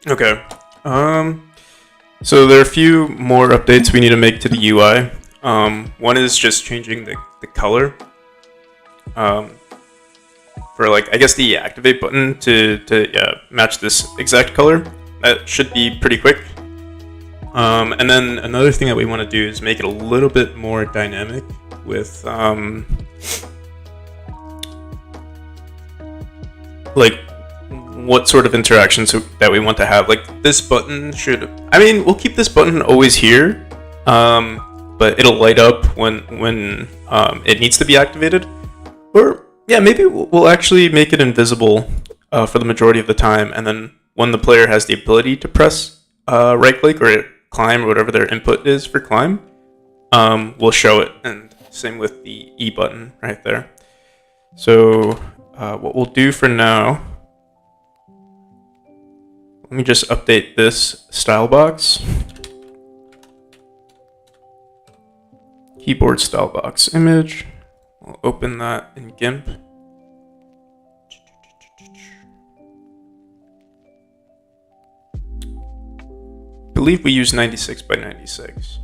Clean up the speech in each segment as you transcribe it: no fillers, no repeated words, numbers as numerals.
Okay. So there are a few more updates we need to make to the UI. One is just changing the color. For I guess the activate button to match this exact color. That should be pretty quick. And then another thing that we want to do is make it a little bit more dynamic with what sort of interactions that we want to have. This button we'll keep this button always here, but it'll light up when it needs to be activated. Or yeah, maybe we'll actually make it invisible for the majority of the time, and then when the player has the ability to press right click or climb or whatever their input is for climb, we'll show it. And same with the E button right there. So what we'll do for now, let me just update this style box. Keyboard style box image. We'll open that in GIMP. I believe we use 96 by 96.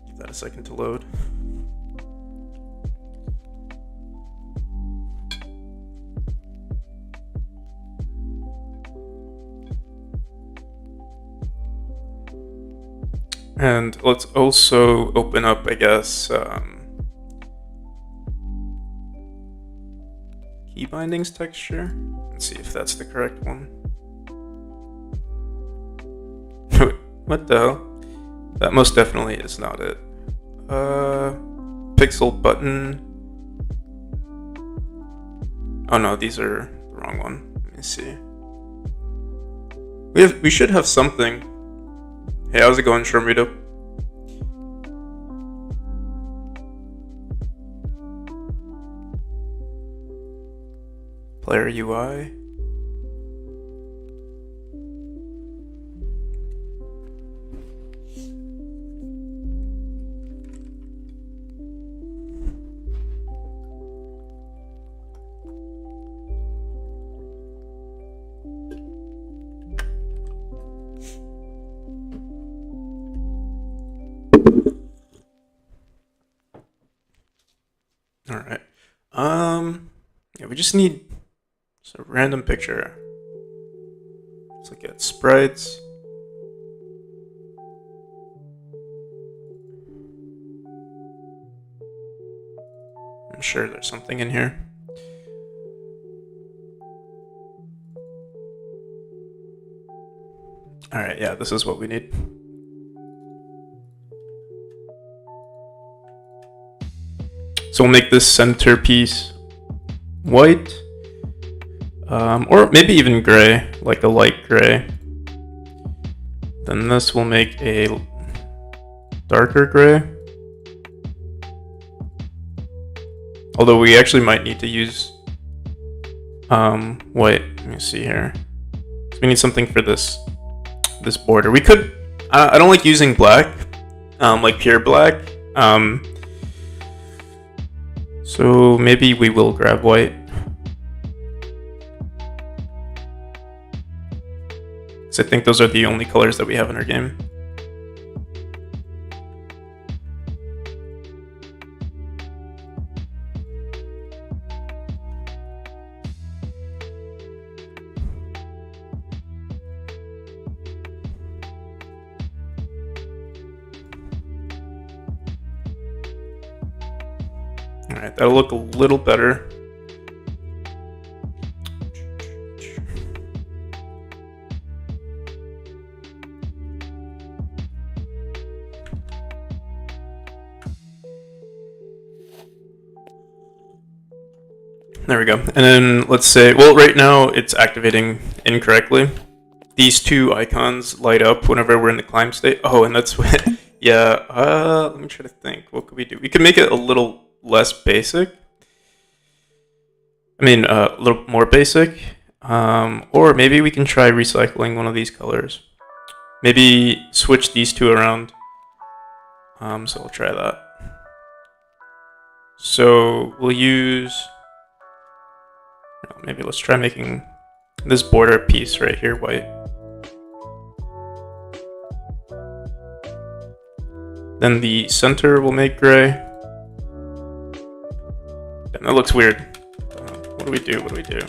Give that a second to load. And let's also open up, I guess, key bindings texture. Let's see if that's the correct one. What the hell? That most definitely is not it. Pixel button. Oh no, these are the wrong one. Let me see. We should have something. Hey, how's it going, Shermito? Player UI. All right. Yeah, we just need a random picture. Let's look at sprites. I'm sure there's something in here. All right, yeah, this is what we need. So we'll make this centerpiece white, or maybe even gray, like a light gray. Then this will make a darker gray. Although we actually might need to use white. Let me see here. So we need something for this border. We could. I don't like using black, like pure black. So maybe we will grab white. Because I think those are the only colors that we have in our game. Alright, that'll look a little better. There we go. And then let's say, well, right now it's activating incorrectly. These two icons light up whenever we're in the climb state. Oh, and that's what, yeah, let me try to think. What could we do? We could make it a little less basic. I mean, a little more basic. Or maybe we can try recycling one of these colors. Maybe switch these two around. So we'll try that. So we'll use, maybe let's try making this border piece right here white. Then the center will make gray. Damn, that looks weird. What do we do? What do we do?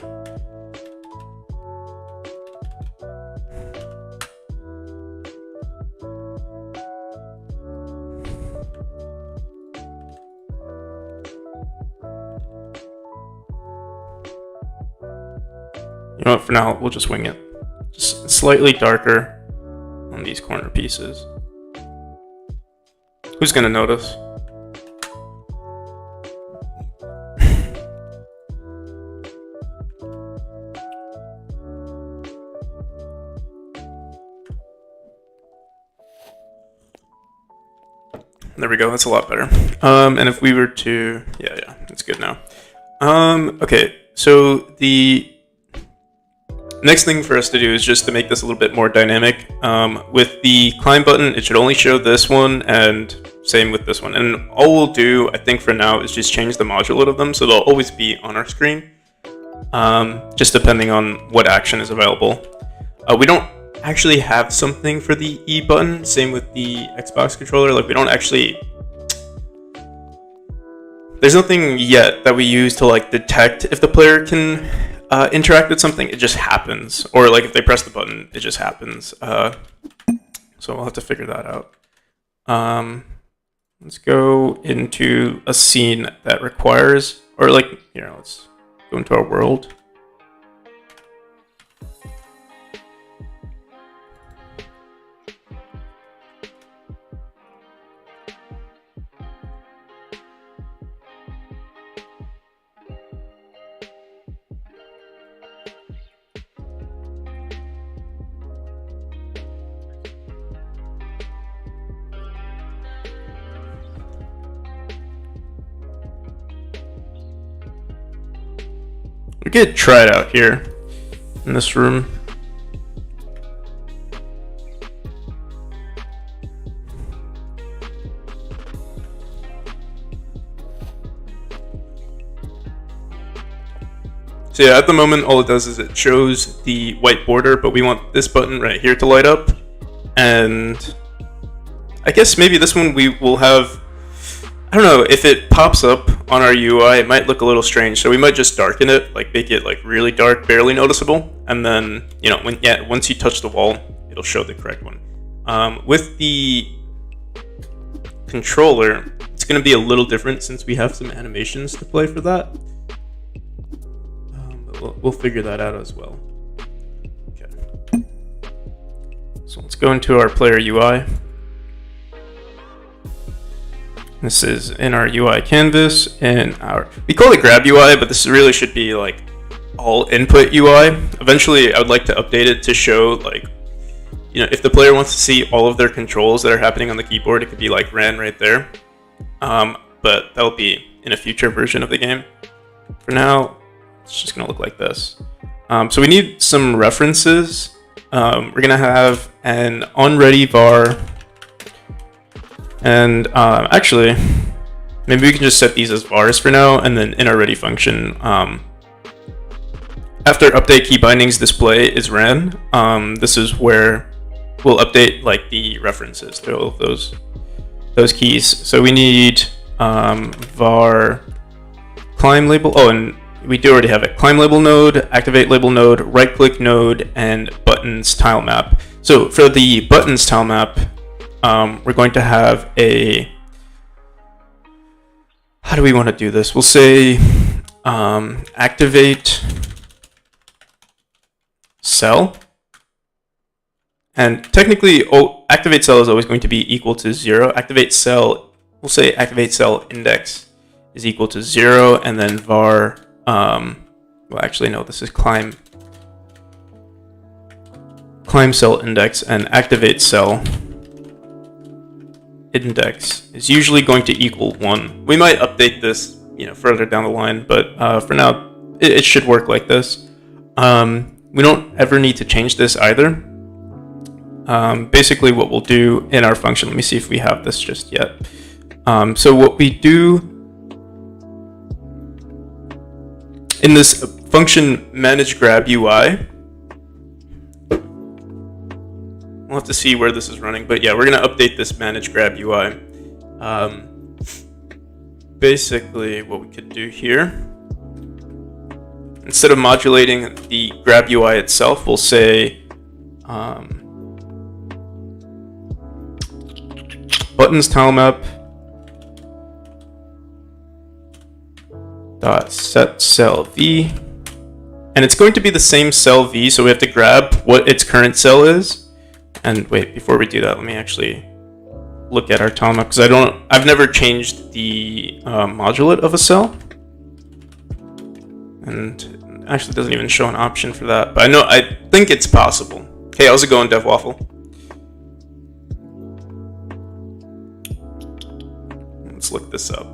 You know what, for now, we'll just wing it. Just slightly darker on these corner pieces. Who's gonna notice? There we go, that's a lot better. And if we were to, yeah, it's good now. Okay, so the next thing for us to do is just to make this a little bit more dynamic. With the climb button, it should only show this one, and same with this one. And all we'll do, I think for now, is just change the modulate of them, so they'll always be on our screen, just depending on what action is available. We don't actually have something for the E button, same with the Xbox controller. Like, we don't actually, there's nothing yet that we use to like detect if the player can interact with something. It just happens, or like if they press the button, it just happens. So we'll have to figure that out. Let's go into a scene that requires, or like, let's go into our world. We could try it out here in this room. So yeah, at the moment, all it does is it shows the white border, but we want this button right here to light up. And I guess maybe this one we will have, I don't know, if it pops up on our UI, it might look a little strange. So we might just darken it, like make it like really dark, barely noticeable. And then, once you touch the wall, it'll show the correct one. With the controller, it's going to be a little different since we have some animations to play for that. But we'll figure that out as well. Okay. So let's go into our player UI. This is in our UI canvas, and we call it grab UI, but this really should be like all input UI. Eventually, I would like to update it to show like, if the player wants to see all of their controls that are happening on the keyboard, it could be like ran right there. But that'll be in a future version of the game. For now, it's just gonna look like this. So we need some references. We're gonna have an onReady var. And actually, maybe we can just set these as vars for now, and then in our ready function, after update key bindings display is ran, this is where we'll update like the references to all of those keys. So we need var climb label. Oh, and we do already have it. Climb label node, activate label node, right click node, and buttons tile map. So for the buttons tile map, we're going to have a, how do we want to do this? We'll say activate cell. And technically, activate cell is always going to be equal to 0. Activate cell, we'll say activate cell index is equal to 0, and then var Well, actually, no, this is climb cell index, and activate cell index is usually going to equal 1. We might update this, further down the line, but for now, it should work like this. We don't ever need to change this either. Basically, what we'll do in our function, let me see if we have this just yet. So what we do in this function manage grab UI, we'll have to see where this is running, but yeah, we're going to update this manage grab UI. Basically, what we could do here, instead of modulating the grab UI itself, we'll say buttons tile map dot set cell v, and it's going to be the same cell v, so we have to grab what its current cell is. And wait, before we do that, let me actually look at our tile map, because I've never changed the modulate of a cell, and it actually doesn't even show an option for that, but I think it's possible. Hey, how's it going, Dev Waffle? Let's look this up.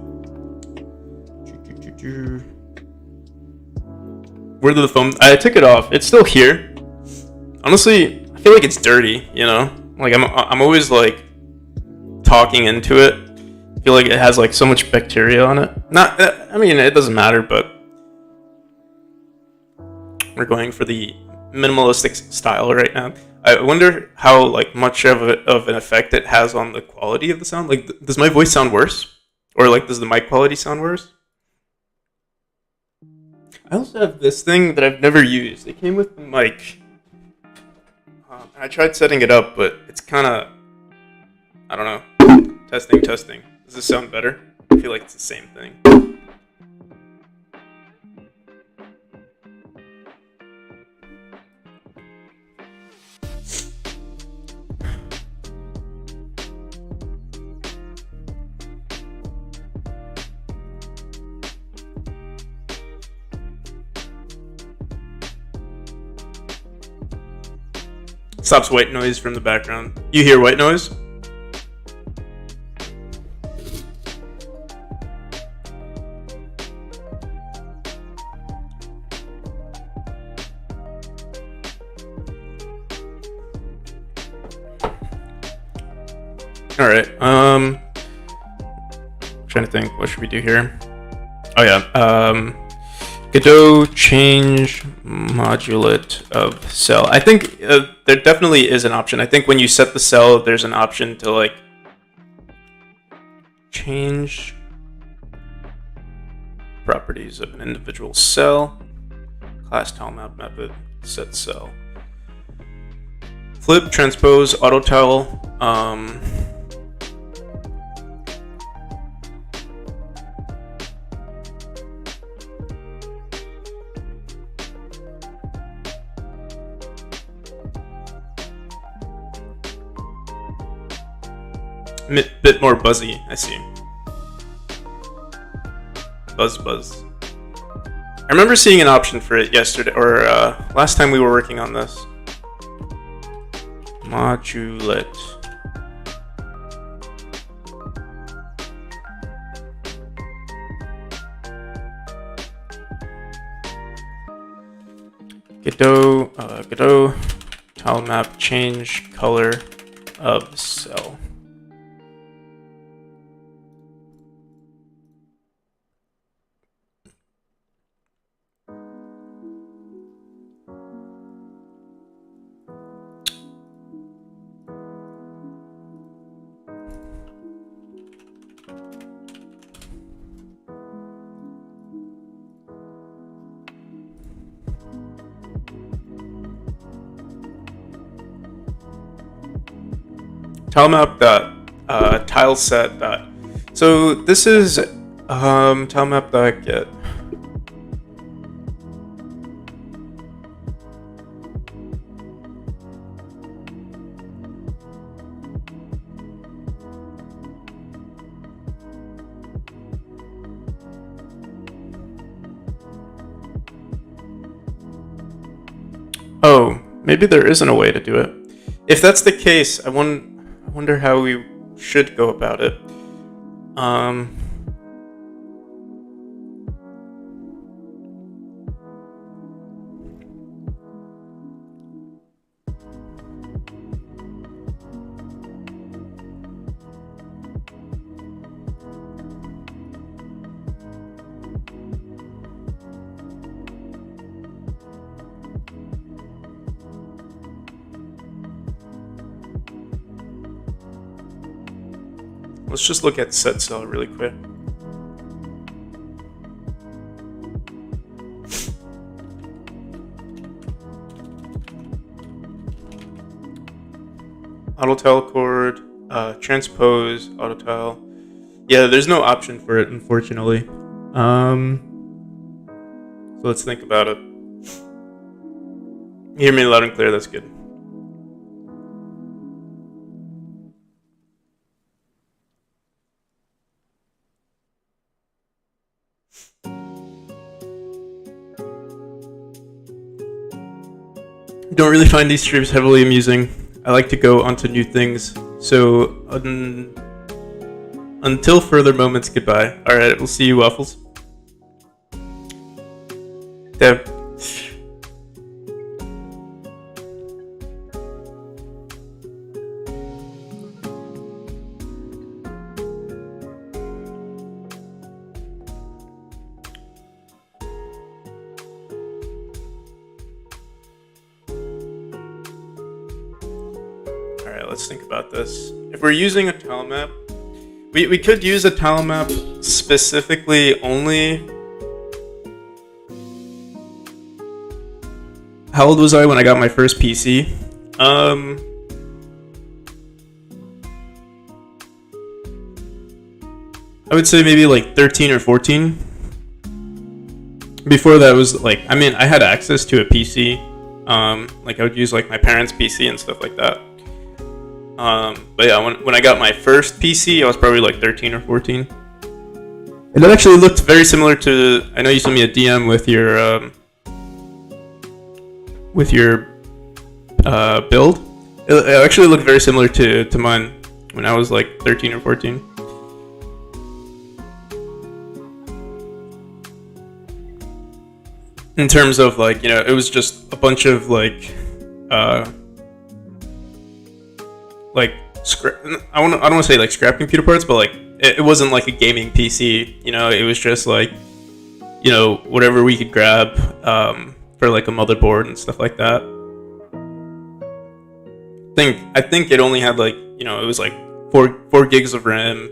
Where did the phone? I took it off. It's still here. Honestly, I feel like it's dirty. Like I'm always like talking into it. I feel like it has like so much bacteria on it. It doesn't matter, but we're going for the minimalistic style right now. I wonder how like much of an effect it has on the quality of the sound. Like, does my voice sound worse, or like does the mic quality sound worse? I also have this thing that I've never used. It came with the mic. I tried setting it up, but it's kind of, I don't know. Testing. Does this sound better? I feel like it's the same thing. Stops white noise from the background. You hear white noise? All right. Trying to think. What should we do here? Oh yeah. Godot change modulate of cell. I think there definitely is an option. I think when you set the cell, there's an option to like change properties of an individual cell. Class tile map method set cell. Flip, transpose, auto tile. Bit more buzzy, I see. Buzz. I remember seeing an option for it yesterday, or last time we were working on this. Modulate. Godot tile map change color of cell. Tilemap tile set. So this is tilemap.get. Oh, maybe there isn't a way to do it. If that's the case, I wonder how we should go about it. Let's just look at set cell really quick. Auto tile chord, transpose, auto tile. Yeah, there's no option for it, unfortunately. So let's think about it. You hear me loud and clear, that's good. Don't really find these streams heavily amusing. I like to go onto new things. So, until further moments, goodbye. Alright, we'll see you, Waffles. Deb. Let's think about this. If we're using a tile map, we could use a tile map specifically only. How old was I when I got my first PC? I would say maybe like 13 or 14. Before that was like, I mean, I had access to a PC. Like I would use like my parents' PC and stuff like that. But yeah, when I got my first PC, I was probably like 13 or 14. And it actually looked very similar to, I know you sent me a DM with your build. It actually looked very similar to mine when I was like 13 or 14. In terms of like, you know, it was just a bunch of like I don't want to say like scrap computer parts, but like it wasn't like a gaming PC, you know. It was just like, you know, whatever we could grab for like a motherboard and stuff like that. I think it only had like, you know, it was like 4 gigs of RAM.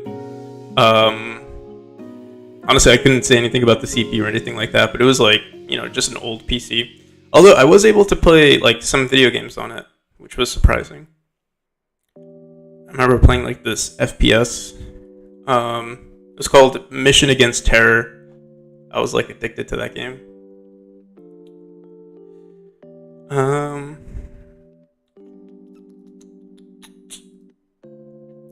Honestly, I couldn't say anything about the CPU or anything like that, but it was like, you know, just an old PC. Although I was able to play like some video games on it, which was surprising. I remember playing like this FPS. It was called Mission Against Terror. I was like addicted to that game.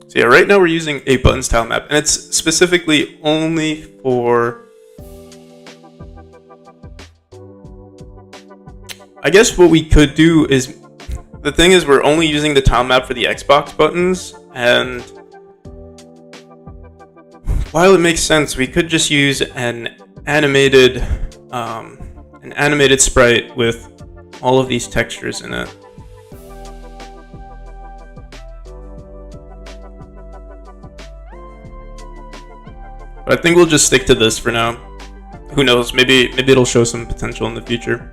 So yeah, right now we're using a buttons tile map, and it's specifically only for, I guess what we could do is, the thing is we're only using the tile map for the Xbox buttons, and while it makes sense, we could just use an animated sprite with all of these textures in it. But I think we'll just stick to this for now. Who knows? Maybe it'll show some potential in the future.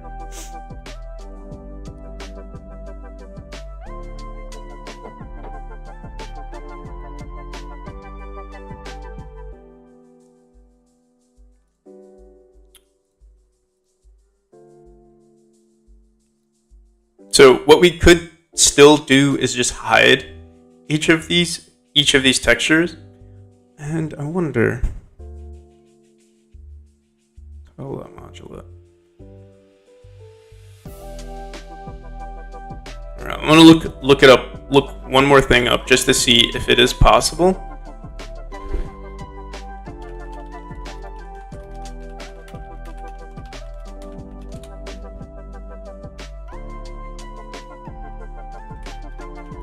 So what we could still do is just hide each of these textures, and I wonder. Tile modulate. Alright, I'm gonna look one more thing up just to see if it is possible.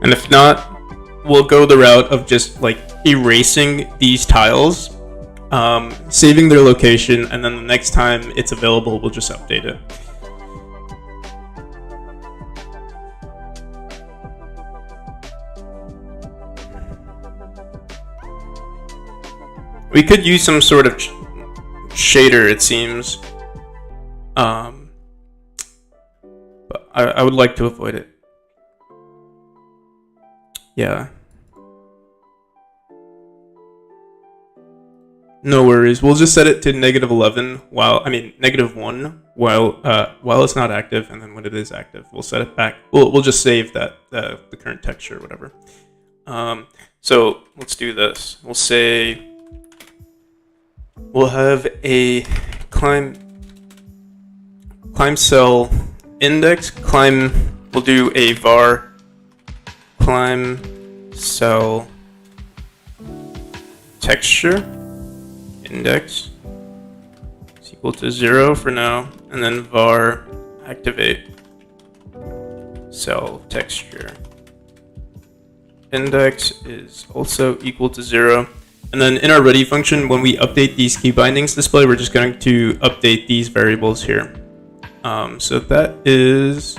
And if not, we'll go the route of just like erasing these tiles, saving their location, and then the next time it's available, we'll just update it. We could use some sort of shader, it seems. But I would like to avoid it. Yeah. No worries. We'll just set it to -11 -1 while it's not active, and then when it is active, we'll set it back. We'll just save that the current texture or whatever. So let's do this. We'll say we'll have a climb cell index climb. We'll do a var climb cell texture index is equal to 0 for now, and then var activate cell texture index is also equal to 0. And then in our ready function, when we update these key bindings display, we're just going to update these variables here. So that is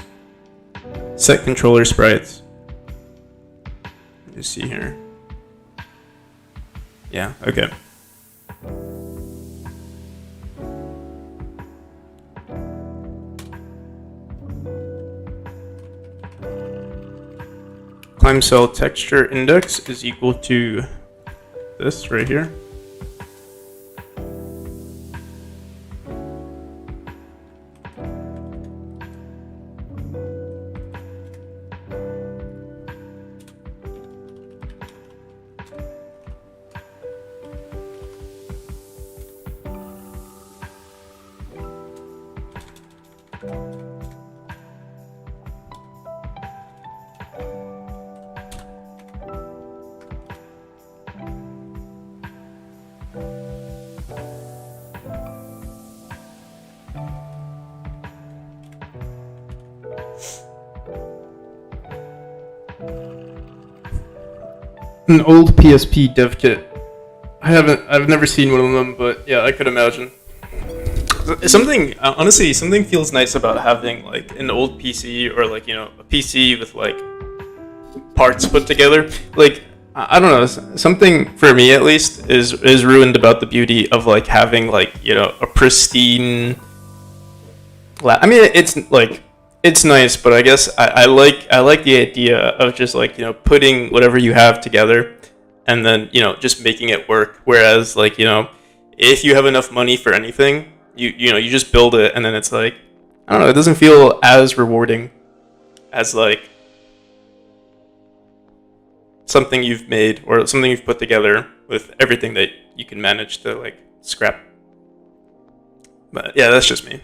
set controller sprites. Just see here. Yeah, okay. Climb cell texture index is equal to this right here. An old PSP dev kit. I've never seen one of them, but yeah, I could imagine. Honestly, something feels nice about having like an old PC or like, you know, a PC with like parts put together. Like, I don't know, something for me at least is ruined about the beauty of like having like, you know, a pristine. I mean, it's nice, but I guess I like the idea of just like, you know, putting whatever you have together and then, you know, just making it work. Whereas like, you know, if you have enough money for anything, you know, you just build it and then it's like, I don't know, it doesn't feel as rewarding as like something you've made or something you've put together with everything that you can manage to like scrap. But yeah, that's just me.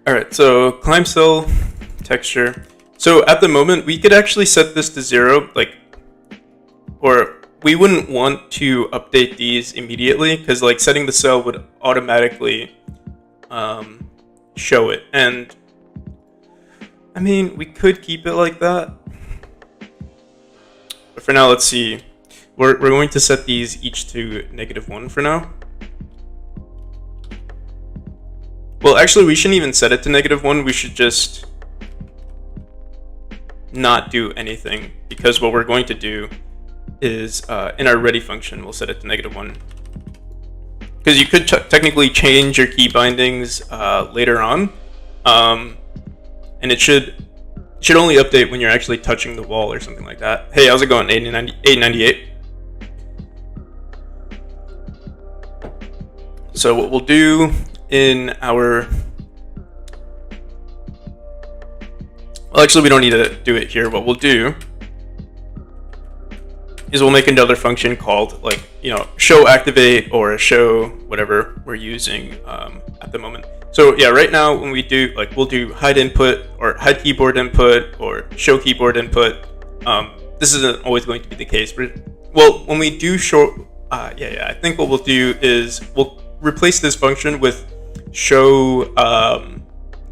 Alright, so climb cell texture. So at the moment, we could actually set this to 0, like, or we wouldn't want to update these immediately, because like setting the cell would automatically show it. And I mean, we could keep it like that. But for now, let's see. We're going to set these each to -1 for now. Well, actually, we shouldn't even set it to -1. We should just not do anything, because what we're going to do is in our ready function, we'll set it to -1. Because you could technically change your key bindings later on, and it should only update when you're actually touching the wall or something like that. Hey, how's it going? 898. So what we'll do in our... Well, actually, we don't need to do it here. What we'll do is we'll make another function called, like, you know, show activate or show whatever we're using at the moment. So yeah, right now when we do, like, we'll do hide input or hide keyboard input or show keyboard input. This isn't always going to be the case, but well, when we do show, I think what we'll do is we'll replace this function with show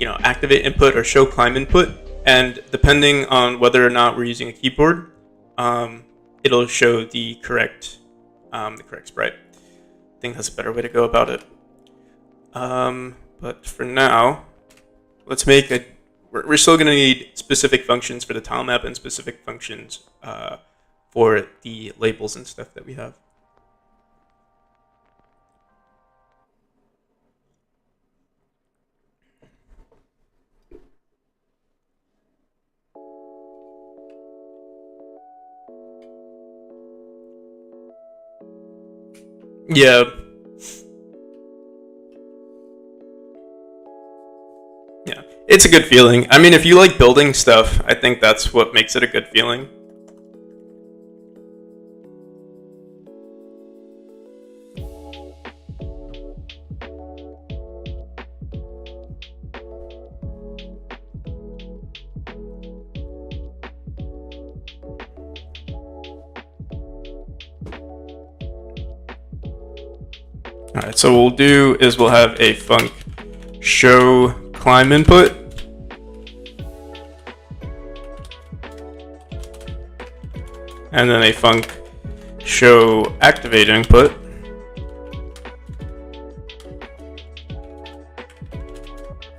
activate input or show climb input, and depending on whether or not we're using a keyboard, it'll show the correct sprite. I think that's a better way to go about it. But for now, let's make a. We're still going to need specific functions for the tile map and specific functions for the labels and stuff that we have. Yeah. Yeah. It's a good feeling. I mean, if you like building stuff, I think that's what makes it a good feeling. Alright, so what we'll do is we'll have a func show climb input. And then a func show activate input.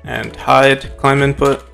And hide climb input.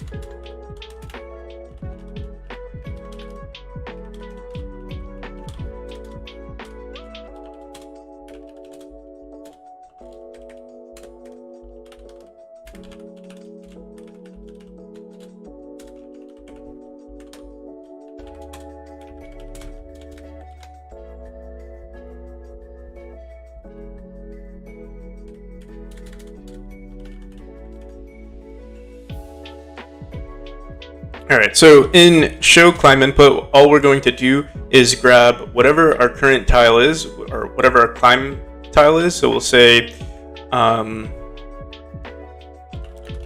Alright, so in show climb input, all we're going to do is grab whatever our current tile is, or whatever our climb tile is. So we'll say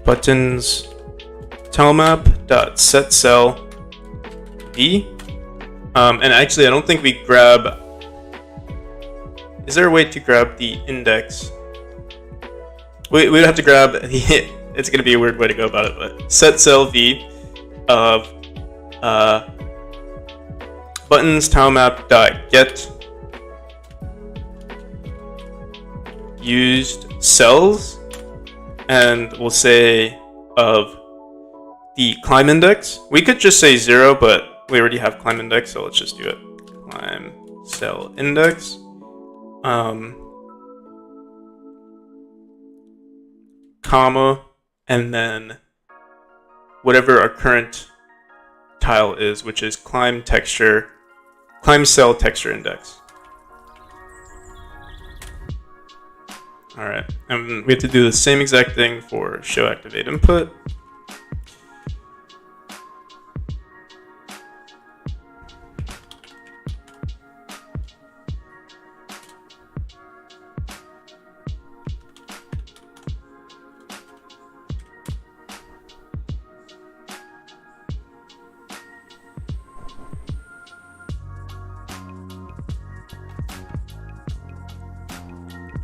buttons tilemap.setCell v. And actually, I don't think we grab. Is there a way to grab the index? We would have to grab the. It's going to be a weird way to go about it, but setCell v of buttons tilemap.get used cells, and we'll say of the climb index. We could just say 0, but we already have climb index, so let's just do it. Climb cell index. Comma, and then whatever our current tile is, which is climb cell texture index. All right, and we have to do the same exact thing for show activate input.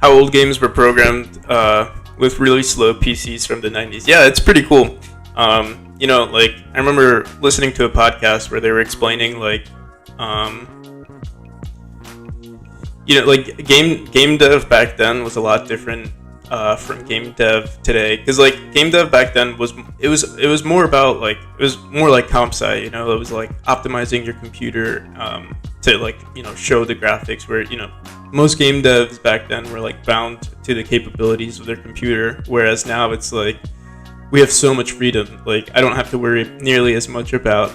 How old games were programmed with really slow PCs from the 90s. Yeah, it's pretty cool. Like I remember listening to a podcast where they were explaining like game dev back then was a lot different from game dev today, because like game dev back then was more about like it was more like comp sci. It was like optimizing your computer to like show the graphics, where most game devs back then were like bound to the capabilities of their computer, whereas now it's like we have so much freedom. Like I don't have to worry nearly as much about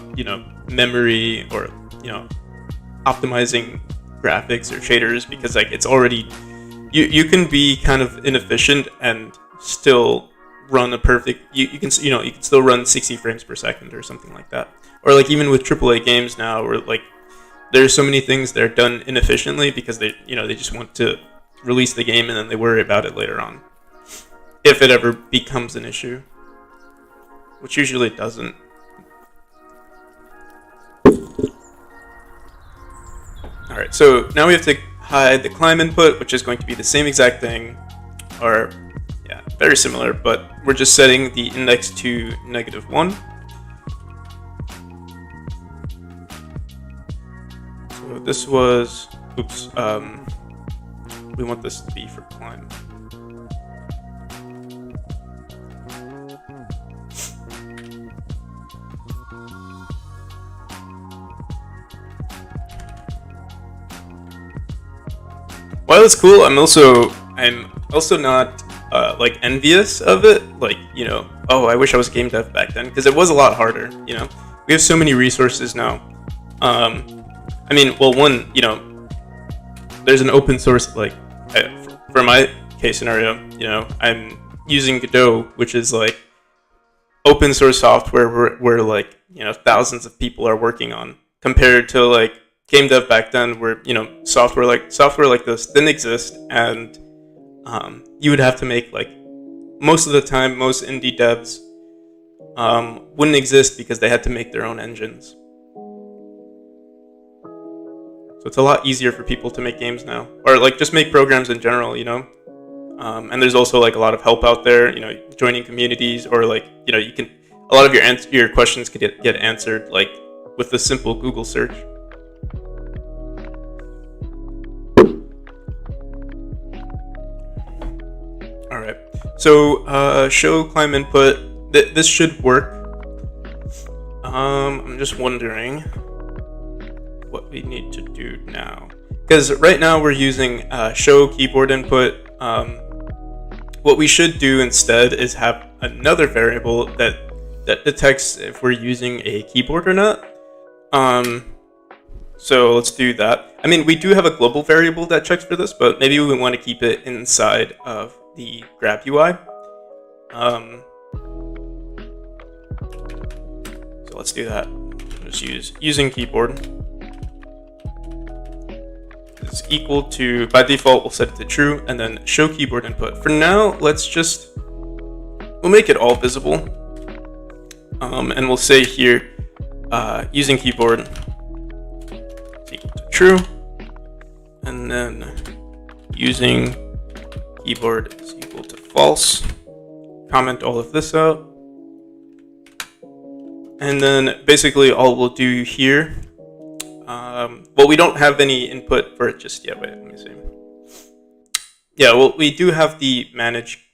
memory or optimizing graphics or shaders, because like it's already you can be kind of inefficient and still run a perfect you can still run 60 frames per second or something like that. Or like even with AAA games now, where like there's so many things that are done inefficiently because they just want to release the game and then they worry about it later on, if it ever becomes an issue, which usually it doesn't. Alright, so now we have to hide the climb input, which is going to be the same exact thing, or yeah, very similar, but we're just setting the index to -1. So this was, oops, we want this to be for climb. While it's cool, I'm also not like envious of it. Like, you know, oh, I wish I was game dev back then, because it was a lot harder. You know, we have so many resources now. I mean, well, one, you know, there's an open source, like, for my case scenario, you know, I'm using Godot, which is like open source software where like, you know, thousands of people are working on, compared to like game dev back then, where, you know, software like this didn't exist, and you would have to make, like, most of the time, most indie devs wouldn't exist because they had to make their own engines. So it's a lot easier for people to make games now, or like just make programs in general, you know. And there's also like a lot of help out there, you know, joining communities, or like, you know, you can, a lot of your questions could get answered like with a simple Google search. All right, so show climb input. This should work. I'm just wondering what we need to do now, because right now we're using show keyboard input. What we should do instead is have another variable that detects if we're using a keyboard or not. So let's do that. I mean, we do have a global variable that checks for this, but maybe we want to keep it inside of the grab UI. So let's do that. Just using keyboard is equal to, by default, we'll set it to true, and then show keyboard input. For now, we'll make it all visible. And we'll say here, using keyboard is equal to true, and then using keyboard is equal to false. Comment all of this out. And then basically all we'll do here, well, we don't have any input for it just yet. Wait, let me see. Yeah, well, we do have the manage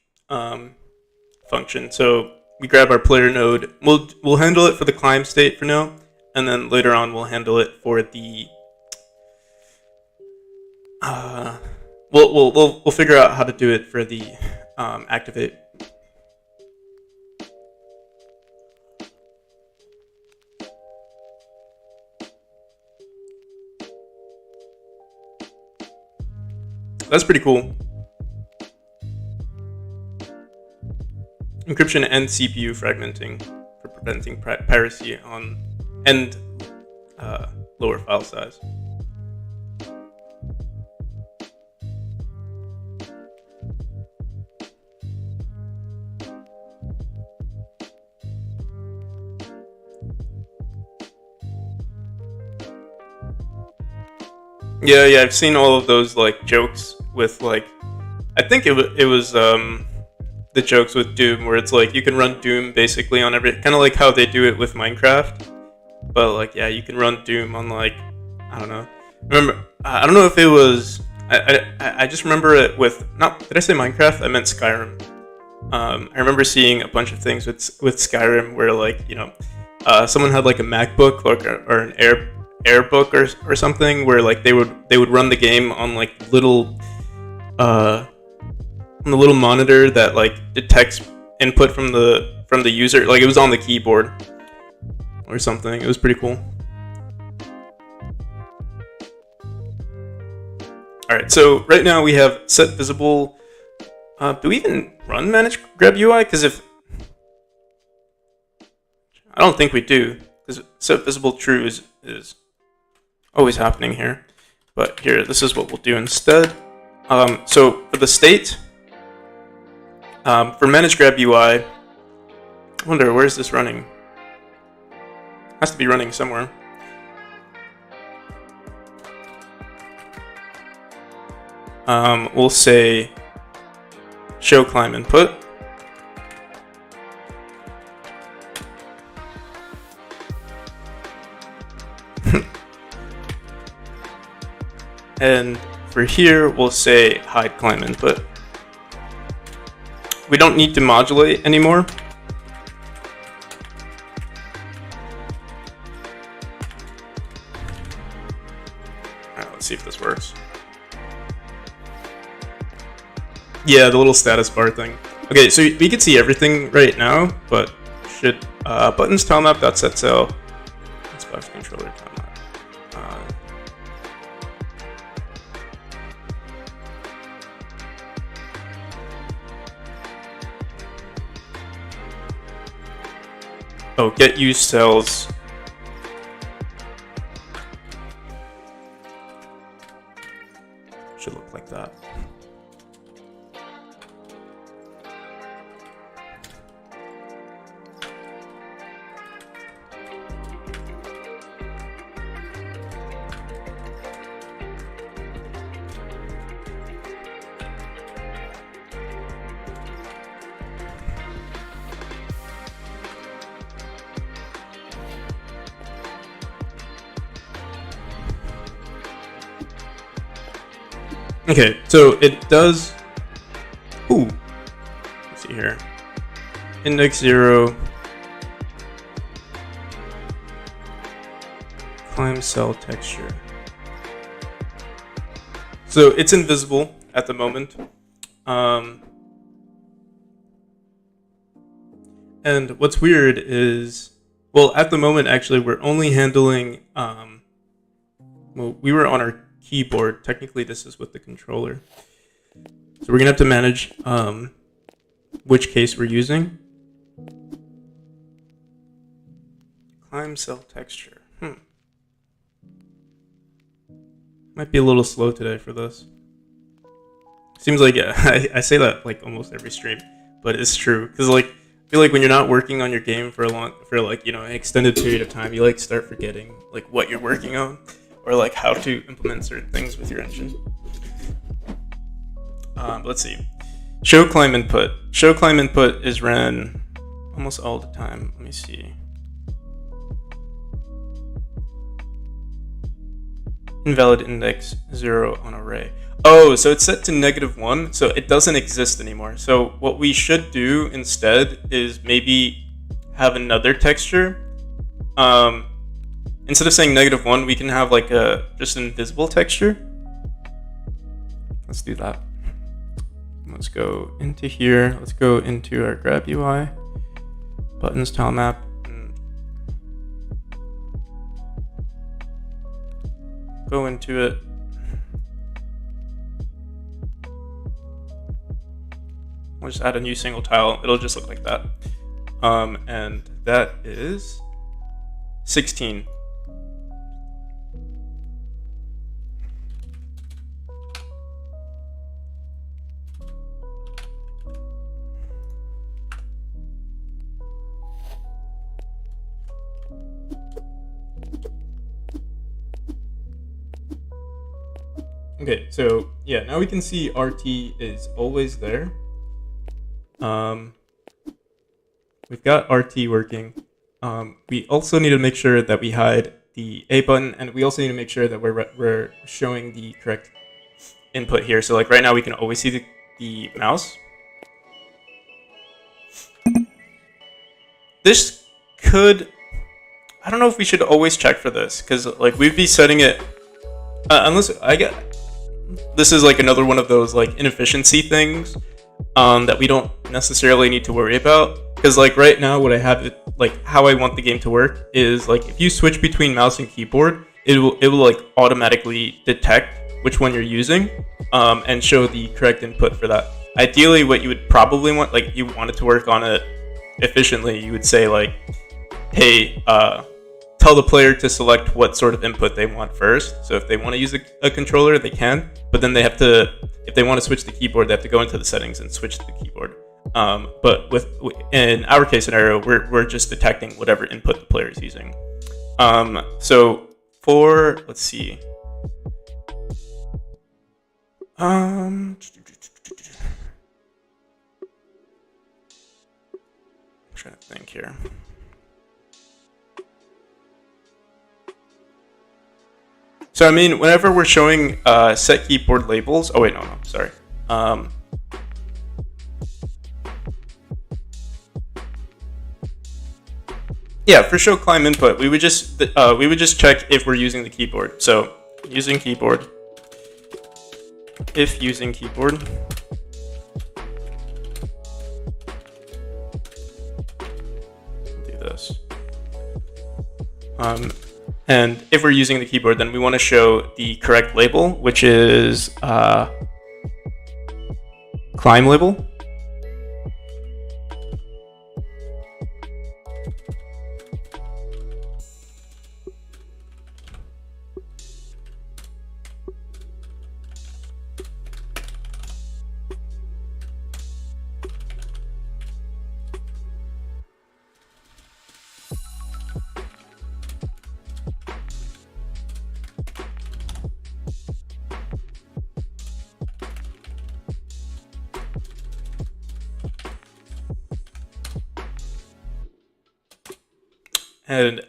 function. So we grab our player node. We'll handle it for the climb state for now, and then later on we'll handle it for the we'll figure out how to do it for the activate. That's pretty cool. Encryption and CPU fragmenting for preventing piracy on and lower file size. Yeah, I've seen all of those like jokes with like, I think it was the jokes with Doom, where it's like you can run Doom basically on every, kind of like how they do it with Minecraft, but like, yeah, you can run Doom on like, I don't know. Remember, I don't know if it was, I just remember it with, not, did I say Minecraft? I meant Skyrim. I remember seeing a bunch of things with Skyrim where like, you know, someone had like a MacBook or an Airbook or something, where like they would run the game on like little on the little monitor that like detects input from the user, like it was on the keyboard or something. It was pretty cool. All right, so right now we have set visible. Do we even run manage grab UI? Because if I don't think we do, because set visible true is always happening here. But here, this is what we'll do instead. So for the state, for manage grab UI, I wonder, where's this running? Has to be running somewhere. We'll say show climb input. And for here, we'll say hide climb input. We don't need to modulate anymore. Let's see if this works. Yeah, the little status bar thing. Okay, so we can see everything right now, but should buttons tile map.setCell box controller tile map. Get used cells. Should look like that. Okay, so it does. Ooh, let's see here. Index 0. Climb cell texture. So it's invisible at the moment. And what's weird is, well, at the moment, actually, we're only handling, well, we were on our keyboard. Technically, this is with the controller. So we're gonna have to manage which case we're using. Climb cell texture. Might be a little slow today for this. Seems like, yeah, I say that like almost every stream, but it's true. Because like, I feel like when you're not working on your game for an extended period of time, you like start forgetting like what you're working on, or like how to implement certain things with your engine. Let's see. Show climb input. Show climb input is ran almost all the time. Let me see. Invalid index 0 on array. Oh, so it's set to -1, so it doesn't exist anymore. So what we should do instead is maybe have another texture. Instead of saying -1, we can have like just an invisible texture. Let's do that. Let's go into here. Let's go into our grab UI, buttons tile map. Go into it. We'll just add a new single tile. It'll just look like that. And that is 16. Okay, so yeah, now we can see RT is always there. We've got RT working. We also need to make sure that we hide the A button, and we also need to make sure that we're showing the correct input here. So like right now we can always see the mouse. This could, I don't know if we should always check for this, because like we'd be setting it, unless I get, this is like another one of those like inefficiency things that we don't necessarily need to worry about. Because like right now what I have it, like how I want the game to work is like if you switch between mouse and keyboard, it will like automatically detect which one you're using and show the correct input for that. Ideally what you would probably want, like you want it to work on it efficiently, you would say like, hey, tell the player to select what sort of input they want first. So if they want to use a controller, they can, but then they have to, if they want to switch the keyboard, they have to go into the settings and switch to the keyboard. But in our case scenario, we're just detecting whatever input the player is using. So for, let's see. I'm trying to think here. So I mean, whenever we're showing set keyboard labels. Oh wait, no, sorry. Yeah, for show climb input, we would just check if we're using the keyboard. So using keyboard. If using keyboard. Do this. And if we're using the keyboard, then we want to show the correct label, which is climb label. And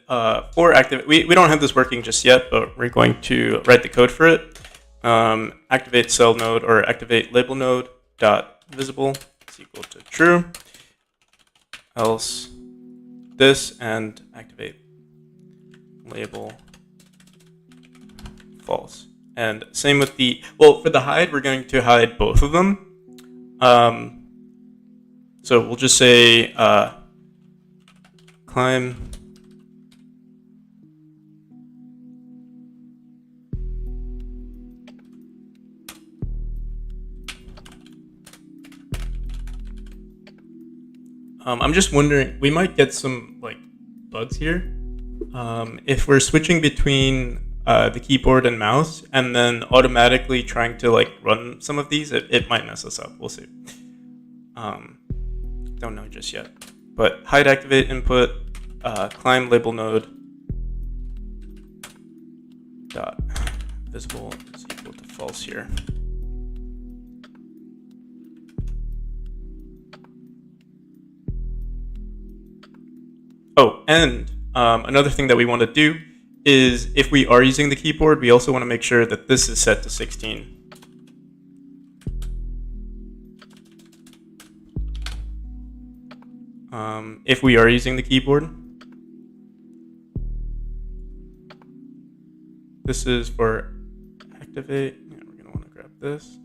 for activate, we don't have this working just yet, but we're going to write the code for it. Activate cell node or activate label node dot visible is equal to true. Else this and activate label false. And same with the, well, for the hide, we're going to hide both of them. So we'll just say climb I'm just wondering, we might get some like bugs here. If we're switching between the keyboard and mouse and then automatically trying to like run some of these, it might mess us up. We'll see. Don't know just yet. But hide activate input, climb label node dot visible is equal to false here. Oh, and another thing that we want to do is if we are using the keyboard, we also want to make sure that this is set to 16. If we are using the keyboard, this is for activate. Yeah, we're going to want to grab this.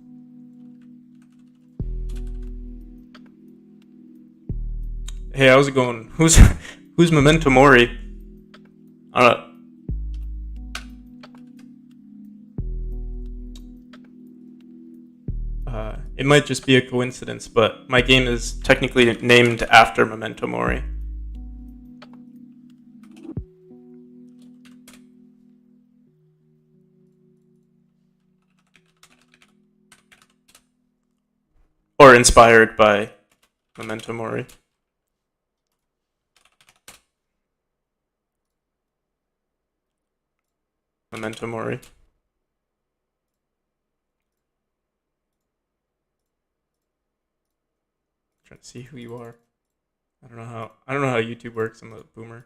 Hey, how's it going? Who's Memento Mori? It might just be a coincidence, but my game is technically named after Memento Mori. Or inspired by Memento Mori. Memento Mori. Trying to see who you are. I don't know how YouTube works. I'm a boomer.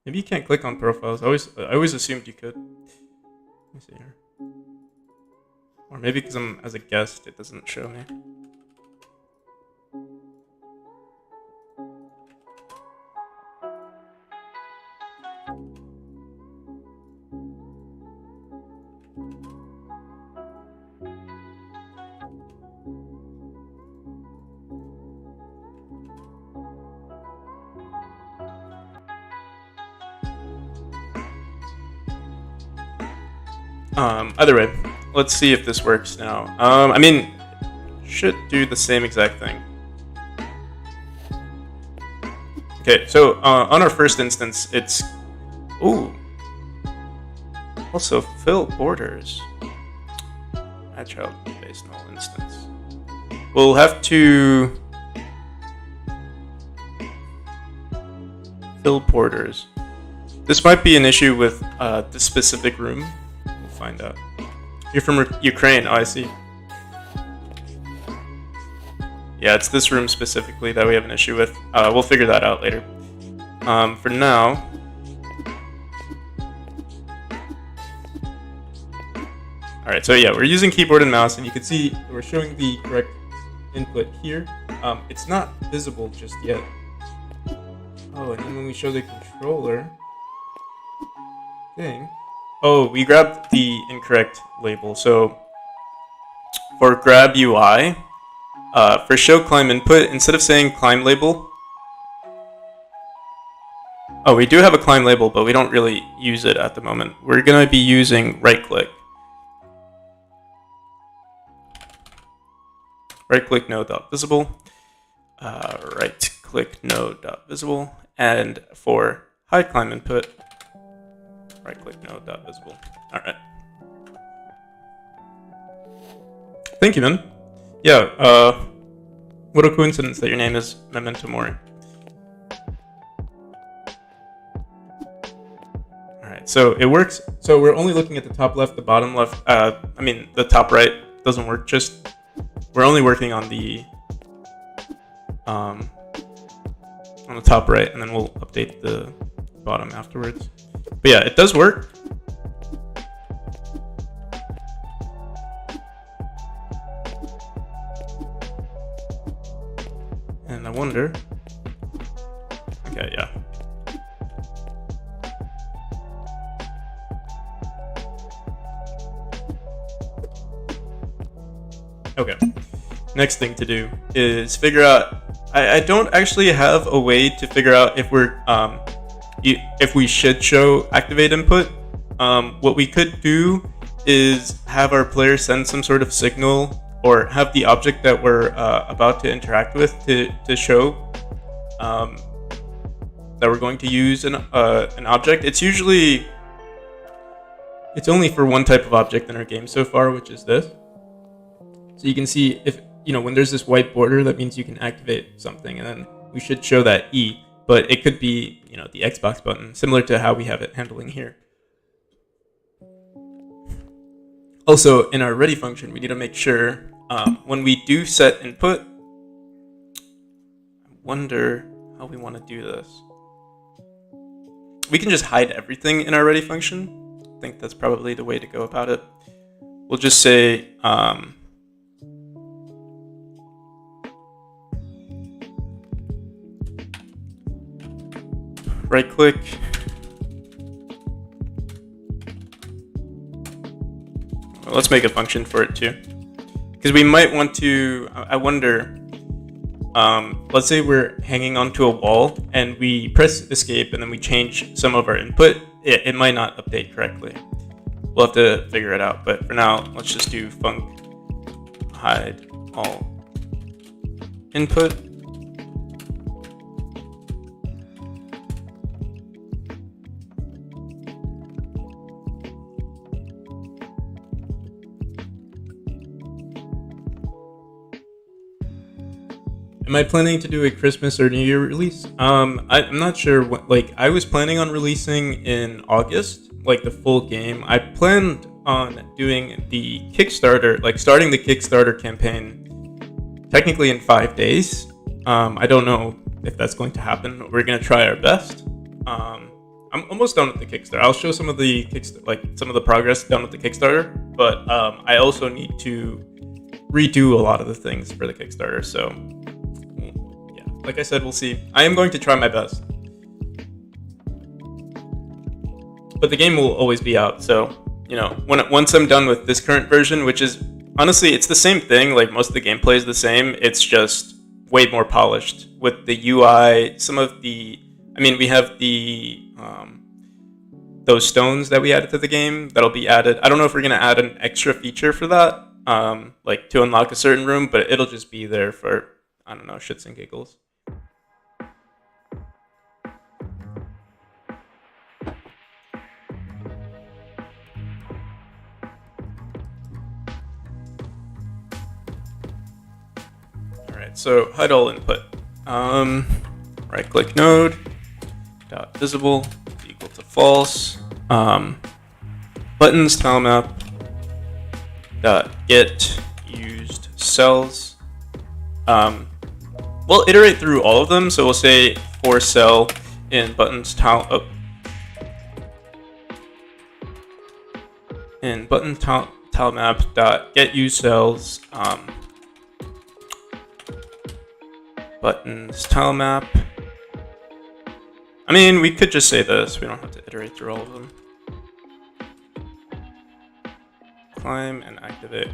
Maybe you can't click on profiles. I always assumed you could. Let me see here. Or maybe because I'm as a guest, it doesn't show me. Either way, let's see if this works now. I mean, should do the same exact thing. Okay, so on our first instance, it's also fill borders. Add child base null instance. We'll have to fill borders. This might be an issue with the specific room. Find out. You're from Ukraine. Oh, I see. Yeah, it's this room specifically that we have an issue with. We'll figure that out later. For now, All right, so yeah, we're using keyboard and mouse, and you can see we're showing the correct input here. It's not visible just yet. Oh, and then when we show the controller thing, oh, we grabbed the incorrect label. So for grab UI, for show climb input, instead of saying climb label, oh, we do have a climb label, but we don't really use it at the moment. We're gonna be using right click node.visible, right click node.visible, and for hide climb input, right click node.visible. All right. Thank you, man. Yeah, what a coincidence that your name is Memento Mori. All right, so it works. So we're only looking at the top left, the bottom left. I mean, the top right doesn't work. Just we're only working on the top right, and then we'll update the bottom afterwards. But yeah, it does work. And I wonder. Okay, yeah. Okay. Next thing to do is figure out. I don't actually have a way to figure out if we're if we should show activate input. What we could do is have our player send some sort of signal, or have the object that we're about to interact with to show that we're going to use an object. It's only for one type of object in our game so far, which is this. So you can see if, when there's this white border, that means you can activate something, and then we should show that E, but it could be, the Xbox button, similar to how we have it handling here. Also, in our ready function, we need to make sure when we do set input, I wonder how we want to do this. We can just hide everything in our ready function. I think that's probably the way to go about it. We'll just say right click, well, let's make a function for it too, because we might want to, I wonder, let's say we're hanging onto a wall and we press escape and then we change some of our input, it might not update correctly. We'll have to figure it out, but for now, let's just do func hide all input. Am I planning to do a Christmas or New Year release? I'm not sure what, I was planning on releasing in August, the full game. I planned on doing the Kickstarter, starting the Kickstarter campaign technically in 5 days. I don't know if that's going to happen. We're going to try our best. I'm almost done with the Kickstarter. I'll show some of the some of the progress done with the Kickstarter, but I also need to redo a lot of the things for the Kickstarter, so like I said, we'll see. I am going to try my best. But the game will always be out, so, once I'm done with this current version, which is, honestly, it's the same thing, most of the gameplay is the same, it's just way more polished with the UI, some of the, we have the, those stones that we added to the game, that'll be added. I don't know if we're going to add an extra feature for that, to unlock a certain room, but it'll just be there for, I don't know, shits and giggles. So hide all input. Right click node dot visible equal to false. Buttons tile map dot get used cells. We'll iterate through all of them. So we'll say for cell in buttons tile tilemap.getUSells buttons tilemap. I mean, we could just say this. We don't have to iterate through all of them. Climb and activate.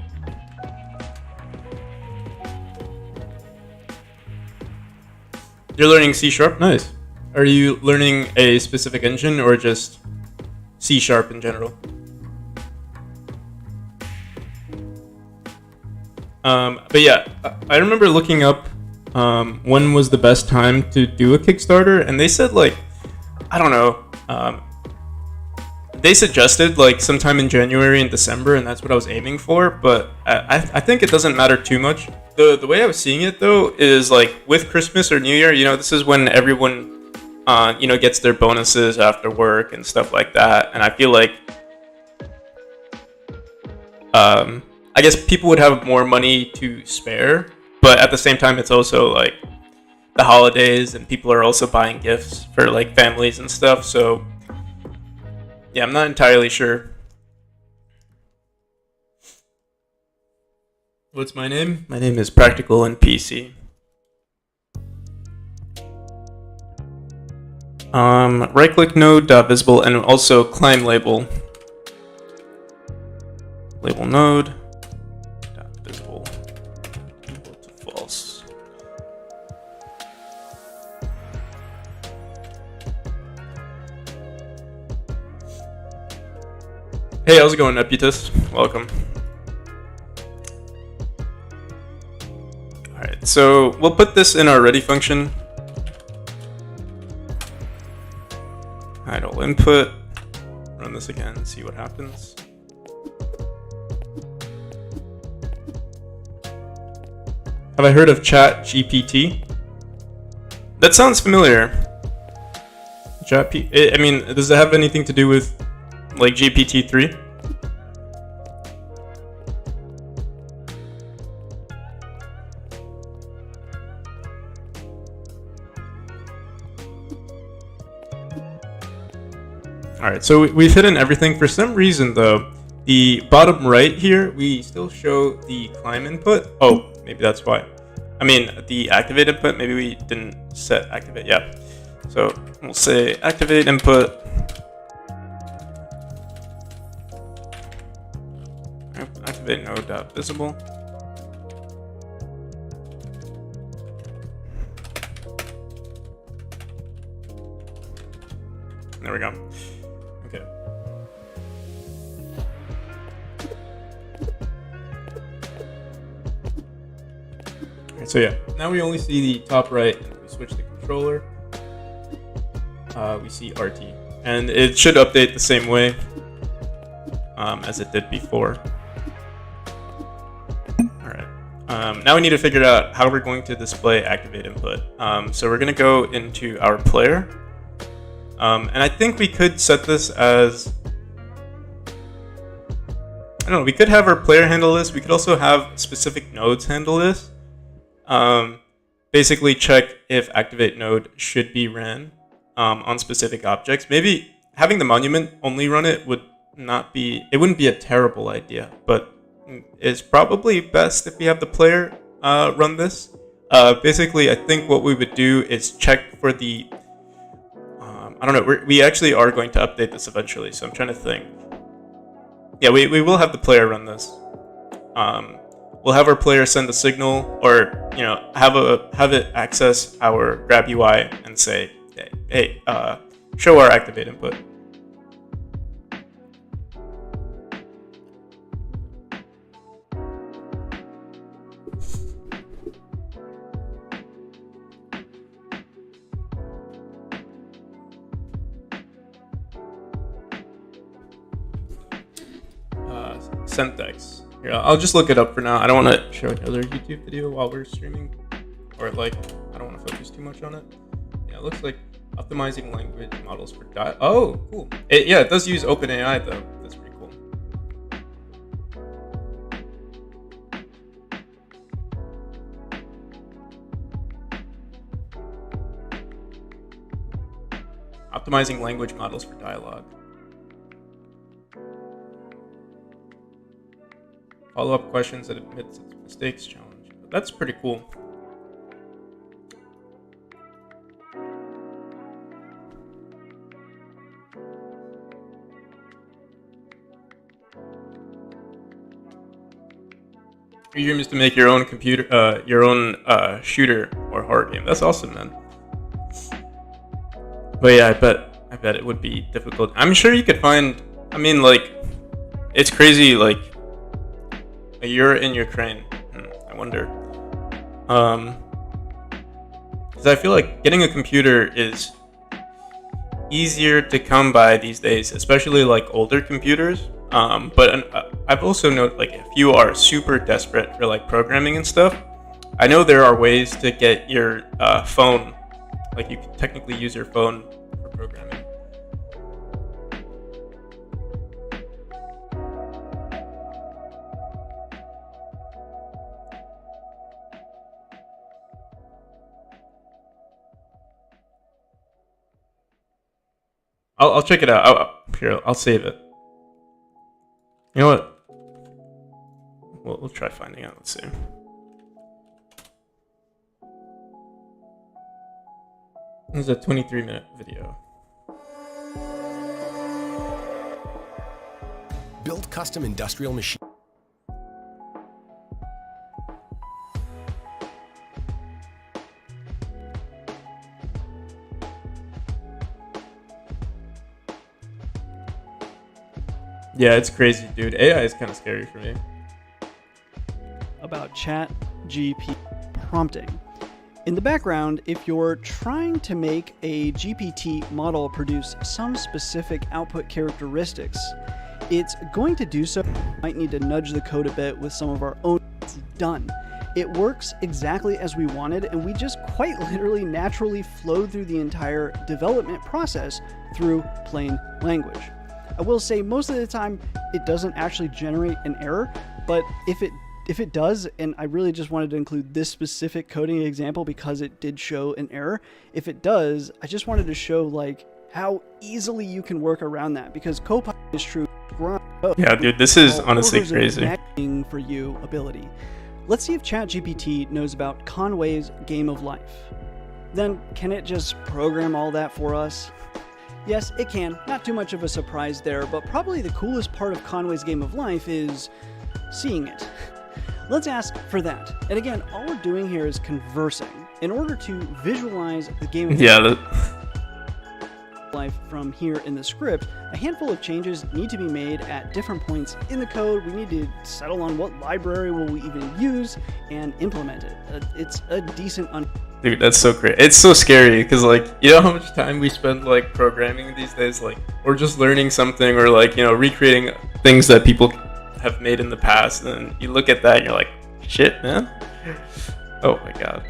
You're learning C#? Nice. Are you learning a specific engine or just C# in general? But yeah, I remember looking up when was the best time to do a Kickstarter, and they said, like, I don't know, they suggested like sometime in January and December, and that's what I was aiming for, but I think it doesn't matter too much. The way I was seeing it though is like with Christmas or New Year, you know, this is when everyone you know, gets their bonuses after work and stuff like that, and I feel like I guess people would have more money to spare, but at the same time it's also like the holidays and people are also buying gifts for like families and stuff, so yeah, I'm not entirely sure. What's my name? My name is Practical and PC. Right click node.visible and also climb label. Label node .visible equal to false. Hey, how's it going, Neputus? Welcome. Alright, so we'll put this in our ready function. Idle input. Run this again, see what happens. Have I heard of Chat GPT? That sounds familiar. I mean, does it have anything to do with like GPT-3? Alright, so we've hidden everything. For some reason though, the bottom right here, we still show the climb input. Oh, maybe that's why. I mean, the activate input, maybe we didn't set activate, yeah. So we'll say activate input. Activate node.visible. There we go. Okay. Alright, so yeah, now we only see the top right, and we switch the controller. We see RT, and it should update the same way as it did before. Alright, now we need to figure out how we're going to display activate input. So we're going to go into our player. And I think we could set this as, I don't know, we could have our player handle this. We could also have specific nodes handle this. Basically check if activate node should be ran on specific objects. Maybe having the monument only run it would not be, it wouldn't be a terrible idea, but it's probably best if we have the player run this. Basically, I think what we would do is check for the, I don't know, we actually are going to update this eventually, so I'm trying to think. Yeah, we will have the player run this. We'll have our player send a signal, or you know, have it access our grab UI and say, hey, show our activate input. Syntax. Here, I'll just look it up for now. I don't want to show another YouTube video while we're streaming, or like, I don't want to focus too much on it. Yeah, it looks like optimizing language models for dialogue. Oh, cool. Yeah, it does use OpenAI though. That's pretty cool. Optimizing language models for dialogue. follow-up questions that admits its mistakes challenge. But that's pretty cool. Your dream is to make your own shooter or horror game. That's awesome, man. But yeah, I bet it would be difficult. I'm sure you could find. I mean, like, it's crazy. Like, you're in Ukraine. I wonder. Because I feel like getting a computer is easier to come by these days, especially like older computers. But I've also noted, like, if you are super desperate for like programming and stuff, I know there are ways to get your phone. Like, you can technically use your phone for programming. I'll check it out. Here, I'll save it. You know what? We'll try finding out. Let's see. This is a 23-minute video. Build custom industrial machines. Yeah, it's crazy, dude. AI is kind of scary for me. About ChatGPT prompting. In the background, if you're trying to make a GPT model produce some specific output characteristics, it's going to do so. Might need to nudge the code a bit with some of our own. It's done. It works exactly as we wanted, and we just quite literally naturally flowed through the entire development process through plain language. I will say most of the time it doesn't actually generate an error, but if it does, and I really just wanted to include this specific coding example because it did show an error. If it does, I just wanted to show like how easily you can work around that, because Copilot is true. Yeah, dude, this is honestly crazy. For you ability. Let's see if ChatGPT knows about Conway's Game of Life. Then can it just program all that for us? Yes, it can. Not too much of a surprise there, but probably the coolest part of Conway's Game of Life is seeing it. Let's ask for that. And again, all we're doing here is conversing. In order to visualize the game of life from here in the script, a handful of changes need to be made at different points in the code. We need to settle on what library will we even use and implement it. It's a decent Dude, that's so great. It's so scary because, like, you know how much time we spend like programming these days, like, or just learning something, or like, you know, recreating things that people have made in the past, and you look at that and you're like, shit, man. Oh my god.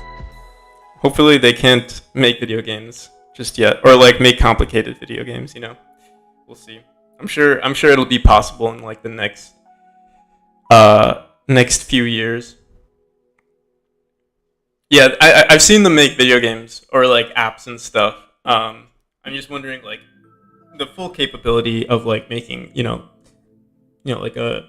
Hopefully they can't make video games just yet, or like make complicated video games, you know. We'll see. I'm sure it'll be possible in like the next few years. Yeah, I've seen them make video games or like apps and stuff. I'm just wondering, like, the full capability of like making, you know, like a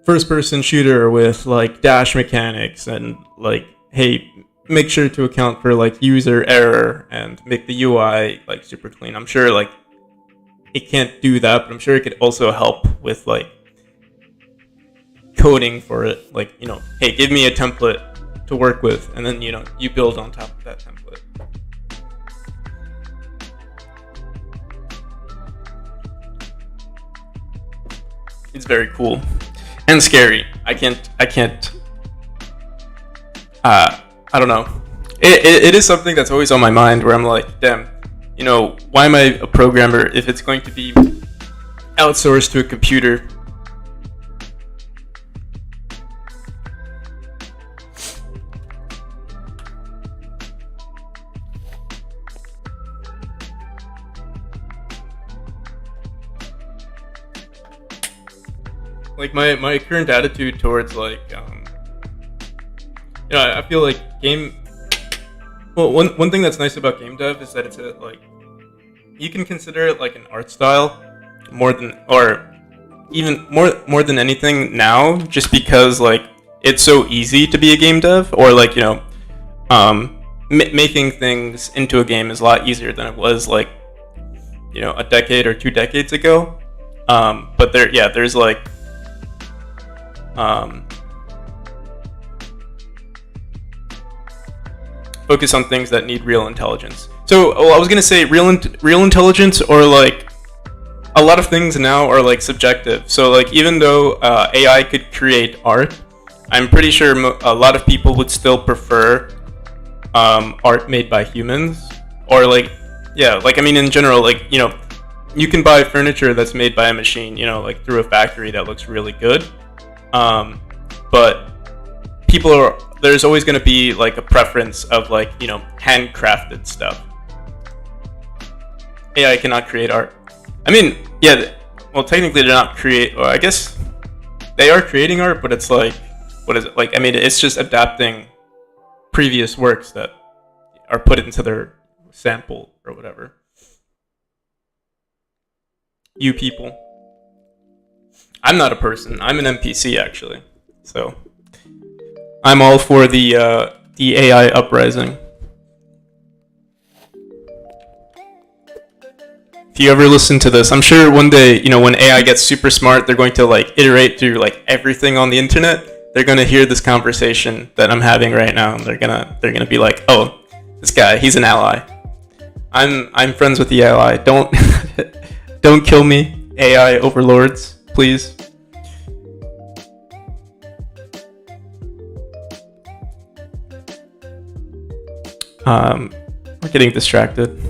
first-person shooter with like dash mechanics and like, hey, make sure to account for like user error and make the UI like super clean. I'm sure like it can't do that, but I'm sure it could also help with like coding for it. Like, you know, hey, give me a template to work with, and then, you know, you build on top of that template. It's very cool and scary. I don't know. It is something that's always on my mind, where I'm like, damn, you know, why am I a programmer if it's going to be outsourced to a computer? Like, my current attitude towards like, you know, I feel like one thing that's nice about game dev is that it's like, you can consider it like an art style more than, or even more than anything now, just because like it's so easy to be a game dev, or like making things into a game is a lot easier than it was like a decade or 2 decades ago. But there's like focus on things that need real intelligence. So I was gonna say real intelligence, or like a lot of things now are like subjective. So like even though AI could create art, I'm pretty sure a lot of people would still prefer art made by humans, or like I mean in general, like you can buy furniture that's made by a machine, like through a factory that looks really good, but there's always going to be like a preference of like handcrafted stuff. AI cannot create art. I mean, well, technically they're not I guess they are creating art, but it's like, what is it like? I mean, it's just adapting previous works that are put into their sample or whatever. You people. I'm not a person. I'm an NPC actually. So I'm all for the AI uprising. If you ever listen to this, I'm sure one day, when AI gets super smart, they're going to like iterate through like everything on the internet. They're gonna hear this conversation that I'm having right now, and they're gonna be like, oh, this guy, he's an ally. I'm friends with the ally. Don't don't kill me, AI overlords, please. We're getting distracted.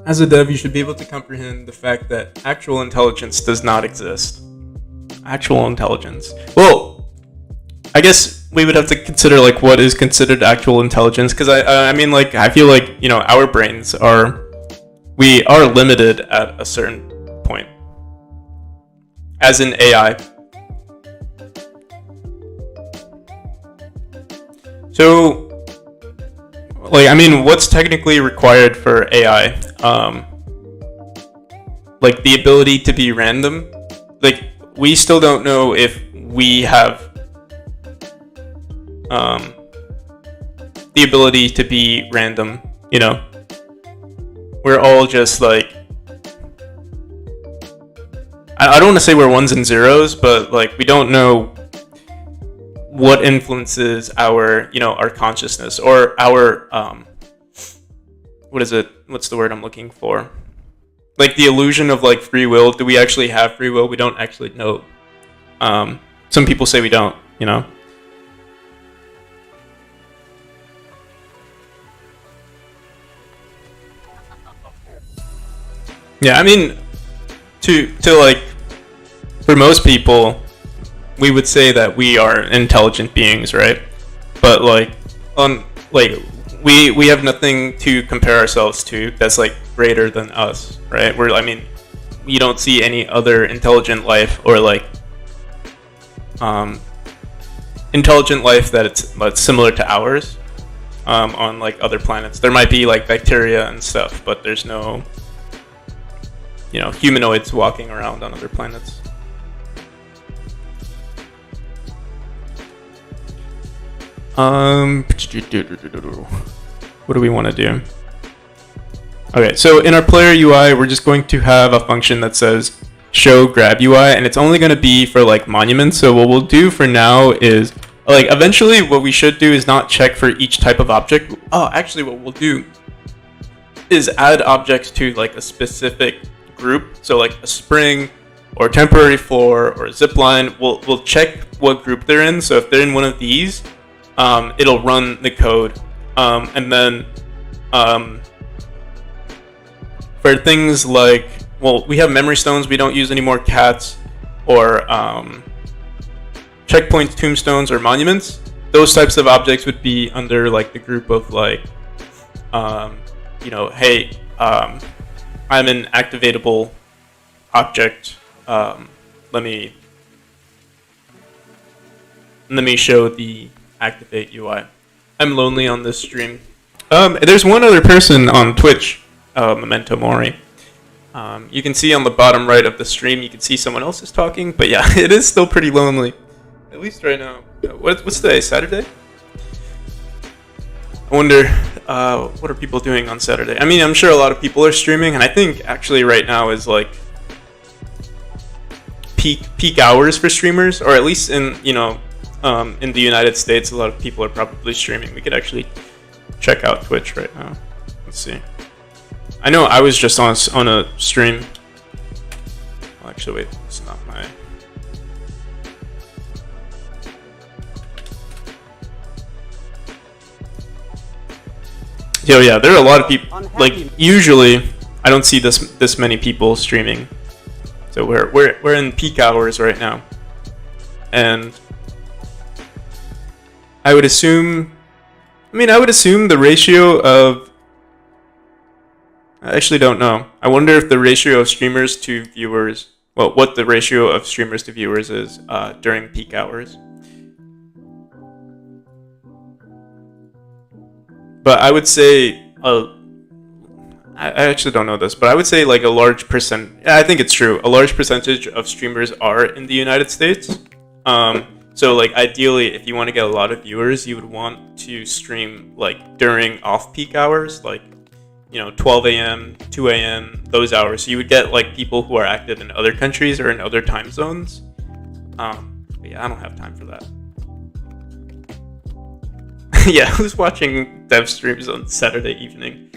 As a dev, you should be able to comprehend the fact that actual intelligence does not exist. Actual intelligence. Well, I guess we would have to consider like what is considered actual intelligence, because I mean like I feel like our brains are limited at a certain point, as in AI. So, like, I mean, what's technically required for AI? Like, the ability to be random. Like, we still don't know if we have the ability to be random, We're all just, like... I don't want to say we're ones and zeros, but, like, we don't know what influences our consciousness, or our what's the word I'm looking for, like the illusion of like free will. Do we actually have free will? We don't actually know. Some people say we don't, I mean, to like, for most people, we would say that we are intelligent beings, right? But like, we have nothing to compare ourselves to that's like greater than us, right? You don't see any other intelligent life, or like intelligent life that's similar to ours on like other planets. There might be like bacteria and stuff, but there's no humanoids walking around on other planets. What do we want to do? Okay, so in our player UI, we're just going to have a function that says show grab UI, and it's only going to be for like monuments. So what we'll do for now is, like, eventually what we should do is not check for each type of object. Oh, actually what we'll do is add objects to like a specific group. So like a spring, or temporary floor, or a zip line. We'll check what group they're in. So if they're in one of these, it'll run the code, and then for things like, well, we have memory stones. We don't use any more cats, or checkpoints, tombstones, or monuments. Those types of objects would be under like the group of like, hey, I'm an activatable object. Let me show the activate UI. I'm lonely on this stream. There's one other person on Twitch, Memento Mori. You can see on the bottom right of the stream, you can see someone else is talking, but yeah, it is still pretty lonely. At least right now. What's today? Saturday? I wonder, what are people doing on Saturday? I mean, I'm sure a lot of people are streaming, and I think actually right now is like peak hours for streamers, or at least in in the United States, a lot of people are probably streaming. We could actually check out Twitch right now. Let's see. I know I was just on a stream. Well, actually, wait, it's not my. Yo, yeah, there are a lot of people. Like usually, I don't see this many people streaming. So we're in peak hours right now, and I would assume. I would assume the ratio of. I actually don't know. I wonder if the ratio of streamers to viewers. Well, what the ratio of streamers to viewers is during peak hours. But I would say, I actually don't know this, but I would say like a large percent. I think it's true. A large percentage of streamers are in the United States. So like ideally, if you want to get a lot of viewers, you would want to stream like during off-peak hours, like 12 a.m., 2 a.m., those hours. So you would get like people who are active in other countries or in other time zones. But yeah, I don't have time for that. Yeah, who's watching dev streams on Saturday evening?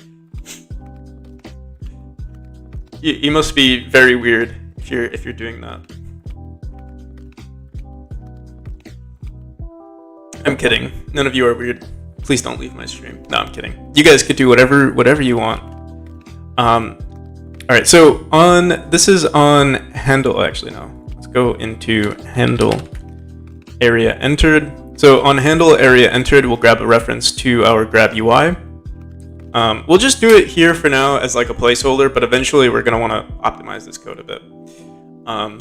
You must be very weird if you're doing that. I'm kidding. None of you are weird. Please don't leave my stream. No, I'm kidding. You guys could do whatever you want. All right. So this is on handle. Actually, no. Let's go into handle area entered. So on handle area entered, we'll grab a reference to our grab UI. We'll just do it here for now as like a placeholder, but eventually we're gonna want to optimize this code a bit.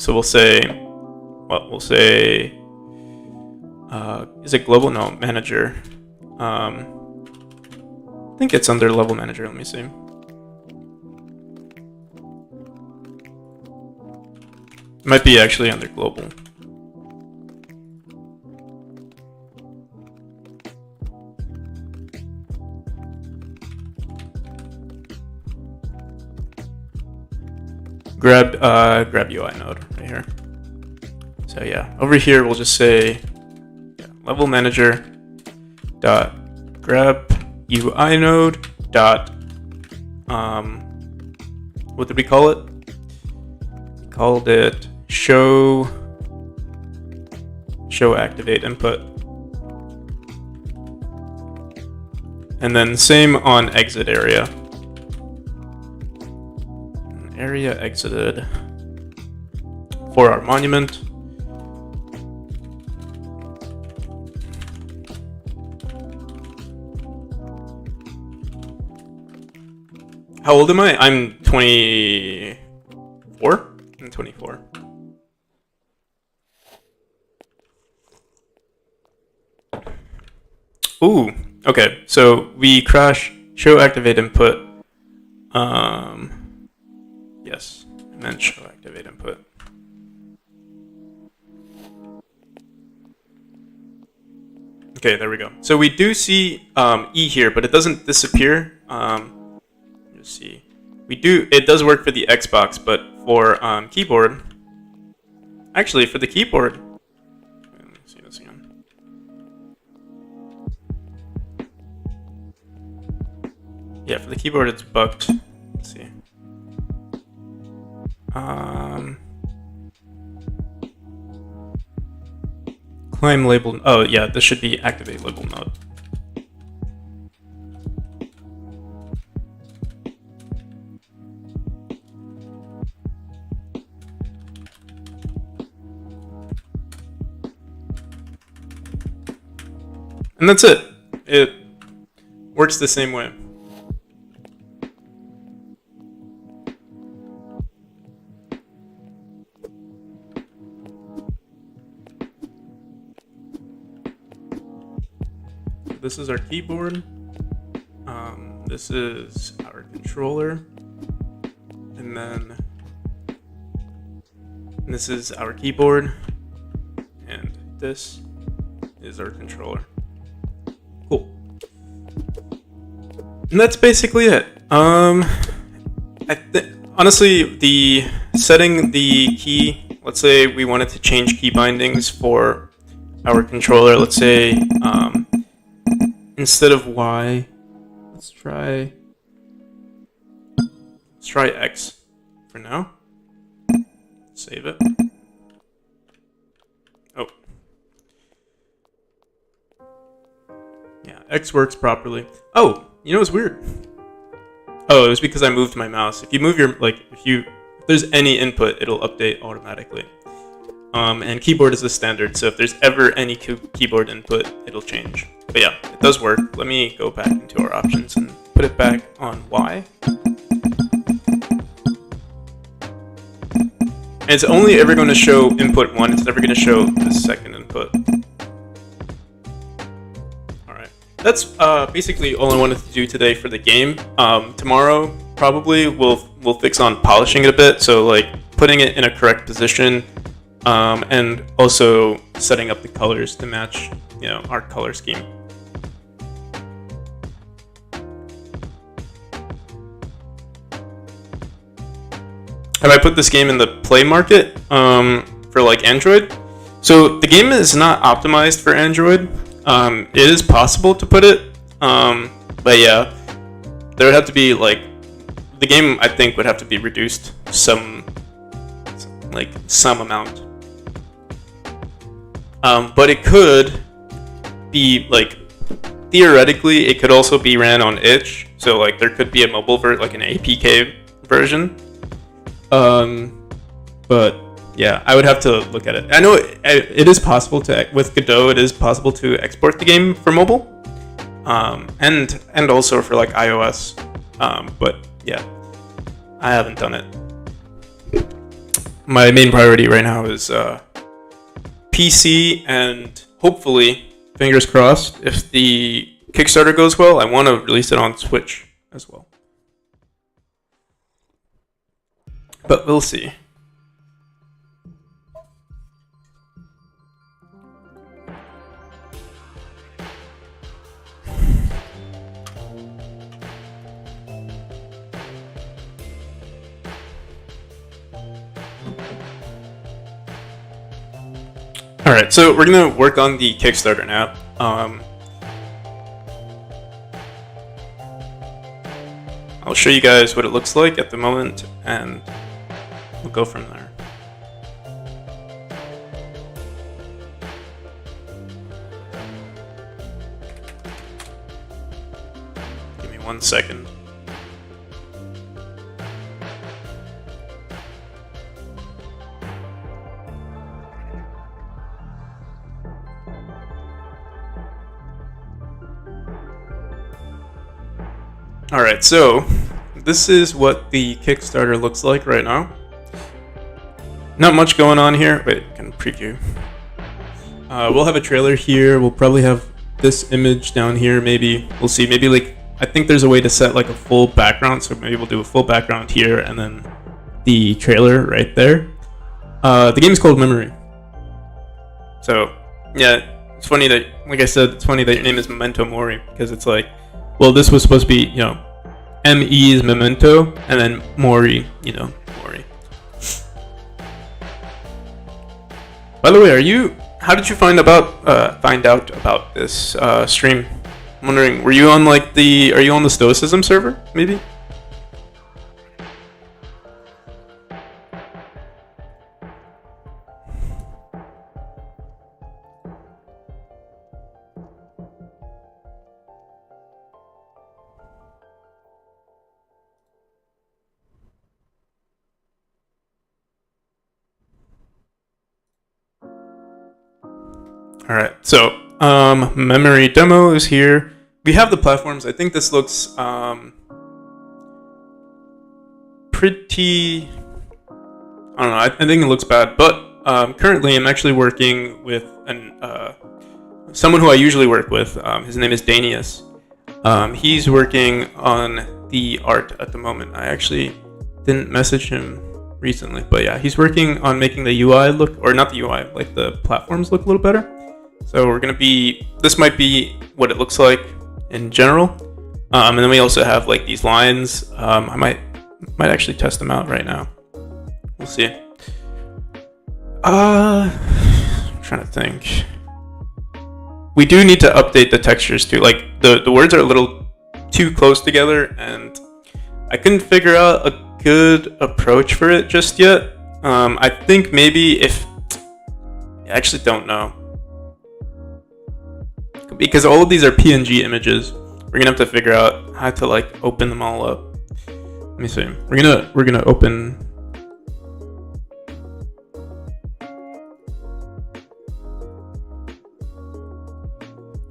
So we'll say, is it global? No, manager. I think it's under level manager. Let me see. It might be actually under global. Grab UI node right here. So yeah, over here we'll just say level manager dot grab UI node dot what did we call it? We called it show activate input. And then same on exit area. Area exited for our monument. How old am I? I'm 24. I'm 24. Ooh, okay. So we crash show activate input. Yes, and then show activate input. Okay, there we go. So we do see E here, but it doesn't disappear. Let's see. It does work for the Xbox, but for keyboard. Actually, for the keyboard. Let's see this again. Yeah, for the keyboard it's bugged. Let's see. Climb label. Oh yeah, this should be activate label node. And that's it. It works the same way. This is our keyboard. This is our controller. And then this is our keyboard, and this is our controller. Cool. And that's basically it. Honestly, the setting the key, let's say we wanted to change key bindings for our controller. Let's say instead of Y, let's try X for now. Save it. Oh. Yeah, X works properly. Oh, you know what's weird? Oh, it was because I moved my mouse. If you move your, if there's any input, it'll update automatically. And keyboard is the standard, so if there's ever any keyboard input, it'll change. But yeah, it does work. Let me go back into our options and put it back on Y. And it's only ever going to show input 1. It's never going to show the second input. Alright. That's basically all I wanted to do today for the game. Tomorrow, probably, we'll fix on polishing it a bit. So, like, putting it in a correct position. And also setting up the colors to match, our color scheme. Have I put this game in the Play Market for like Android? So the game is not optimized for Android. It is possible to put it, but yeah, there would have to be the game. I think would have to be reduced some amount. But it could be theoretically, it could also be ran on itch. So there could be a mobile an APK version. But yeah, I would have to look at it. I know it is possible with Godot. It is possible to export the game for mobile, and also for iOS. But yeah, I haven't done it. My main priority right now is PC, and hopefully, fingers crossed, if the Kickstarter goes well, I want to release it on Switch as well. But we'll see. Alright, so we're going to work on the Kickstarter now. I'll show you guys what it looks like at the moment, and we'll go from there. Give me 1 second. Alright, so this is what the Kickstarter looks like right now. Not much going on here. Wait, I can preview. We'll have a trailer here. We'll probably have this image down here. Maybe we'll see. Maybe I think there's a way to set a full background. So maybe we'll do a full background here and then the trailer right there. The game is called Memory. So yeah, it's funny that, like I said, it's funny that your name is Memento Mori, because it's well, this was supposed to be, M-E is Memento, and then Mori, Mori. By the way, how did you find out about this stream? I'm wondering, were you on are you on the Stoicism server, maybe? Alright, so memory demo is here. We have the platforms. I think this looks pretty, I don't know, I think it looks bad, but currently I'm actually working with someone who I usually work with. His name is Danius. He's working on the art at the moment. I actually didn't message him recently, but yeah, he's working on making the UI look, or not the UI, like the platforms look a little better. So we're gonna be, this might be what it looks like in general. And then we also have like these lines. I might actually test them out right now. We'll see. I'm trying to think. We do need to update the textures too. Like the words are a little too close together, and I couldn't figure out a good approach for it just yet. I think maybe I actually don't know, because all of these are PNG images. We're gonna have to figure out how to like open them all up. Let me see. We're gonna open.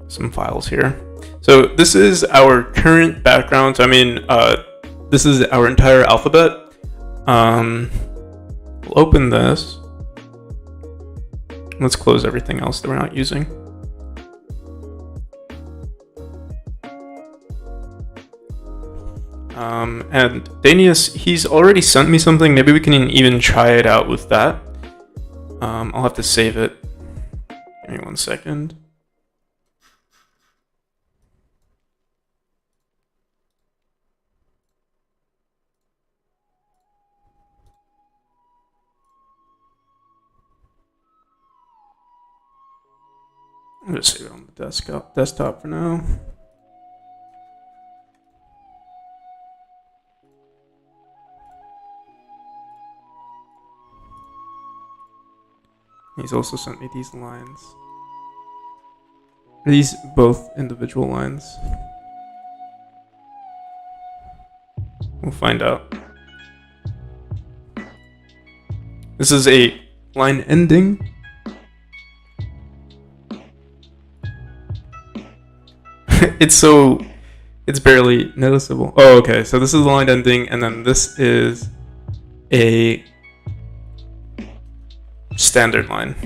Some files here. So this is our current background. So, I mean, this is our entire alphabet. We'll open this. Let's close everything else that we're not using. And Danius, he's already sent me something. Maybe we can even try it out with that. I'll have to save it. Give me 1 second. I'm gonna save it on the desktop for now. He's also sent me these lines. Are these both individual lines? We'll find out. This is a line ending. It's barely noticeable. Oh, okay. So this is the line ending, and then this is a standard line.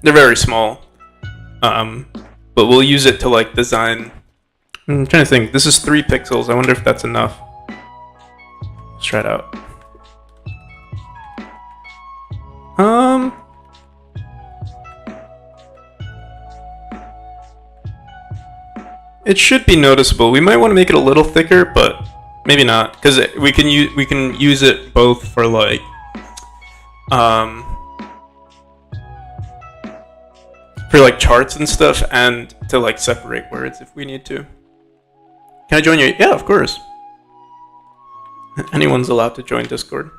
They're very small, but we'll use it to like design. I'm trying to think. This is 3 pixels. I wonder if that's enough. Let's try it out. It should be noticeable. We might want to make it a little thicker, but maybe not, because we can use it both for like charts and stuff, and to like separate words if we need to. Can I join you? Yeah, of course. Anyone's allowed to join Discord.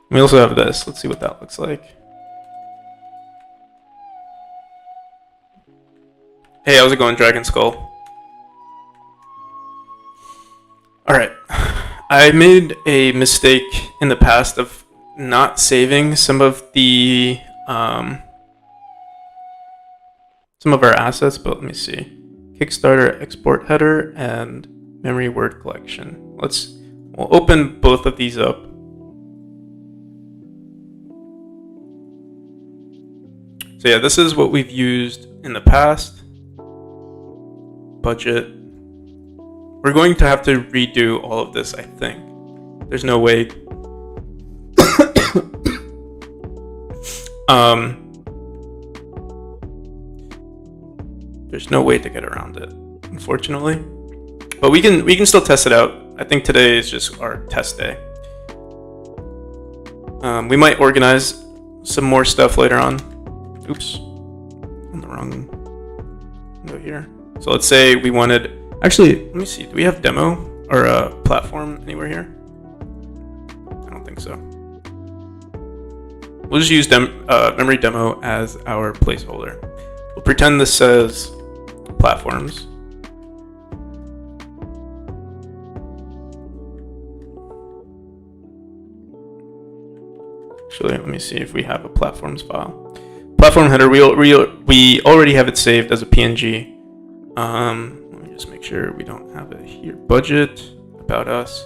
We also have this. Let's see what that looks like. Hey, how's it going, Dragon Skull? Alright. I made a mistake in the past of not saving some of the some of our assets, but let me see. Kickstarter export header and memory word collection. We'll open both of these up. So yeah, this is what we've used in the past. Budget. We're going to have to redo all of this, I think. There's no way. There's no way to get around it, unfortunately. But we can still test it out. I think today is just our test day. We might organize some more stuff later on. Oops, on the wrong window here. So let's say we wanted. Actually, let me see. Do we have demo or a platform anywhere here? I don't think so. We'll just use memory demo as our placeholder. We'll pretend this says platforms. Actually, let me see if we have a platforms file. Platform header. We already have it saved as a PNG. Let me just make sure we don't have it here. Budget, about us,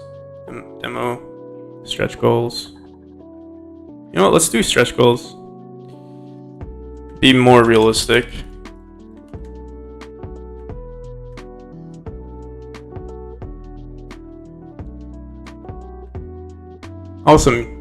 demo, stretch goals. You know what? Let's do stretch goals. Be more realistic. Awesome.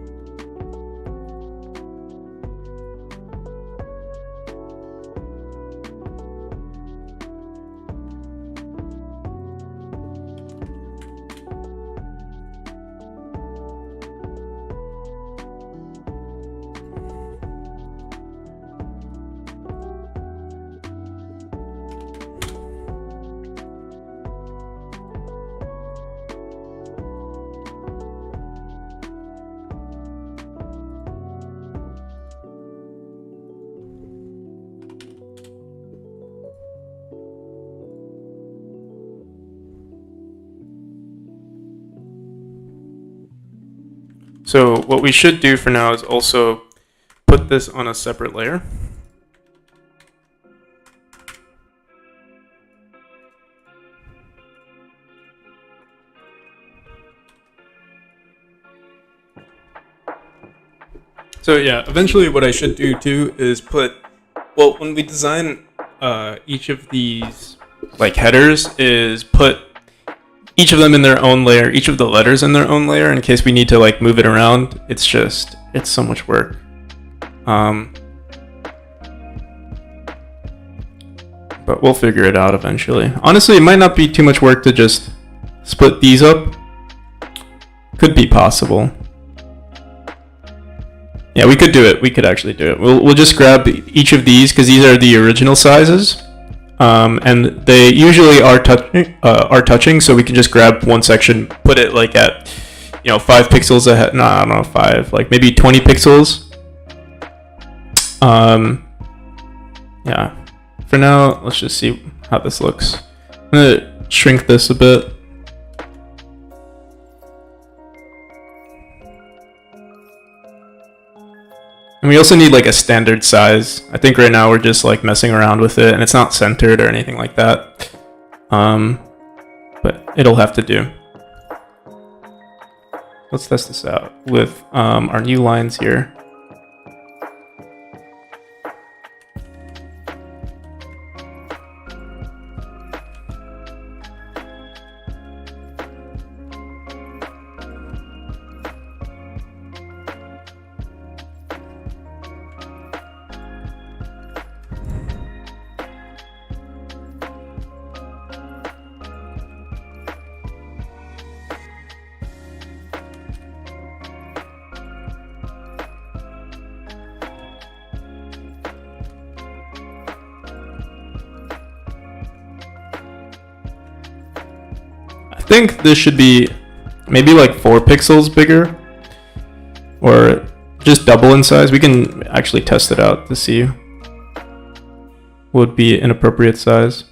So what we should do for now is also put this on a separate layer. So yeah, eventually what I should do too is put, well, when we design each of these like headers, is put each of them in their own layer, each of the letters in their own layer, in case we need to like move it around. It's so much work. But we'll figure it out eventually. Honestly, it might not be too much work to just split these up. Could be possible. Yeah, we could do it. We could actually do it. We'll just grab each of these because these are the original sizes. And they usually are touching, so we can just grab one section, put it like at 5 pixels ahead. No, I don't know, 5, like maybe 20 pixels. Yeah. For now, let's just see how this looks. I'm gonna shrink this a bit. And we also need like a standard size. I think right now we're just like messing around with it and it's not centered or anything like that. But it'll have to do. Let's test this out with our new lines here. I think this should be maybe like 4 pixels bigger, or just double in size. We can actually test it out to see what would be an appropriate size.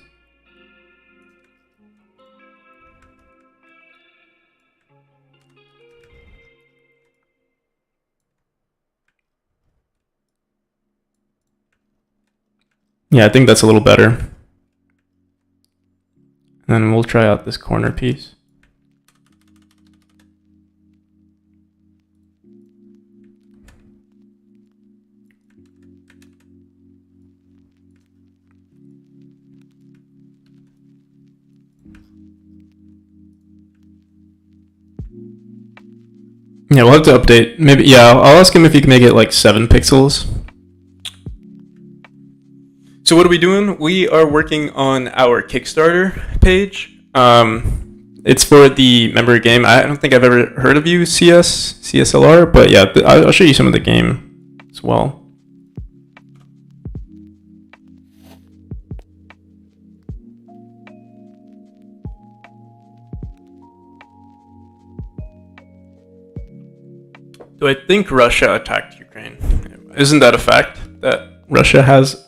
Yeah, I think that's a little better. And then we'll try out this corner piece. Yeah, we'll have to update. Maybe, yeah, I'll ask him if he can make it like 7 pixels. So what are we doing? We are working on our Kickstarter page. It's for the member game. I don't think I've ever heard of you, CSLR, but yeah, I'll show you some of the game as well. Do I think Russia attacked Ukraine? Isn't that a fact that Russia has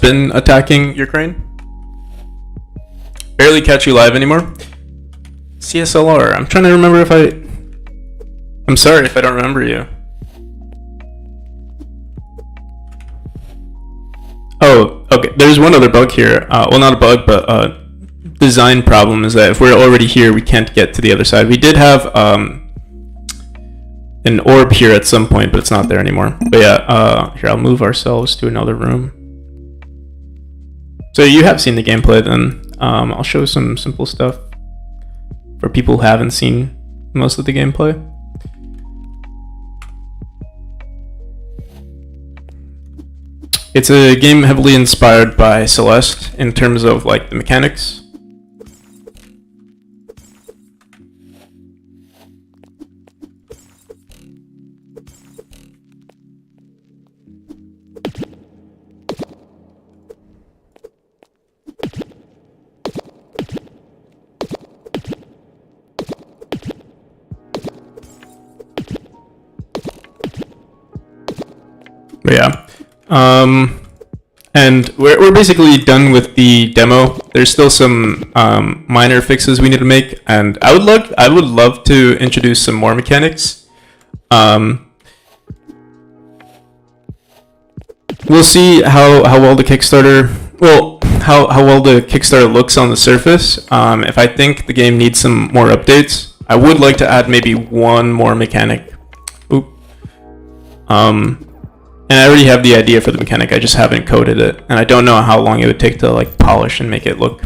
been attacking Ukraine? Barely catch you live anymore. CSLR. I'm trying to remember if I'm sorry if I don't remember you. Oh, okay. There's one other bug here. Well, not a bug, but design problem is that if we're already here, we can't get to the other side. We did have an orb here at some point, but it's not there anymore. But yeah, here, I'll move ourselves to another room. So you have seen the gameplay then. I'll show some simple stuff for people who haven't seen most of the gameplay. It's a game heavily inspired by Celeste in terms of like the mechanics. But yeah. And we're basically done with the demo. There's still some minor fixes we need to make, and I would love to introduce some more mechanics. We'll see how well the Kickstarter how well the Kickstarter looks on the surface. If I think the game needs some more updates, I would like to add maybe one more mechanic. Oop. And I already have the idea for the mechanic, I just haven't coded it. And I don't know how long it would take to like polish and make it look,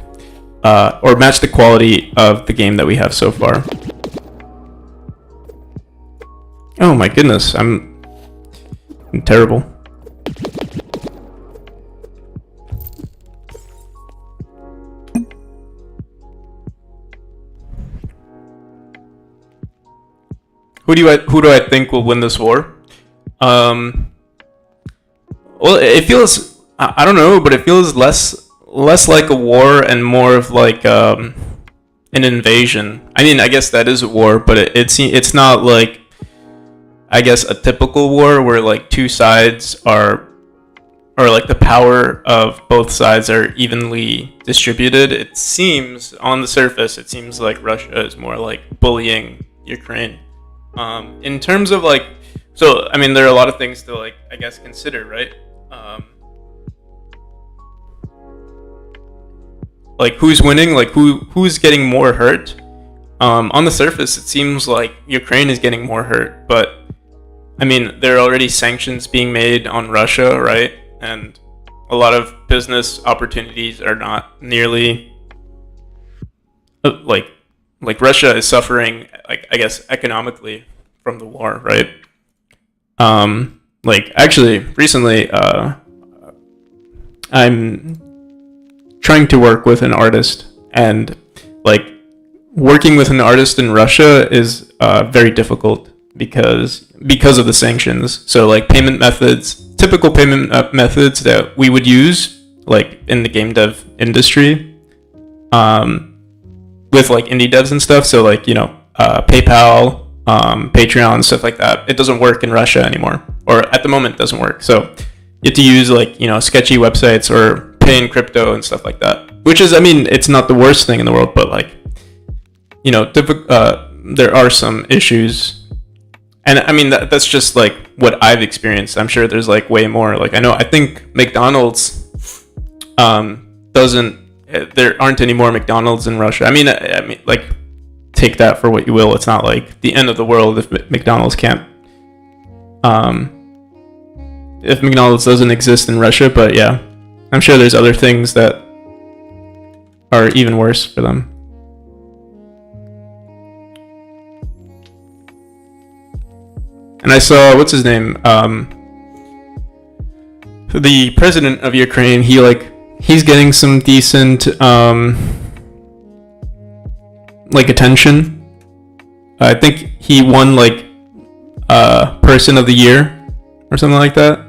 or match the quality of the game that we have so far. Oh my goodness, I'm terrible. Who do I think will win this war? Well, it feels, I don't know, but it feels less like a war and more of like an invasion. I mean, I guess that is a war, but it's not like, I guess, a typical war where like two sides are, or like the power of both sides are evenly distributed. It seems, on the surface, it seems like Russia is more like bullying Ukraine. In terms of like, so I mean, there are a lot of things to like, I guess, consider, right? Like who's winning, like who's getting more hurt. On the surface it seems like Ukraine is getting more hurt, but I mean, there are already sanctions being made on Russia, right? And a lot of business opportunities are not nearly like Russia is suffering, like, I guess, economically from the war, right? Like actually recently I'm trying to work with an artist, and like working with an artist in Russia is very difficult because of the sanctions. So like typical payment methods that we would use like in the game dev industry, with like indie devs and stuff. So like, you know, PayPal, Patreon, stuff like that. It doesn't work in Russia anymore, or at the moment it doesn't work. So you have to use like, you know, sketchy websites or pay in crypto and stuff like that, which is, I mean, it's not the worst thing in the world, but like, you know, there are some issues. And I mean, that's just like what I've experienced. I'm sure there's like way more. Like I think McDonald's there aren't any more McDonald's in Russia. I mean, like, take that for what you will. It's not like the end of the world if McDonald's can't, if McDonald's doesn't exist in Russia. But yeah, I'm sure there's other things that are even worse for them. And I saw, what's his name? The president of Ukraine, he's getting some decent like attention. I think he won like person of the year or something like that.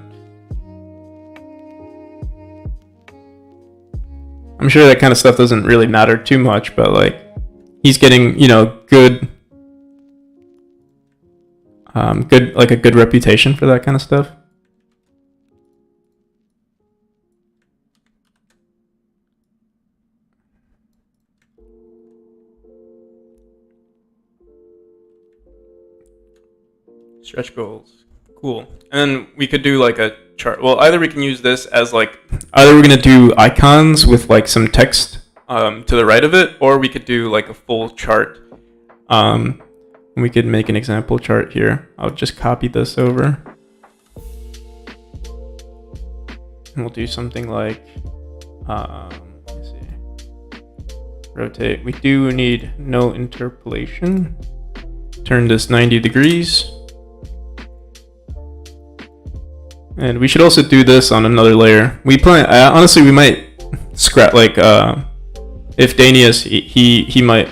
I'm sure that kind of stuff doesn't really matter too much, but like he's getting, you know, good like a good reputation for that kind of stuff. Stretch goals. Cool. And we could do like a chart. Well, either we can use this as like, either we're going to do icons with like some text to the right of it, or we could do like a full chart. We could make an example chart here. I'll just copy this over. And we'll do something like, let's see, rotate. We do need no interpolation. turn this 90 degrees. And we should also do this on another layer. Honestly, we might scrap, like, if Danius,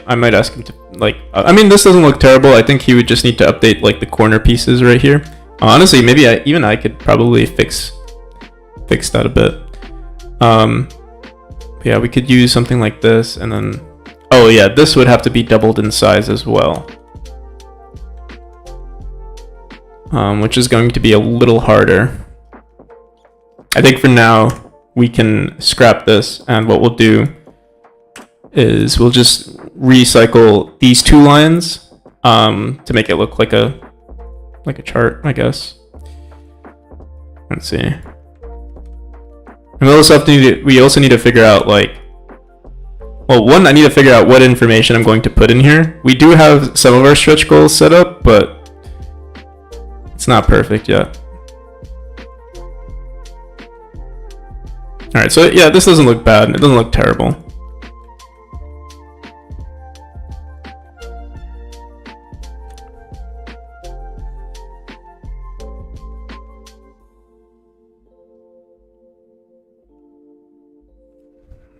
I might ask him to, like, I mean, this doesn't look terrible. I think he would just need to update, like, the corner pieces right here. Honestly, maybe I could probably fix that a bit. Yeah, we could use something like this, and then, oh yeah, this would have to be doubled in size as well. Which is going to be a little harder. I think for now, we can scrap this, and what we'll do is we'll just recycle these two lines to make it look like a chart, I guess. Let's see. And we also need to figure out, like, well, one, I need to figure out what information I'm going to put in here. We do have some of our stretch goals set up, but it's not perfect yet. Alright, so yeah, this doesn't look bad. It doesn't look terrible.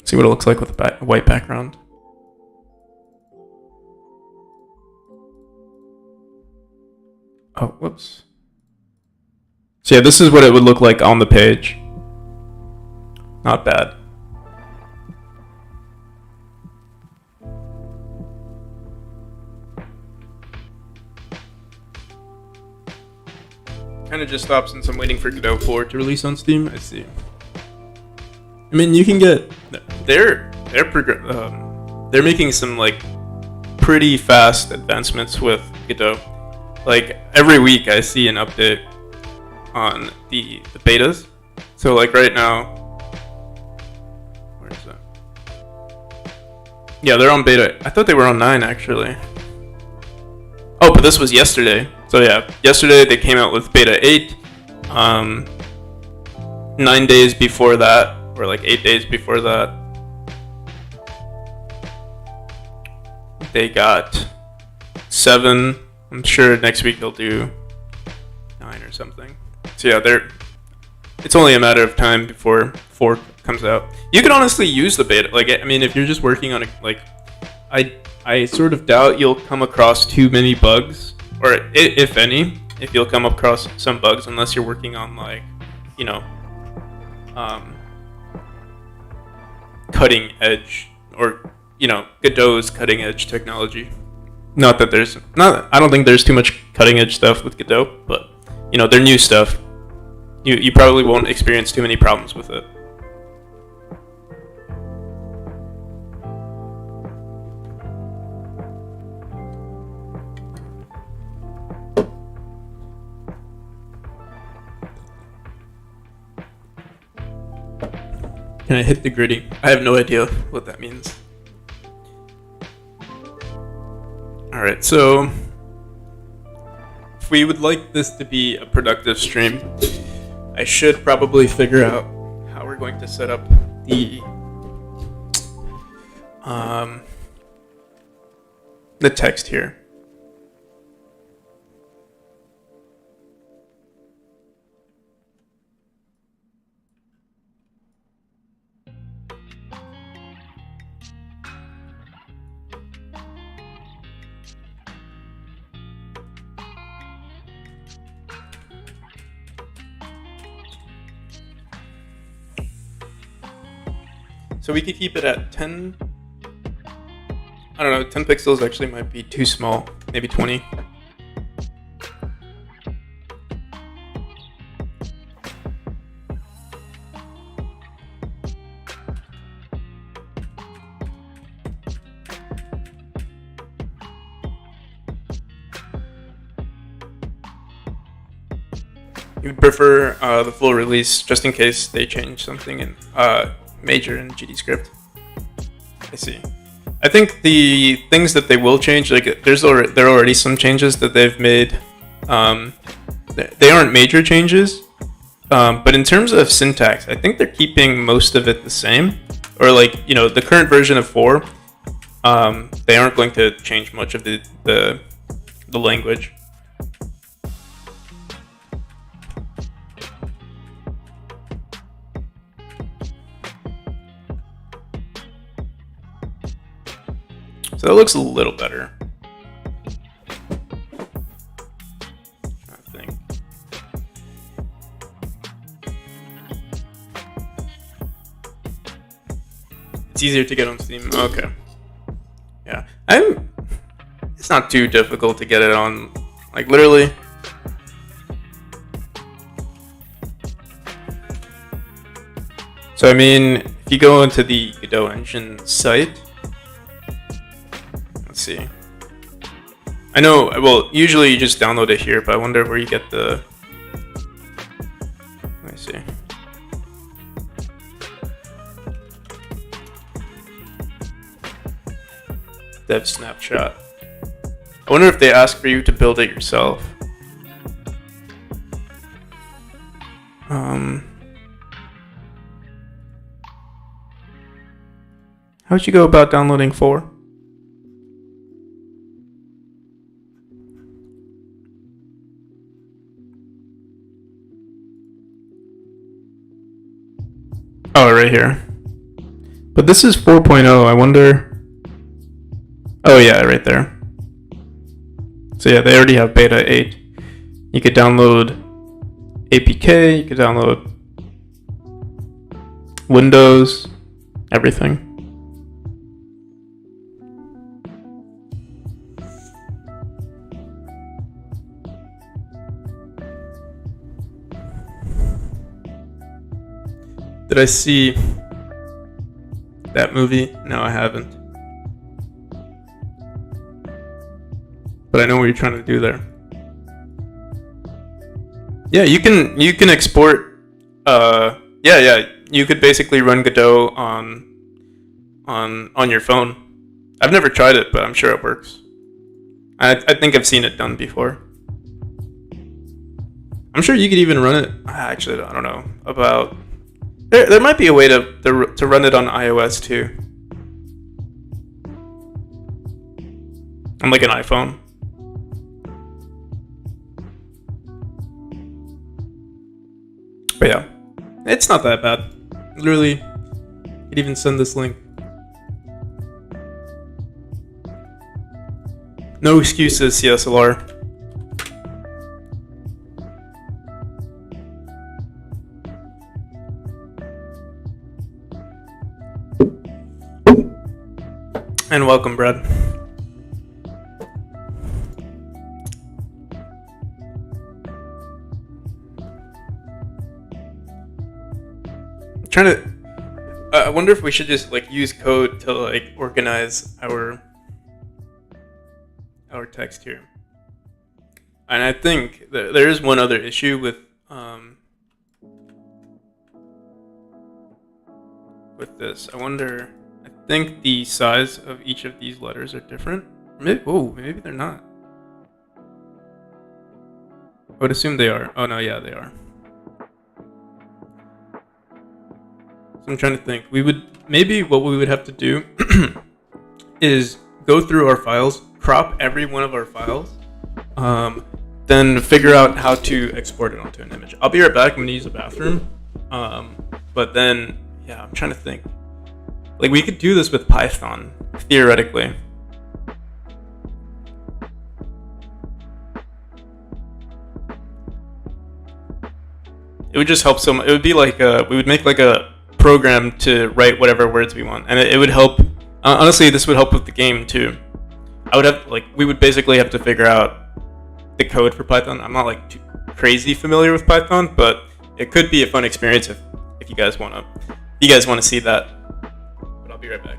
See what it looks like with a white background. Oh, whoops. So yeah, this is what it would look like on the page. Not bad. Kind of just stopped since I'm waiting for Godot 4 to release on Steam. I see. I mean, you can get they're making some, like, pretty fast advancements with Godot. Like, every week I see an update on the betas. So, like, right now, where is that? Yeah, they're on beta. I thought they were on 9 actually. Oh, but this was yesterday. So yeah, yesterday they came out with beta 8. 9 days before that, or like 8 days before that, they got 7. I'm sure next week they'll do 9 or something. So yeah, it's only a matter of time before 4 comes out. You can honestly use the beta. Like, I mean, if you're just working on I sort of doubt you'll come across too many bugs, or if any, if you'll come across some bugs, unless you're working on, like, you know, cutting edge, or, you know, Godot's cutting edge technology. I don't think there's too much cutting edge stuff with Godot, but, you know, their new stuff, you probably won't experience too many problems with it. Can I hit the gritty? I have no idea what that means. Alright, so if we would like this to be a productive stream, I should probably figure out how we're going to set up the text here. So we could keep it at 10, I don't know, 10 pixels actually might be too small, maybe 20. You would prefer the full release just in case they change something in major in GDScript. I see. I think the things that they will change, like there are already some changes that they've made. They aren't major changes, but in terms of syntax, I think they're keeping most of it the same. Or, like, you know, the current version of 4, they aren't going to change much of the the language. So that looks a little better. I think. It's easier to get on Steam. Okay. Yeah. It's not too difficult to get it on, like, literally. So I mean, if you go into the Godot engine site, let's see. I know, well, usually you just download it here, but I wonder where you get the, let me see. Dev snapshot. I wonder if they ask for you to build it yourself. How'd you go about downloading 4? Oh, right here. But this is 4.0. I wonder. Oh, yeah, right there. So, yeah, they already have beta 8. You could download APK, you could download Windows, everything. Did I see that movie? No, I haven't. But I know what you're trying to do there. Yeah, you can export. You could basically run Godot on your phone. I've never tried it, but I'm sure it works. I think I've seen it done before. I'm sure you could even run it. Actually, I don't know about. There might be a way to run it on iOS too. On like an iPhone. But yeah, it's not that bad. Literally, you could even send this link. No excuses, CSLR. And welcome, Brad. I wonder if we should just like use code to like organize our text here. And I think there is one other issue with this. I think the size of each of these letters are different. Maybe they're not. I would assume they are. Oh no, yeah, they are. I'm trying to think. What we would have to do is go through our files, crop every one of our files, then figure out how to export it onto an image. I'll be right back. I'm gonna use the bathroom. But then, yeah, I'm trying to think. Like we could do this with Python, theoretically. It would just help so much. It would be like we would make like a program to write whatever words we want, and it would help. Honestly, this would help with the game too. We would basically have to figure out the code for Python. I'm not like too crazy familiar with Python, but it could be a fun experience if you guys want to see that. But I'll be right back.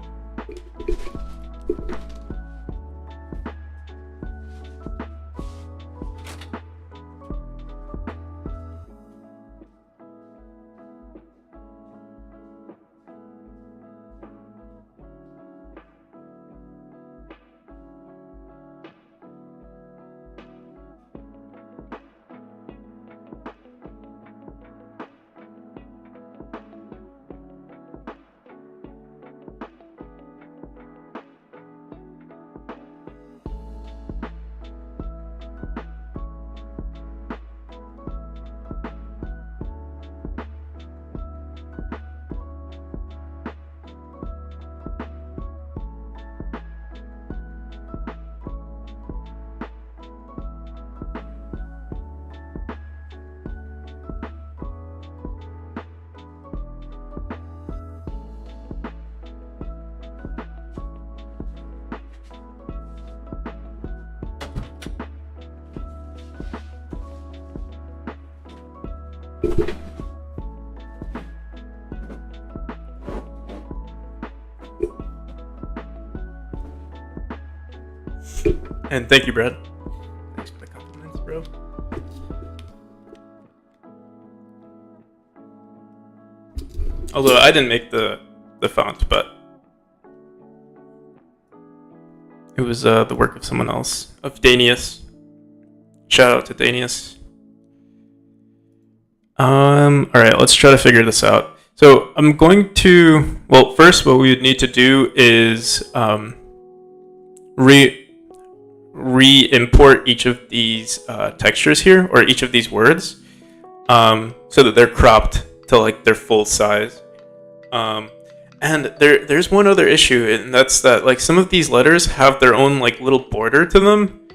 And thank you, Brad. Thanks for the compliments, bro. Although I didn't make the font, but it was the work of someone else, of Danius. Shout out to Danius. Alright, let's try to figure this out. So I'm going to, well, first what we would need to do is re-import each of these textures here, or each of these words, so that they're cropped to like their full size. And there's one other issue, and that's that like some of these letters have their own like little border to them.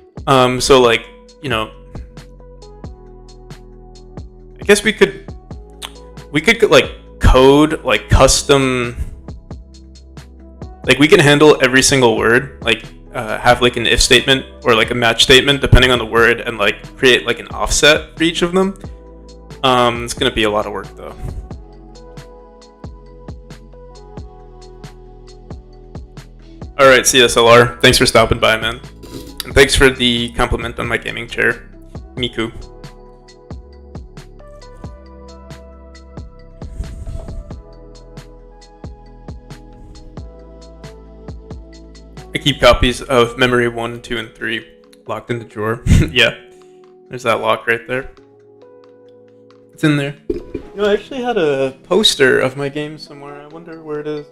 So like, you know, I guess we could like code like custom, like we can handle every single word, like have like an if statement or like a match statement depending on the word, and like create like an offset for each of them. It's gonna be a lot of work though. Alright, CSLR, thanks for stopping by, man. And thanks for the compliment on my gaming chair, Miku. I keep copies of Memory 1, 2, and 3 locked in the drawer. Yeah, there's that lock right there. It's in there. You know, I actually had a poster of my game somewhere. I wonder where it is.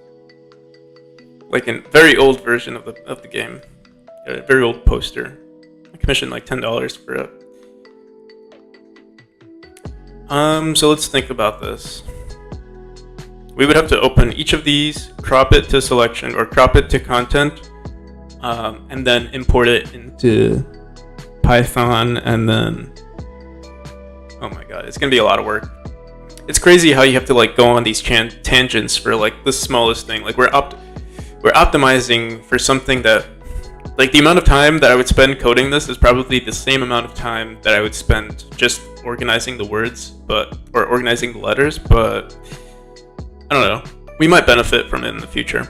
Like a very old version of the game. A very old poster. I commissioned like $10 for it. So let's think about this. We would have to open each of these, crop it to selection or crop it to content, and then import it into Python, and then, oh my god, it's gonna be a lot of work. It's crazy how you have to like go on these tangents for like the smallest thing. Like we're optimizing for something that, like the amount of time that I would spend coding this is probably the same amount of time that I would spend just organizing the words, or organizing the letters, but I don't know. We might benefit from it in the future.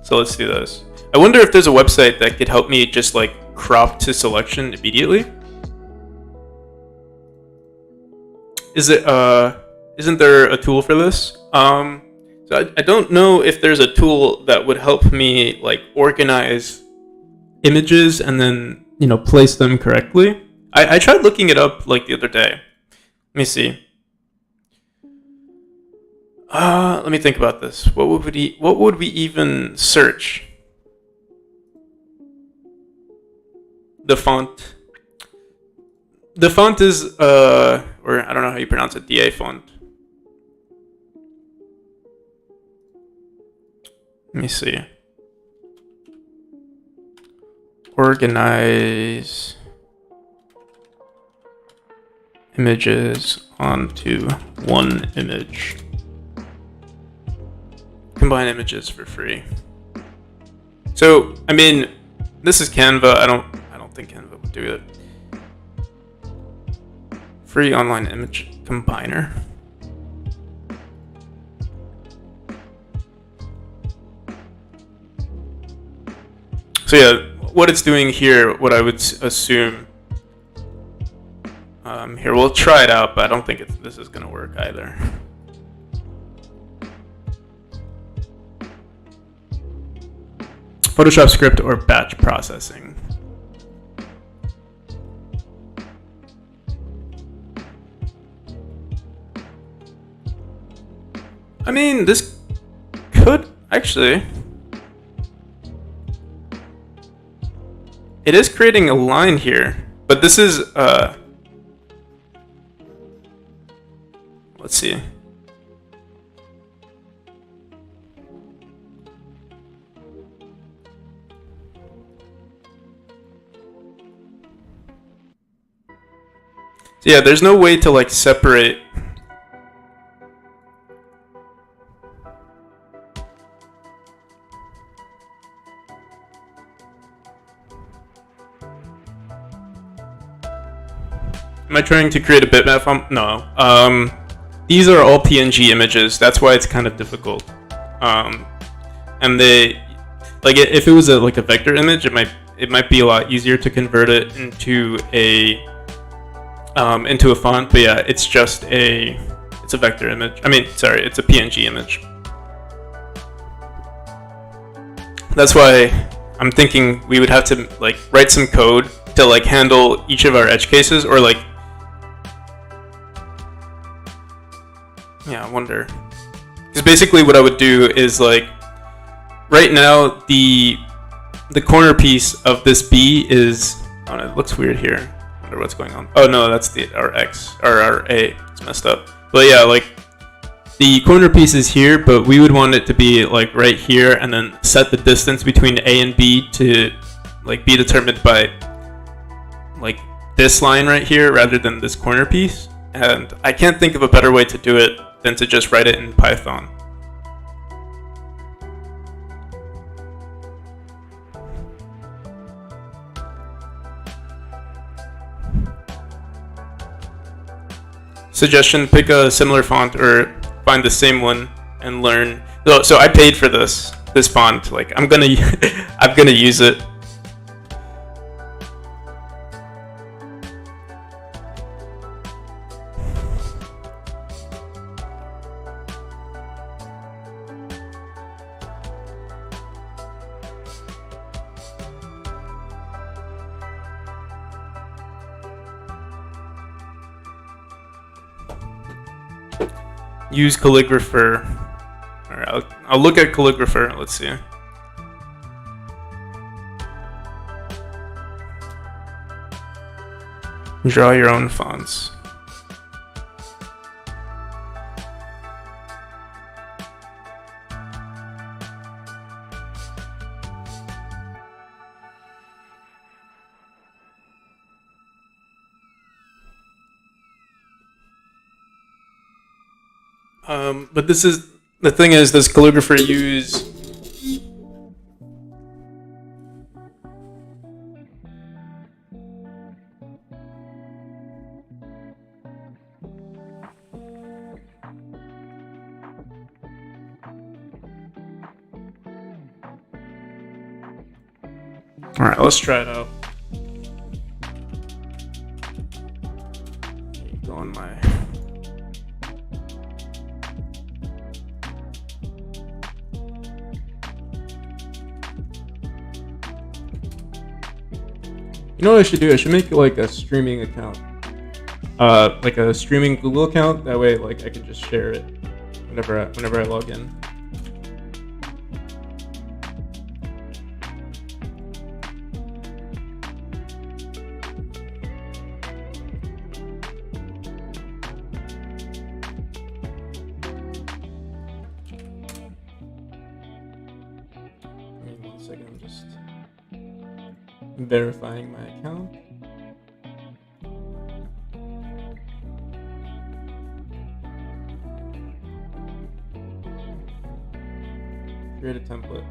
So let's do this. I wonder if there's a website that could help me just like crop to selection immediately. Isn't there a tool for this? So I don't know if there's a tool that would help me like organize images and then, you know, place them correctly. I tried looking it up like the other day. Let me see. Let me think about this. What would we even search? The font. The font is or I don't know how you pronounce it, DA font. Let me see. Organize images onto one image. Combine images for free. So, I mean, this is Canva. I don't think Canva would do it. Free online image combiner. So yeah, what it's doing here, what I would assume. Here, we'll try it out, but I don't think this is gonna work either. Photoshop script or batch processing. I mean, this could actually. It is creating a line here, but this is let's see. So yeah, there's no way to like separate. Am I trying to create a bitmap font? No. These are all PNG images. That's why it's kind of difficult. And they, like, if it was like a vector image, it might be a lot easier to convert it into a font. But yeah, it's a vector image. I mean, sorry, it's a PNG image. That's why I'm thinking we would have to like write some code to like handle each of our edge cases, or like, yeah, I wonder. Because basically what I would do is like, right now the corner piece of this B is, oh no, it looks weird here. I wonder what's going on. Oh no, that's our X, or our A. It's messed up. But yeah, like the corner piece is here, but we would want it to be like right here, and then set the distance between A and B to like be determined by like this line right here rather than this corner piece. And I can't think of a better way to do it than to just write it in Python. Suggestion: pick a similar font or find the same one and learn. So I paid for this font. Like I'm gonna use it. Use calligrapher. Alright, I'll look at calligrapher. Let's see. Draw your own fonts. But this is the thing: is does calligrapher use? All right, let's try it out. Go on my. You know what I should do? I should make like a streaming account, like a streaming Google account. That way, like I can just share it whenever I log in. Give me 1 second. I'm just verifying my account. Create a template.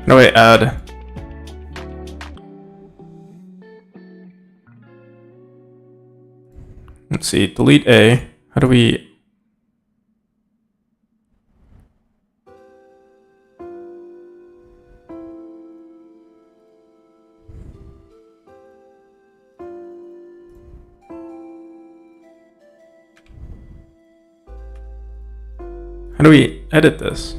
No, wait, add. Let's see, delete A. How do we... How do we edit this?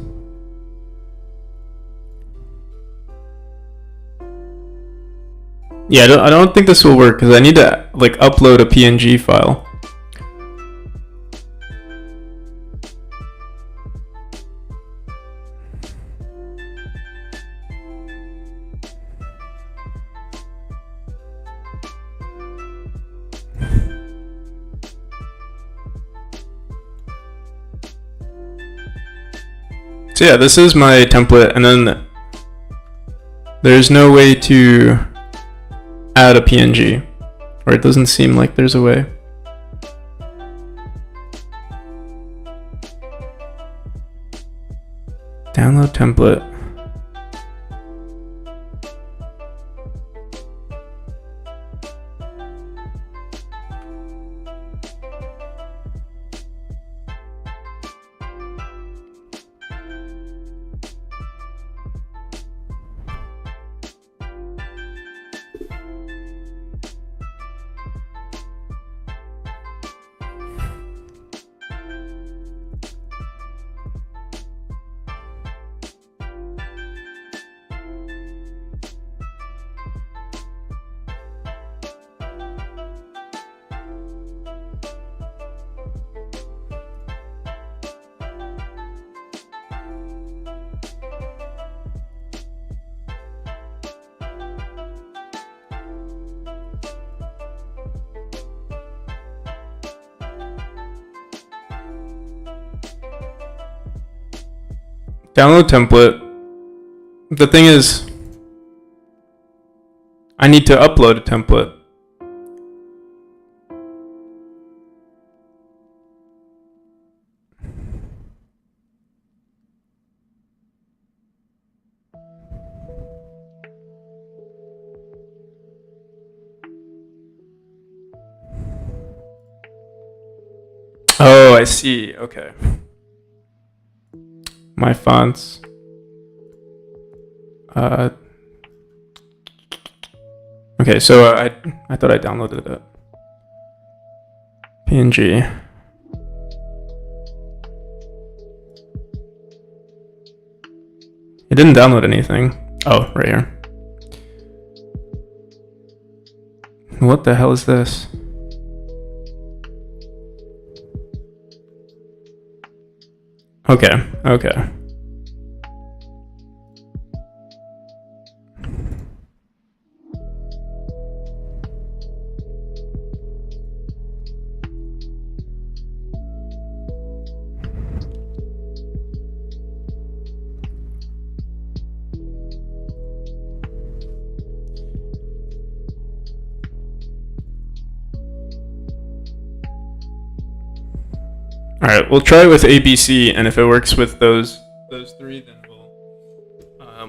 Yeah, I don't think this will work because I need to like upload a PNG file. So yeah, this is my template, and then there's no way to add a PNG, or it doesn't seem like there's a way. Download template. Download template. The thing is, I need to upload a template. Oh, I see. Okay. My fonts. Okay, so I thought I downloaded it. PNG. It didn't download anything. Oh, right here. What the hell is this? Okay, okay. All right, we'll try it with ABC, and if it works with those three, then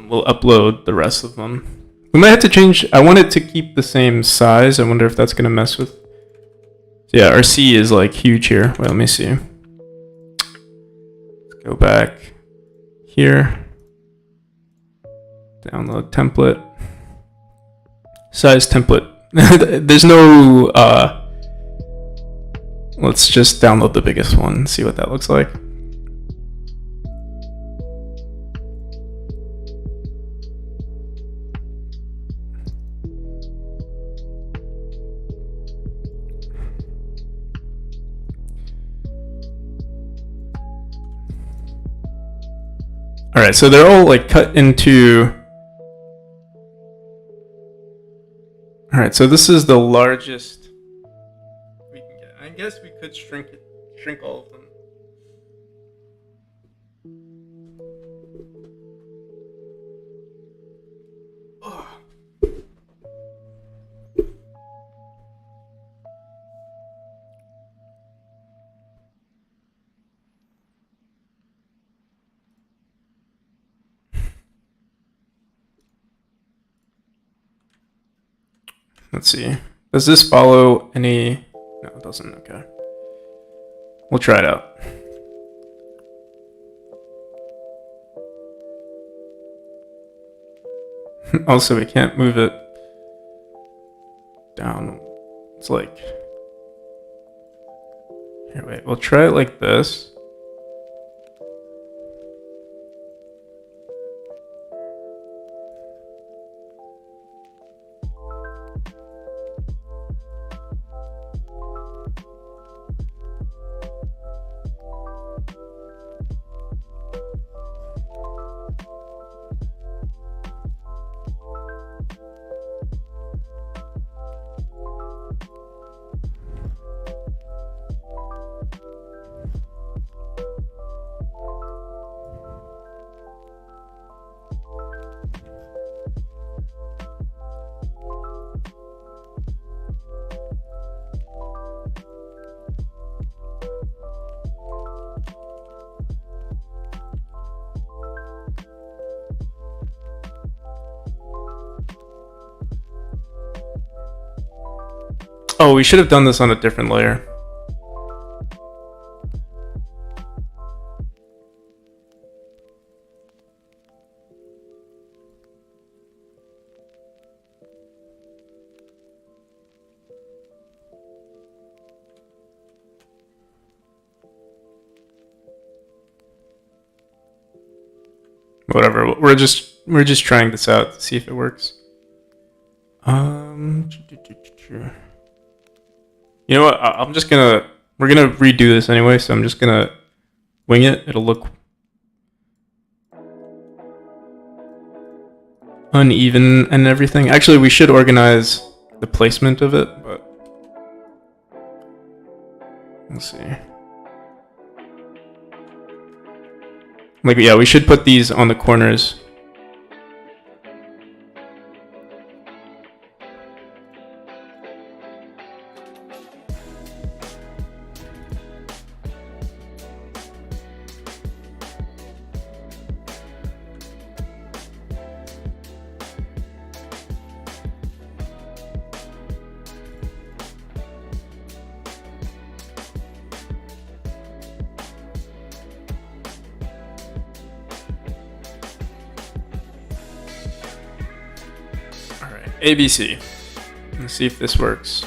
we'll upload the rest of them. We might have to change. I want it to keep the same size. I wonder if that's gonna mess with. Yeah, our C is like huge here. Wait, let me see. Let's go back here. Download template. Size template. There's no. Let's just download the biggest one and see what that looks like. All right, so they're all like cut into. All right, so this is the largest we can get. I guess we could shrink all of them. Ugh. Let's see. Does this follow any? No, it doesn't. Okay. We'll try it out. Also, we can't move it down. It's like. Here, wait. We'll try it like this. Oh, we should have done this on a different layer. Whatever. We're just trying this out to see if it works. You know what? I'm just gonna. We're gonna redo this anyway, so I'm just gonna wing it. It'll look uneven and everything. Actually, we should organize the placement of it, but let's see. Like, yeah, we should put these on the corners. ABC. Let's see if this works.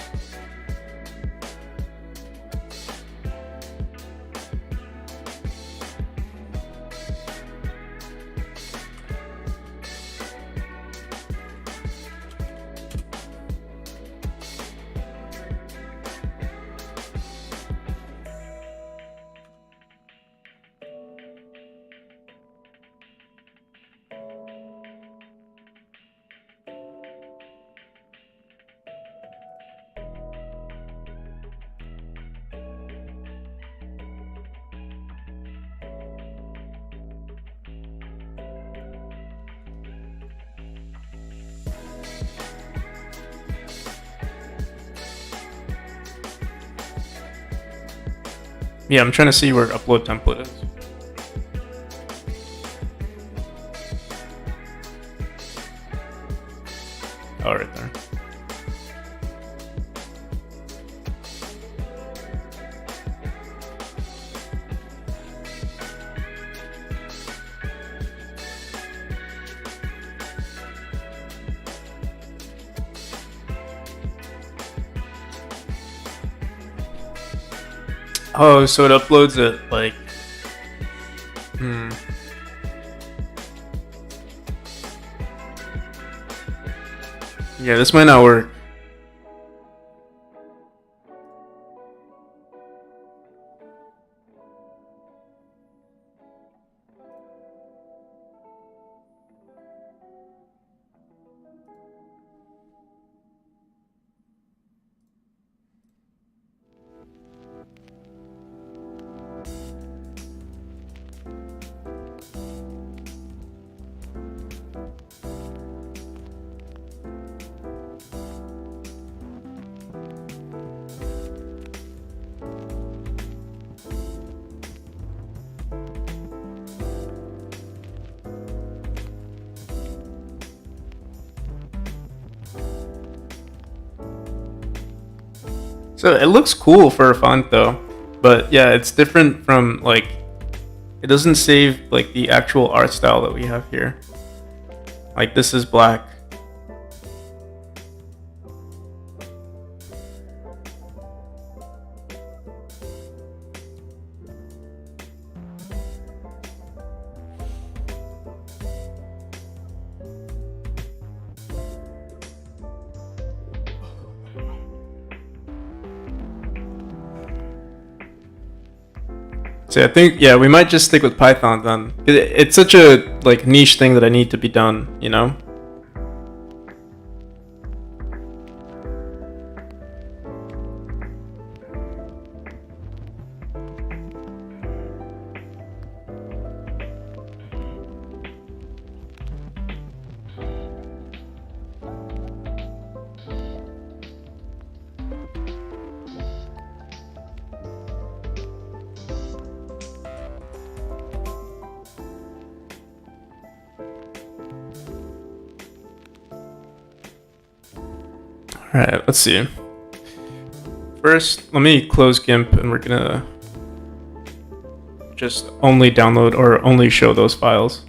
Yeah, I'm trying to see where upload template is. Oh, right there. Oh, so it uploads it like... Yeah, this might not work. So it looks cool for a font though, but yeah, it's different from like, it doesn't save like the actual art style that we have here. Like this is black. So I think, yeah, we might just stick with Python then. It's such a like niche thing that I need to be done, you know? Alright, let's see. first, let me close GIMP, and we're gonna just only download or only show those files.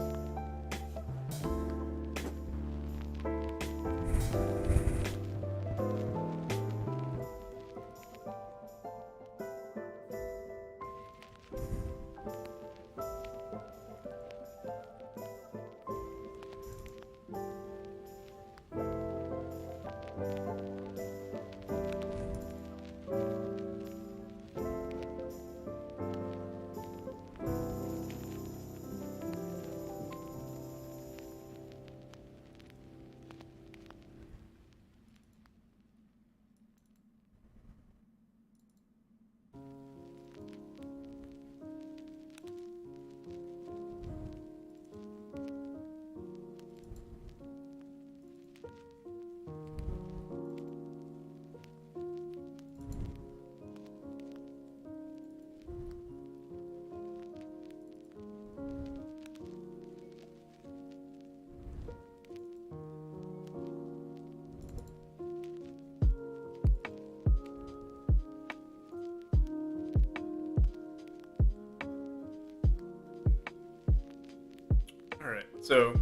Alright, so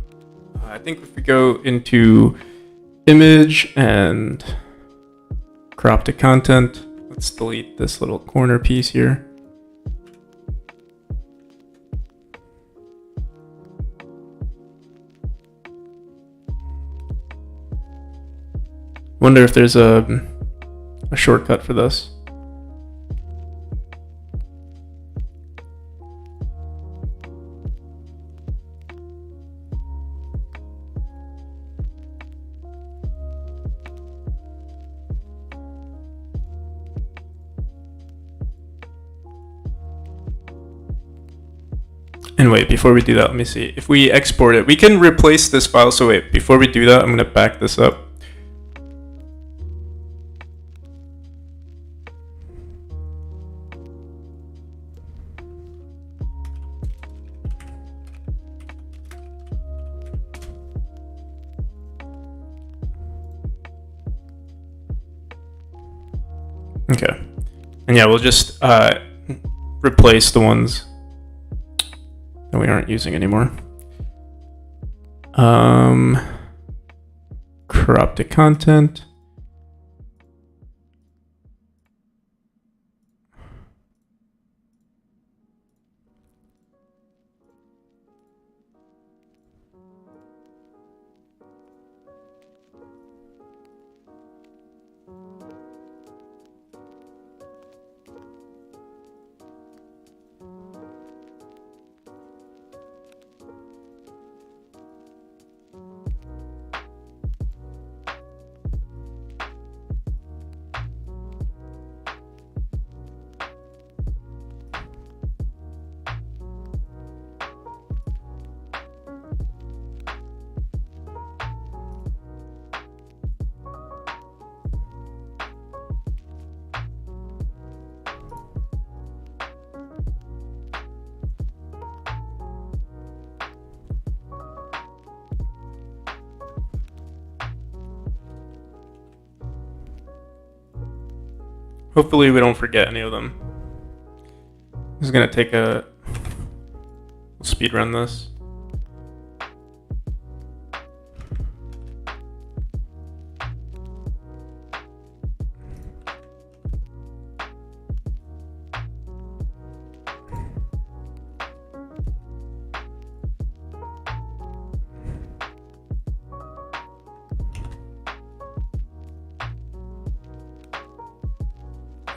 I think if we go into image and crop to content, let's delete this little corner piece here. Wonder if there's a shortcut for this. And wait, before we do that, let me see. If we export it, we can replace this file. So wait, before we do that, I'm going to back this up. Okay. And yeah, we'll just replace the ones that we aren't using anymore. Crop to content. Hopefully we don't forget any of them. This is gonna take a speed run this.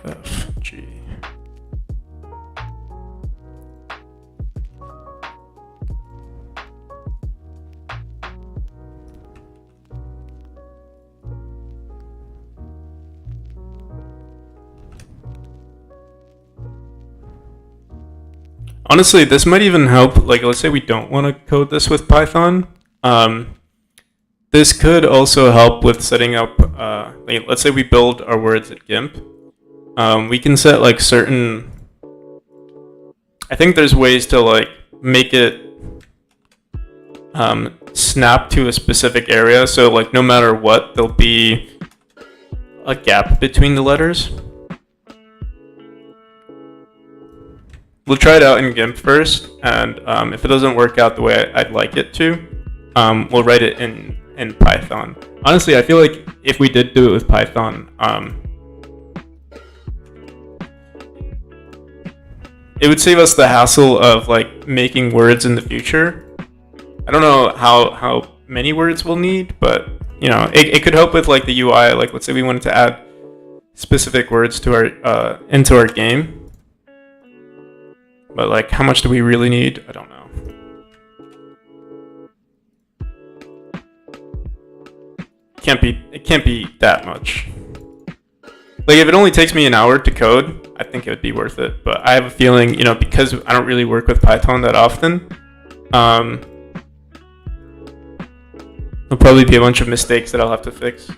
F, G. Honestly, this might even help. Like, let's say we don't want to code this with Python. This could also help with setting up, like, let's say we build our words at GIMP. We can set like certain, I think there's ways to like make it snap to a specific area. So like no matter what, there'll be a gap between the letters. we'll try it out in GIMP first, and if it doesn't work out the way I'd like it to, we'll write it in Python. Honestly, I feel like if we did do it with Python, it would save us the hassle of like making words in the future. I don't know how many words we'll need, but you know, it could help with like the UI. Like, let's say we wanted to add specific words to our into our game, but like, how much do we really need? I don't know. It can't be that much. Like, if it only takes me an hour to code, I think it would be worth it. But I have a feeling, you know, because I don't really work with Python that often, there'll probably be a bunch of mistakes that I'll have to fix.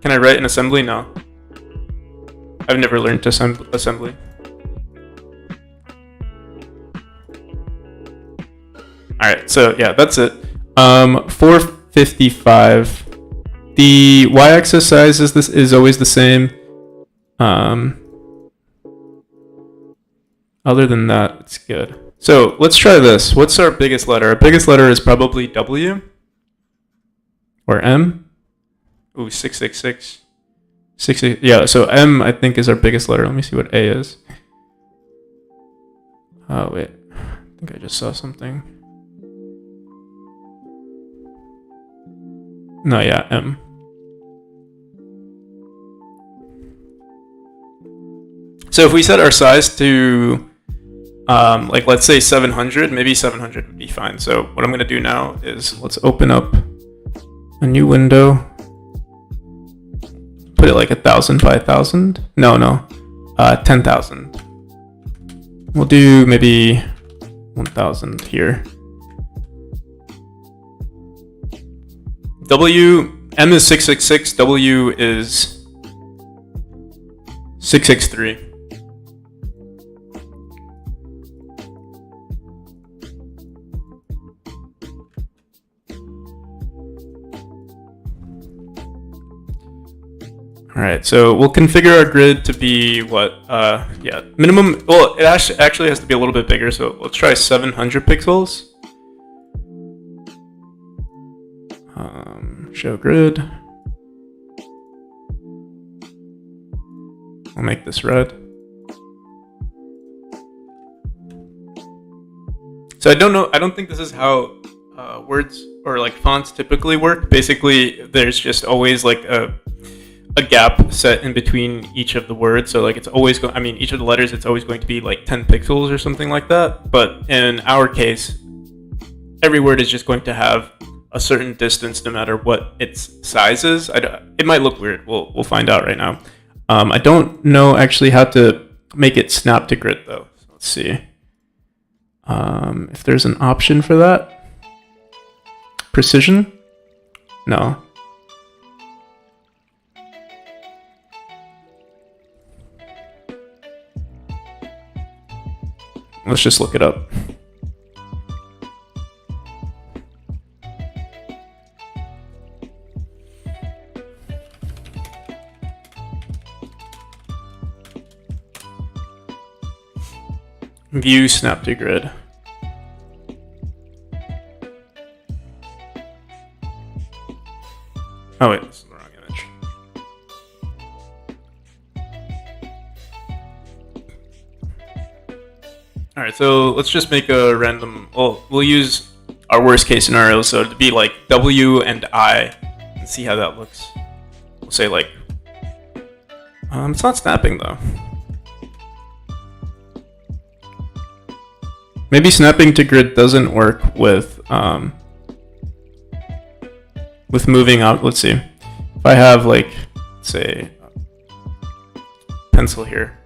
Can I write in assembly? No. I've never learned to assembly. Alright, so yeah, that's it. 455. The y-axis size is always the same. Other than that, it's good. So let's try this. What's our biggest letter? Our biggest letter is probably W or M. Ooh, 666. Yeah, so M I think is our biggest letter. Let me see what A is. Oh wait, I think I just saw something. No, yeah, M. So if we set our size to, like, let's say 700, maybe 700 would be fine. So what I'm going to do now is let's open up a new window. Put it like 1,000 by 1,000. No, 10,000. We'll do maybe 1,000 here. M is 666, W is 663. All right, so we'll configure our grid to be what? Yeah, minimum. Well, it actually has to be a little bit bigger. So let's try 700 pixels. Show grid. I'll make this red. So I don't think this is how words or like fonts typically work. Basically, there's just always like a gap set in between each of the words. So like it's always each of the letters, it's always going to be like 10 pixels or something like that. But in our case, every word is just going to have a certain distance no matter what its size is. It might look weird. We'll find out right now. I don't know actually how to make it snap to grid though. So let's see if there's an option for that. Precision? No. Let's just look it up. View snap to grid. Oh wait, this is the wrong image. Alright, so let's just make a random, we'll use our worst case scenario, so to be like W and I, and see how that looks. We'll say like, it's not snapping though. Maybe snapping to grid doesn't work with moving out. Let's see. If I have like, let's say, pencil here.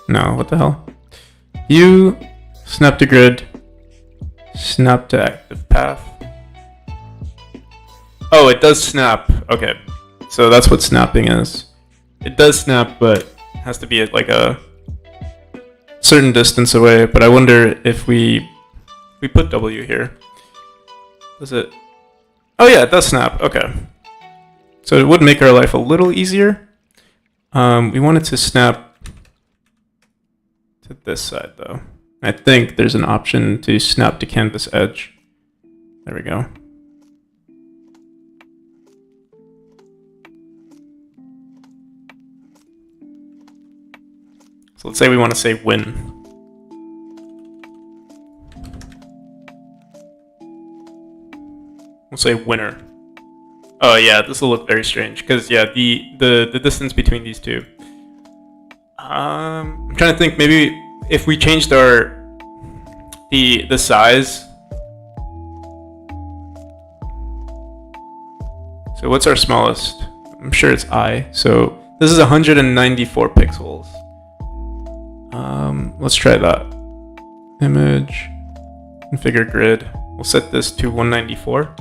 No, what the hell? View, snap to grid, snap to active path. Oh, it does snap. Okay, so that's what snapping is. It does snap, but it has to be at like a certain distance away. But I wonder if we put W here, does it Oh yeah, it does snap. Okay. So it would make our life a little easier. We want it to snap to this side though. I think there's an option to snap to canvas edge. There we go. So let's say we want to say win. We'll say winner. Oh yeah, this will look very strange because yeah, the distance between these two. I'm trying to think. Maybe if we changed the size. So what's our smallest? I'm sure it's I. So this is 194 pixels. Let's try that. Image, configure grid. We'll set this to 194.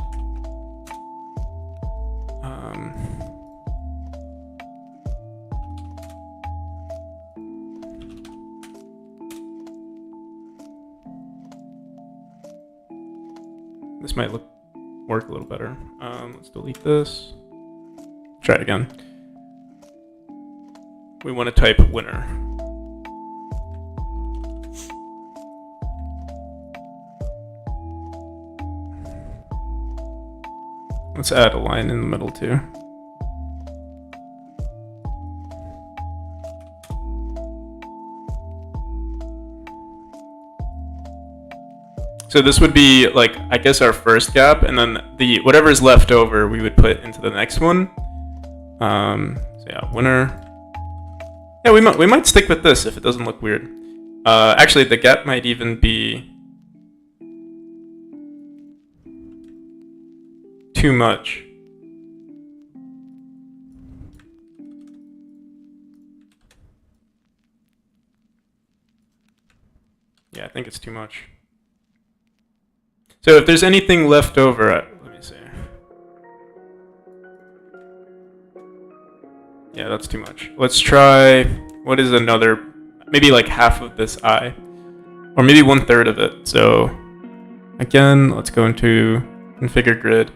This might work a little better. Let's delete this. Try it again. We want to type winner. Let's add a line in the middle too. So this would be like, I guess, our first gap, and then the whatever's left over we would put into the next one. So yeah, winner. Yeah, we might stick with this if it doesn't look weird. Actually, the gap might even be too much. Yeah, I think it's too much. So if there's anything left over, let me see. Yeah, that's too much. Let's try, what is another, maybe like half of this eye, or maybe 1/3 of it. So again, let's go into configure grid.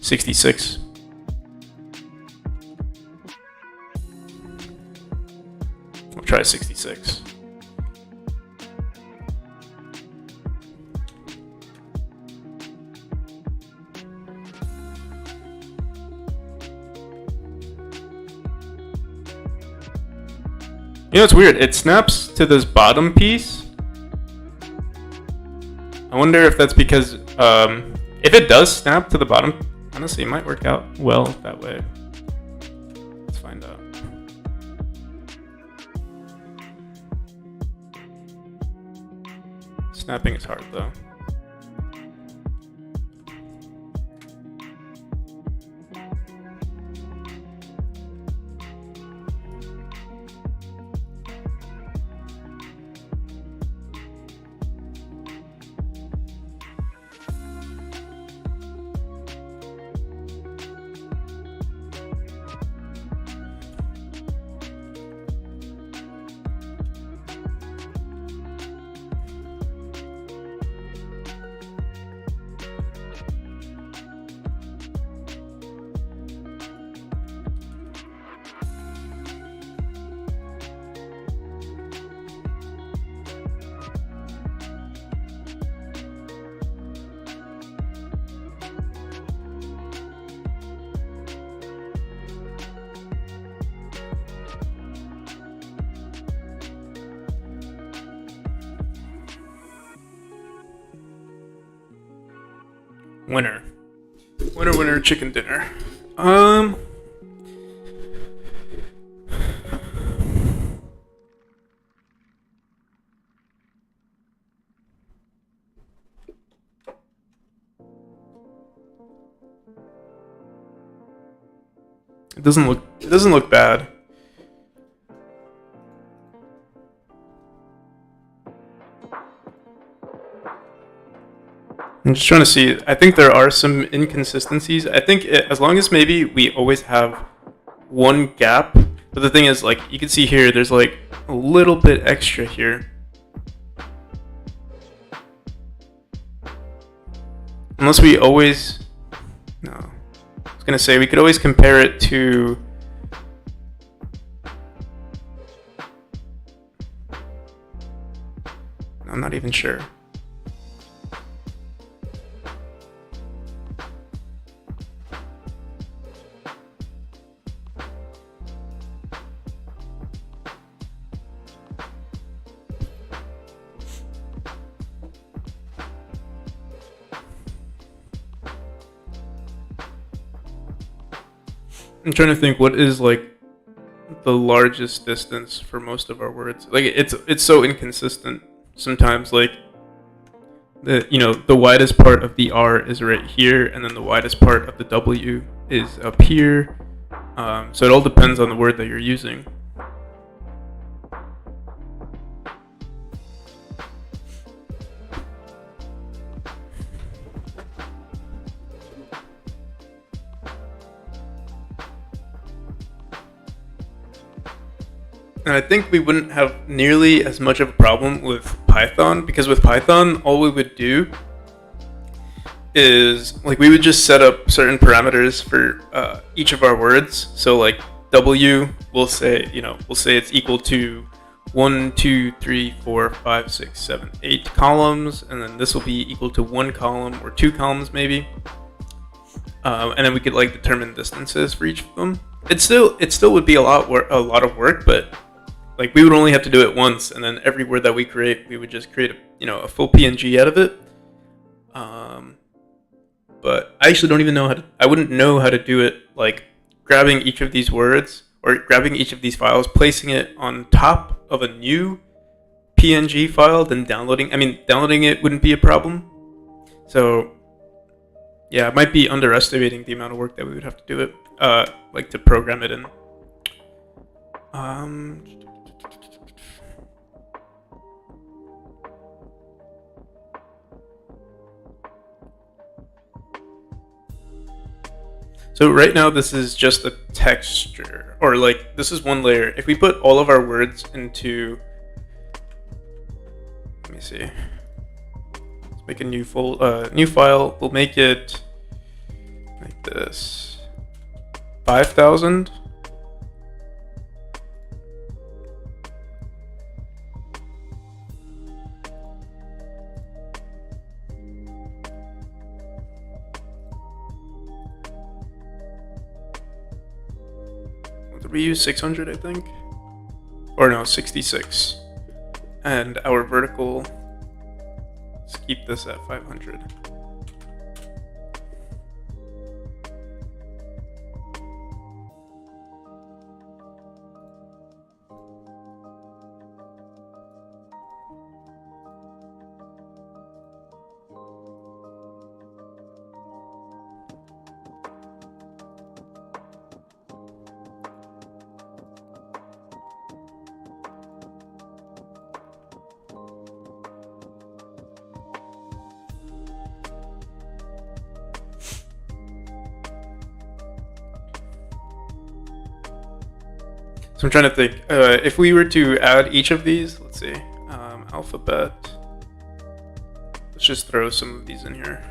66. We'll try 66. You know, it's weird. It snaps to this bottom piece. I wonder if that's because, if it does snap to the bottom, honestly, it might work out well that way. Let's find out. Snapping is hard, though. Winner. Winner, winner, chicken dinner. It doesn't look bad. I'm just trying to see. I think there are some inconsistencies. I think as long as maybe we always have one gap. But the thing is, like, you can see here, there's like a little bit extra here. Unless we always, no, I was gonna say we could always compare it to, I'm not even sure. I'm trying to think what is like the largest distance for most of our words. Like it's so inconsistent sometimes. Like the widest part of the R is right here, and then the widest part of the W is up here. So it all depends on the word that you're using. And I think we wouldn't have nearly as much of a problem with Python, because with Python, all we would do is like we would just set up certain parameters for each of our words. So like W, we'll say it's equal to 1, 2, 3, 4, 5, 6, 7, 8 columns, and then this will be equal to 1 column or 2 columns maybe. And then we could like determine distances for each of them. It still would be a lot of work, but like we would only have to do it once, and then every word that we create, we would just create a full PNG out of it. But I actually don't even know I wouldn't know how to do it, like grabbing each of these words or grabbing each of these files, placing it on top of a new PNG file, then downloading. I mean, downloading it wouldn't be a problem. So yeah, I might be underestimating the amount of work that we would have to do it, like to program it in. So right now this is just a texture, or like this is one layer. If we put all of our words into, let me see, let's make a new file. We'll make it like this, 5,000. We use 600, I think, or no, 66, and our vertical, let's keep this at 500. So I'm trying to think, if we were to add each of these, let's see, alphabet, let's just throw some of these in here.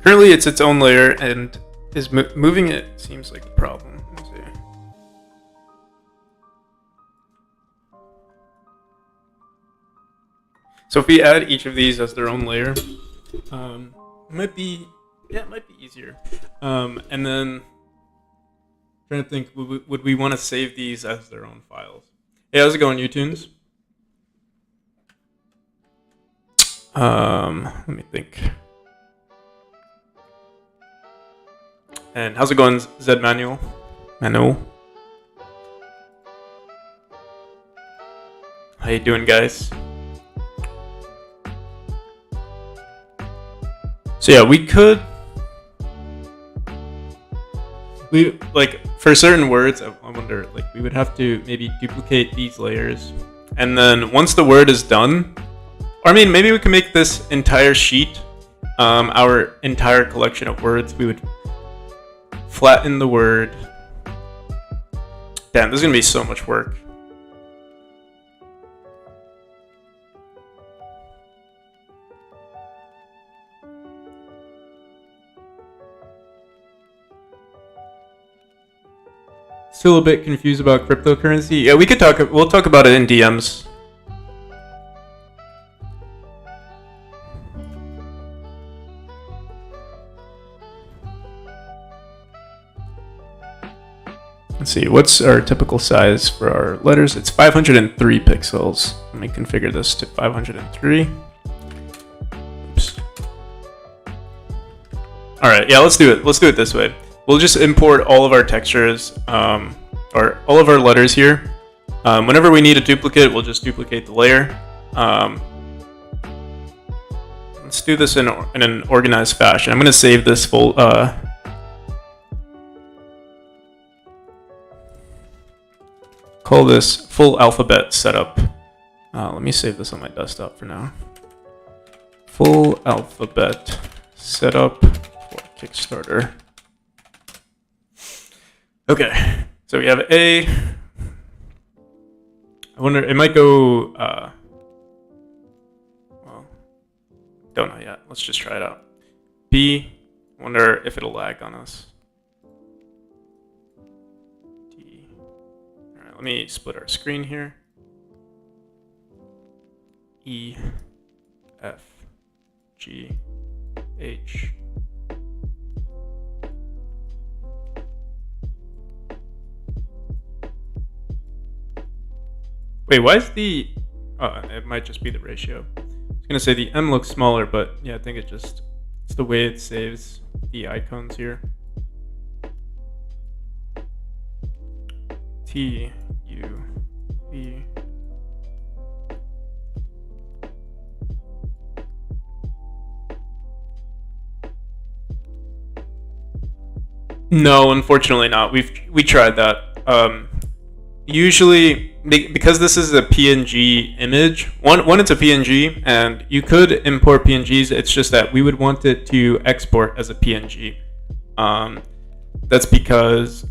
Currently it's its own layer, and moving it seems like the problem. Let's see. So if we add each of these as their own layer, it might be easier. And then trying to think, would we want to save these as their own files? Hey, how's it going, YouTunes? Let me think. And how's it going, Zed Manuel? How you doing, guys? So yeah, we like for certain words, I wonder, like we would have to maybe duplicate these layers, and then once the word is done, or I mean maybe we can make this entire sheet our entire collection of words. We would flatten the word. Damn, this is gonna be so much work. Still a bit confused about cryptocurrency. Yeah, we'll talk about it in DMs. Let's see, what's our typical size for our letters? It's 503 pixels. Let me configure this to 503. Oops. All right, yeah, let's do it. Let's do it this way. We'll just import all of our textures, or all of our letters here. Whenever we need a duplicate, we'll just duplicate the layer. Let's do this in an organized fashion. I'm going to save this full. Call this full alphabet setup. Let me save this on my desktop for now. Full alphabet setup for Kickstarter. Okay, so we have A. I wonder, it might go, well, don't know yet. Let's just try it out. B, I wonder if it'll lag on us. D. All right, let me split our screen here. E, F, G, H. Wait, why is the... it might just be the ratio. I was going to say the M looks smaller, but yeah, I think it's the way it saves the icons here. T, U, V. No, unfortunately not. We tried that. Usually, because this is a PNG image, one it's a PNG, and you could import PNGs. It's just that we would want it to export as a PNG. That's because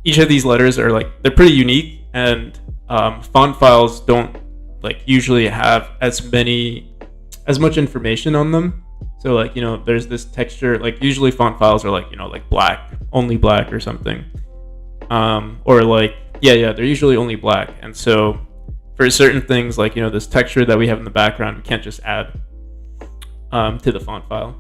each of these letters are they're pretty unique, and font files don't usually have as much information on them. So there's this texture. Usually font files are black, only black or something. Or they're usually only black. And so for certain things this texture that we have in the background, we can't just add to the font file.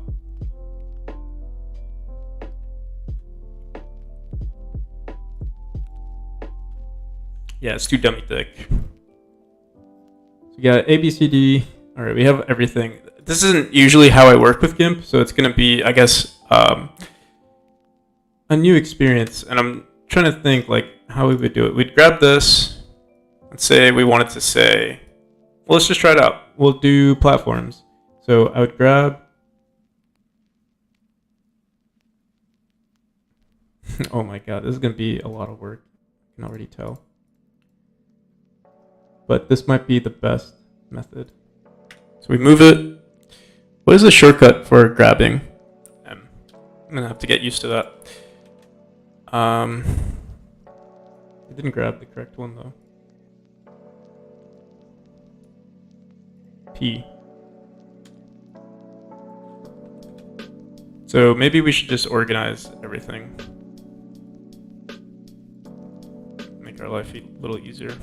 Yeah, it's too dummy thick. So we got A, B, C, D. All right, we have everything. This isn't usually how I work with GIMP, so it's gonna be, I guess, a new experience. And I'm trying to think how we would do it. We'd grab this and say we wanted to say, well, let's just try it out. We'll do platforms. So I would grab, oh my god, this is gonna be a lot of work. I can already tell. But this might be the best method. So we move it. What is the shortcut for grabbing M? I'm gonna have to get used to that. I didn't grab the correct one though. P. So maybe we should just organize everything. Make our life a little easier.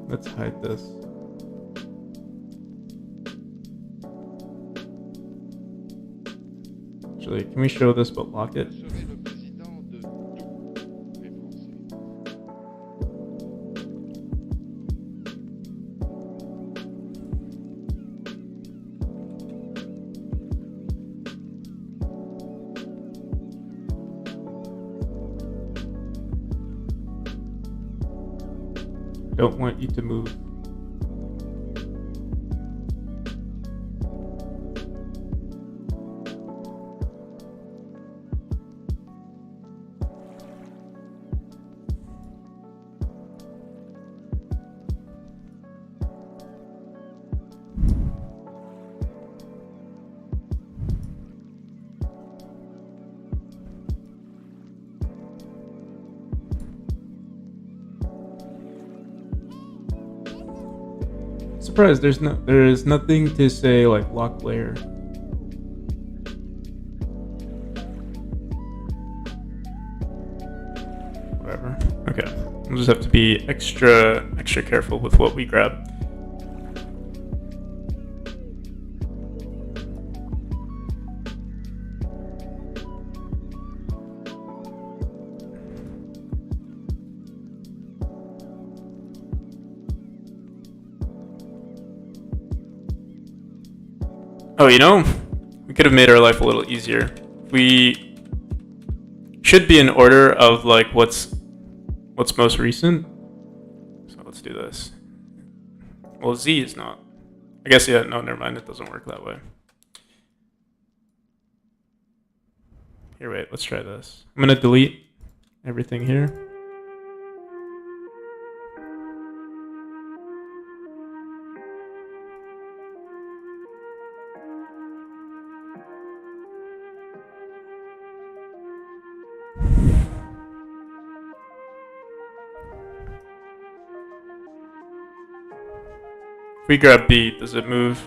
Let's hide this. Actually, can we show this but lock it? Don't want you to move. surprised there is nothing to say like lock layer. Whatever. Okay. We'll just have to be extra careful with what we grab. Oh, you know, we could have made our life a little easier. We should be in order of like what's most recent. So let's do this. Well, Z is not. I guess, yeah, no, never mind. It doesn't work that way. Here, wait, let's try this. I'm going to delete everything here. If we grab B, does it move?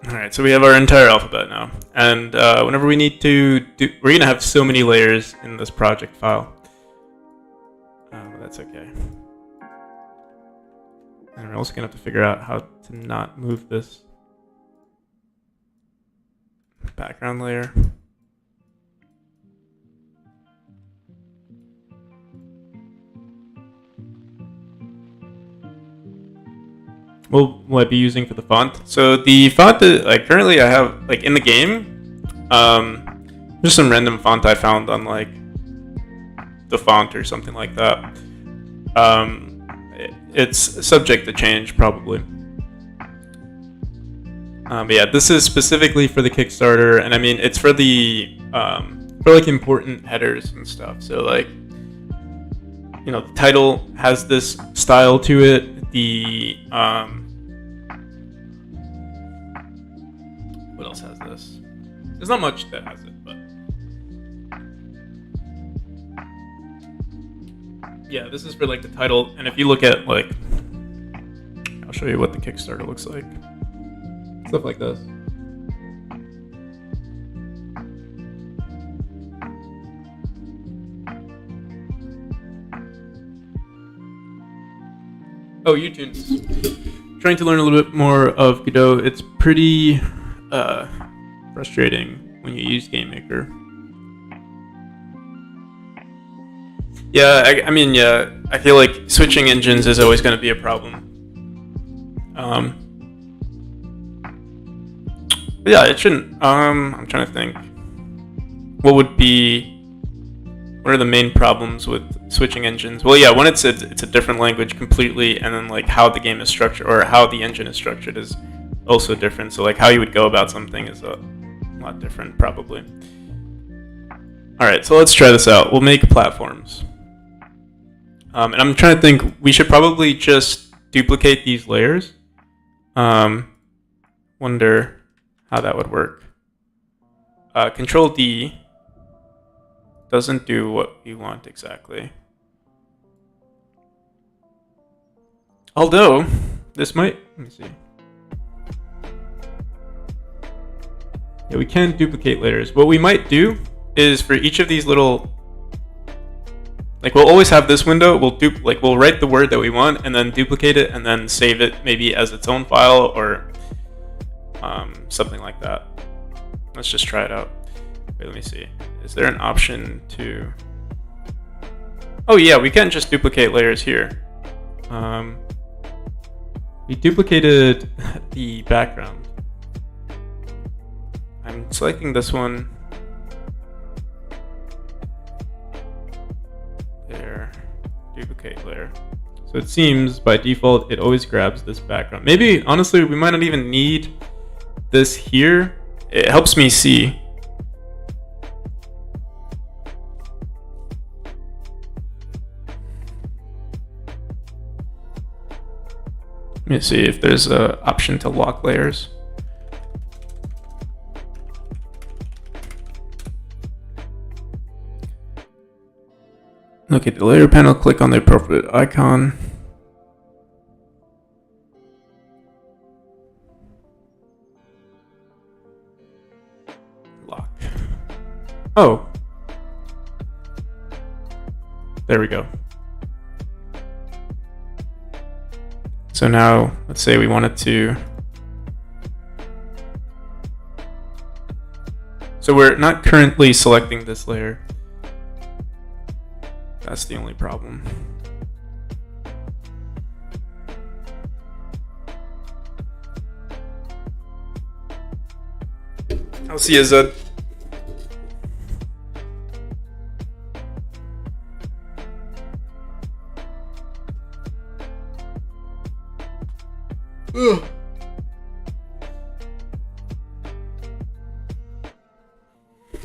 Alright, so we have our entire alphabet now. And whenever we need to do... We're going to have so many layers in this project file. But that's okay. And we're also going to have to figure out how to not move this background layer. What will I be using for the font? So the font that like currently I have like in the game, just some random font I found on like the font or something like that. It's subject to change probably. But yeah, this is specifically for the Kickstarter, and I mean it's for the for like important headers and stuff. So like, you know, the title has this style to it. The what else has this? There's not much that has it, but yeah, this is for like the title. And if you look at like, I'll show you what the Kickstarter looks like. Stuff like this. Oh, YouTunes. Trying to learn a little bit more of Godot. It's pretty frustrating when you use GameMaker. Yeah, I mean, yeah, I feel like switching engines is always going to be a problem. But yeah, it shouldn't. I'm trying to think. What would be what are the main problems with switching engines? Well, yeah, when it's a different language completely, and then like how the game is structured or how the engine is structured is also different. So like how you would go about something is a lot different probably. All right, so let's try this out. We'll make platforms. And I'm trying to think, we should probably just duplicate these layers. Wonder how that would work. Control D doesn't do what we want exactly. Although, this might, let me see. Yeah, we can duplicate layers. What we might do is for each of these little, like we'll always have this window, we'll write the word that we want and then duplicate it and then save it maybe as its own file or something like that. Let's just try it out. Wait, let me see. Is there an option to... Oh yeah, we can just duplicate layers here. We duplicated the background. I'm selecting this one. There, duplicate layer. So it seems by default it always grabs this background. Maybe honestly we might not even need this here. It helps me see. Let me see if there's an option to lock layers. Look at the layer panel, click on the appropriate icon. Lock. Oh. There we go. So now, let's say we wanted to... So we're not currently selecting this layer. That's the only problem. I'll see you, Zed. Ugh.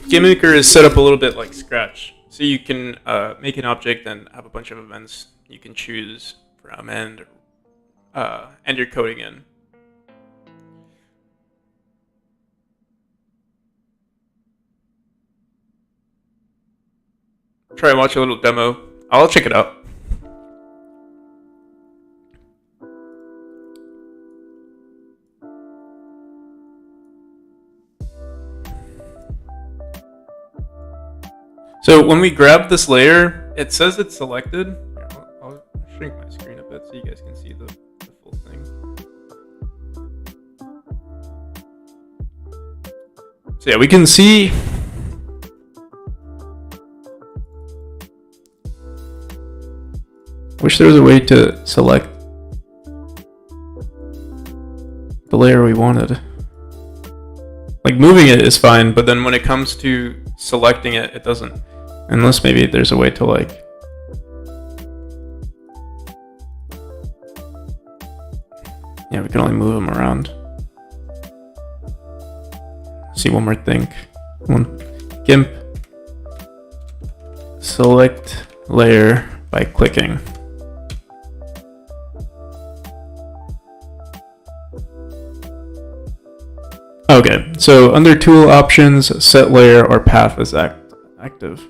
GameMaker is set up a little bit like Scratch. So you can make an object and have a bunch of events you can choose from and your coding in. Try and watch a little demo. I'll check it out. So when we grab this layer, it says it's selected. Here, I'll shrink my screen a bit so you guys can see the full thing. So yeah, we can see wish there was a way to select the layer we wanted. Like moving it is fine, but then when it comes to selecting it, it doesn't. Unless maybe there's a way to like... Yeah, we can only move them around. See one more thing. GIMP. Select layer by clicking. Okay, so under tool options, set layer or path is active.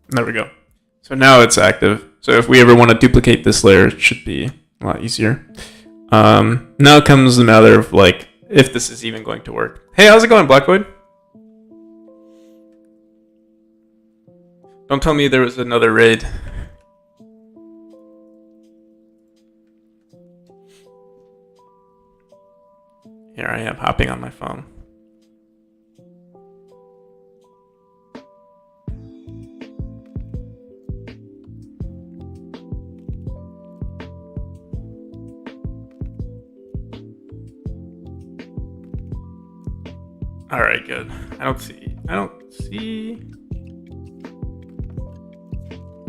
There we go. So now it's active. So if we ever want to duplicate this layer, it should be a lot easier. Now comes the matter of like if this is even going to work. Hey, how's it going, Blackwood? Don't tell me there was another raid. Here I am hopping on my phone. All right, good. I don't see.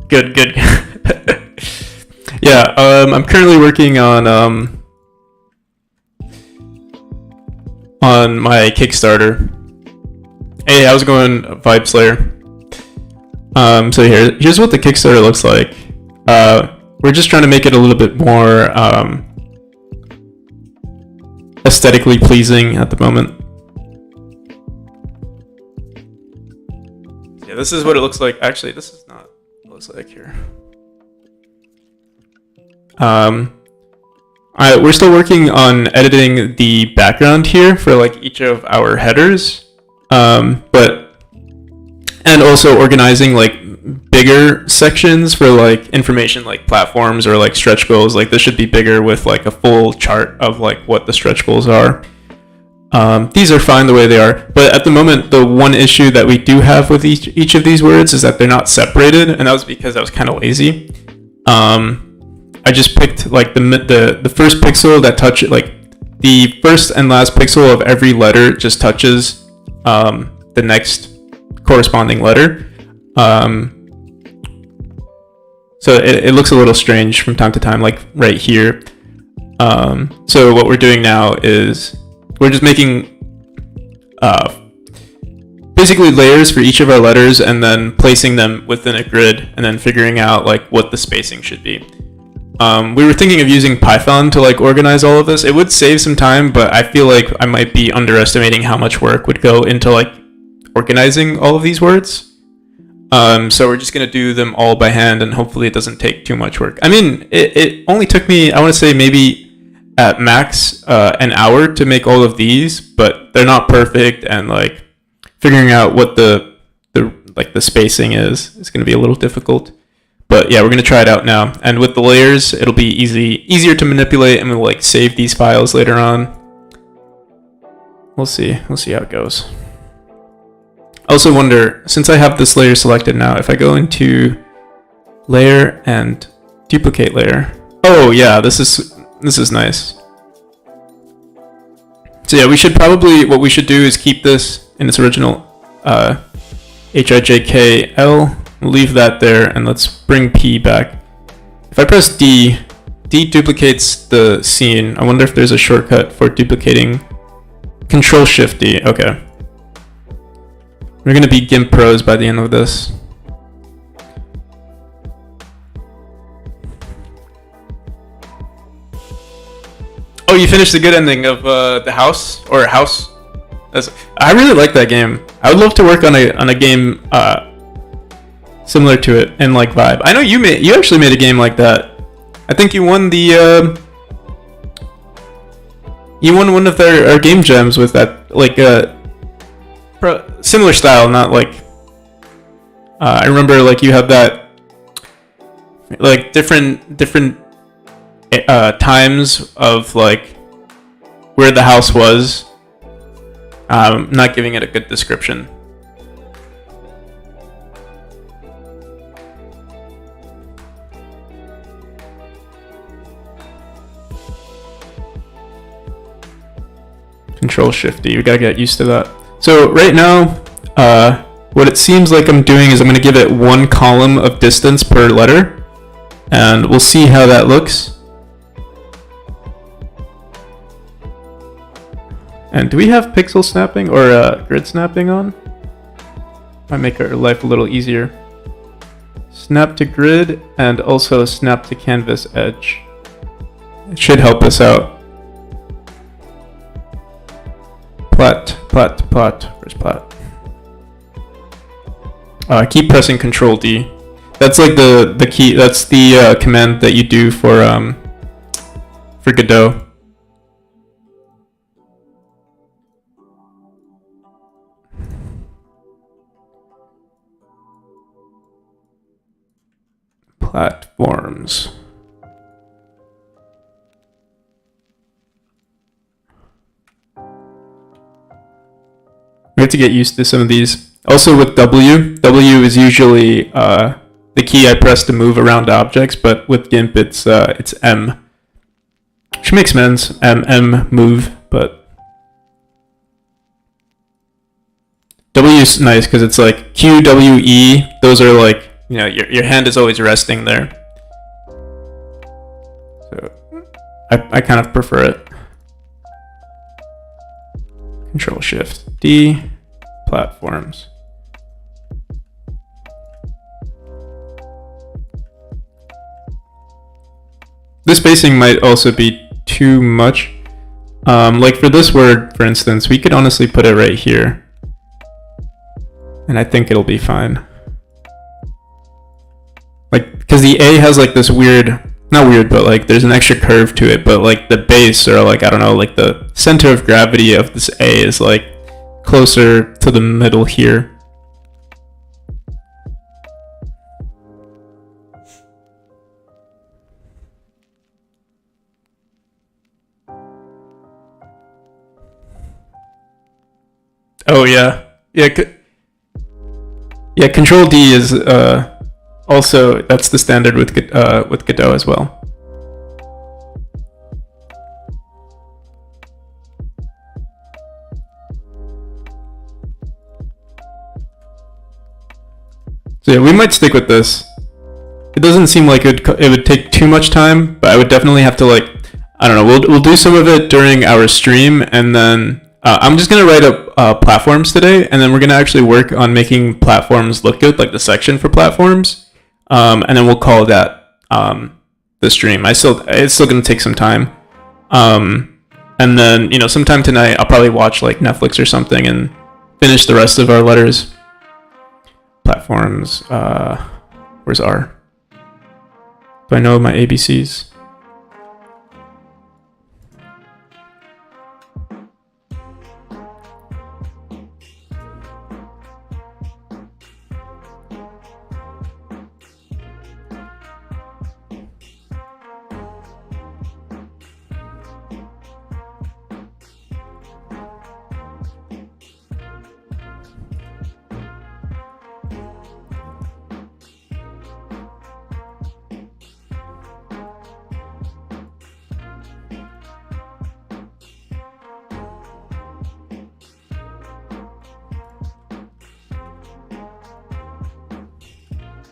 Good. Yeah, I'm currently working on my Kickstarter. Hey, how's it going, Vibe Slayer? So here's what the Kickstarter looks like. We're just trying to make it a little bit more aesthetically pleasing at the moment. Yeah, this is what it looks like. Actually, this is not what it looks like here. We're still working on editing the background here for like each of our headers, and also organizing like bigger sections for like information like platforms or like stretch goals. Like this should be bigger with like a full chart of like what the stretch goals are. These are fine the way they are, but at the moment the one issue that we do have with each of these words is that they're not separated, and that was because I was kind of lazy. I just picked like the first pixel that touches, like the first and last pixel of every letter just touches the next corresponding letter. So it looks a little strange from time to time, like right here. So what we're doing now is we're just making basically layers for each of our letters and then placing them within a grid and then figuring out like what the spacing should be. We were thinking of using Python to like organize all of this. It would save some time, but I feel like I might be underestimating how much work would go into like organizing all of these words. So we're just gonna do them all by hand, and hopefully it doesn't take too much work. I mean, it only took me, I want to say maybe at max an hour to make all of these, but they're not perfect, and like figuring out what the spacing is gonna be a little difficult. But yeah, we're gonna try it out now, and with the layers, it'll be easier to manipulate, and we'll like save these files later on. We'll see how it goes. I also wonder, since I have this layer selected now, if I go into layer and duplicate layer. Oh yeah, this is nice. So yeah, what we should do is keep this in its original HIJKL. Leave that there, and let's bring P back. If I press D duplicates the scene. I wonder if there's a shortcut for duplicating. Control-Shift-D, okay. We're gonna be GIMP pros by the end of this. Oh, you finished the good ending of the House, or House? I really like that game. I would love to work on a game similar to it in like vibe. I know you actually made a game like that. I think you won one of our game gems with that, like similar style, not like I remember like you had that like different times of like where the house was. Not giving it a good description. Control-Shift-D, we gotta get used to that. So right now, what it seems like I'm doing is I'm gonna give it one column of distance per letter, and we'll see how that looks. And do we have pixel snapping or grid snapping on? Might make our life a little easier. Snap to grid and also snap to canvas edge. It should help us out. Plat. Where's plat? keep pressing Control D. That's like the key. That's the command that you do for Godot. Platforms. We have to get used to some of these. Also with W is usually the key I press to move around objects, but with GIMP it's M. Which makes sense. M move, but W is nice because it's like Q, W, E. Those are like, you know, your hand is always resting there. So I kind of prefer it. Control Shift D, platforms. This spacing might also be too much. Like for this word, for instance, we could honestly put it right here. And I think it'll be fine. Like, because the A has like this weird, not weird, but like there's an extra curve to it, but like the base, or like, I don't know, like the center of gravity of this A is like closer to the middle here. Oh yeah, yeah. Control D is also, that's the standard with Godot as well. So yeah, we might stick with this. It doesn't seem like it would take too much time, but I would definitely have to, like, I don't know. We'll do some of it during our stream, and then I'm just gonna write up platforms today, and then we're gonna actually work on making platforms look good, like the section for platforms. And then we'll call that the stream. It's still gonna take some time. And then, you know, sometime tonight I'll probably watch like Netflix or something and finish the rest of our letters. Platforms. Where's R? Do I know my ABCs?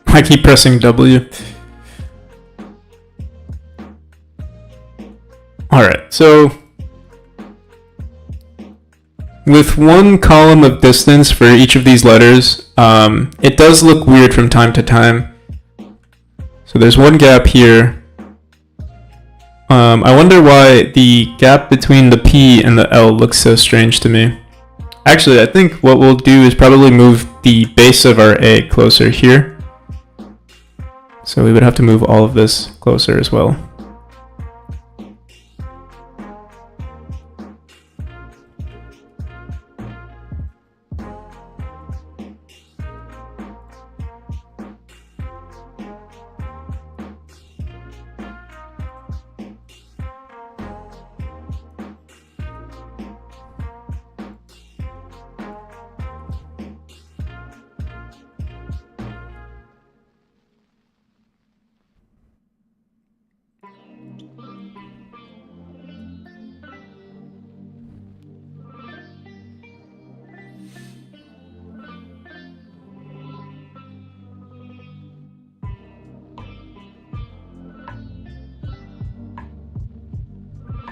I keep pressing W. Alright, so with one column of distance for each of these letters, it does look weird from time to time. So there's one gap here. I wonder why the gap between the P and the L looks so strange to me. Actually, I think what we'll do is probably move the base of our A closer here. So we would have to move all of this closer as well.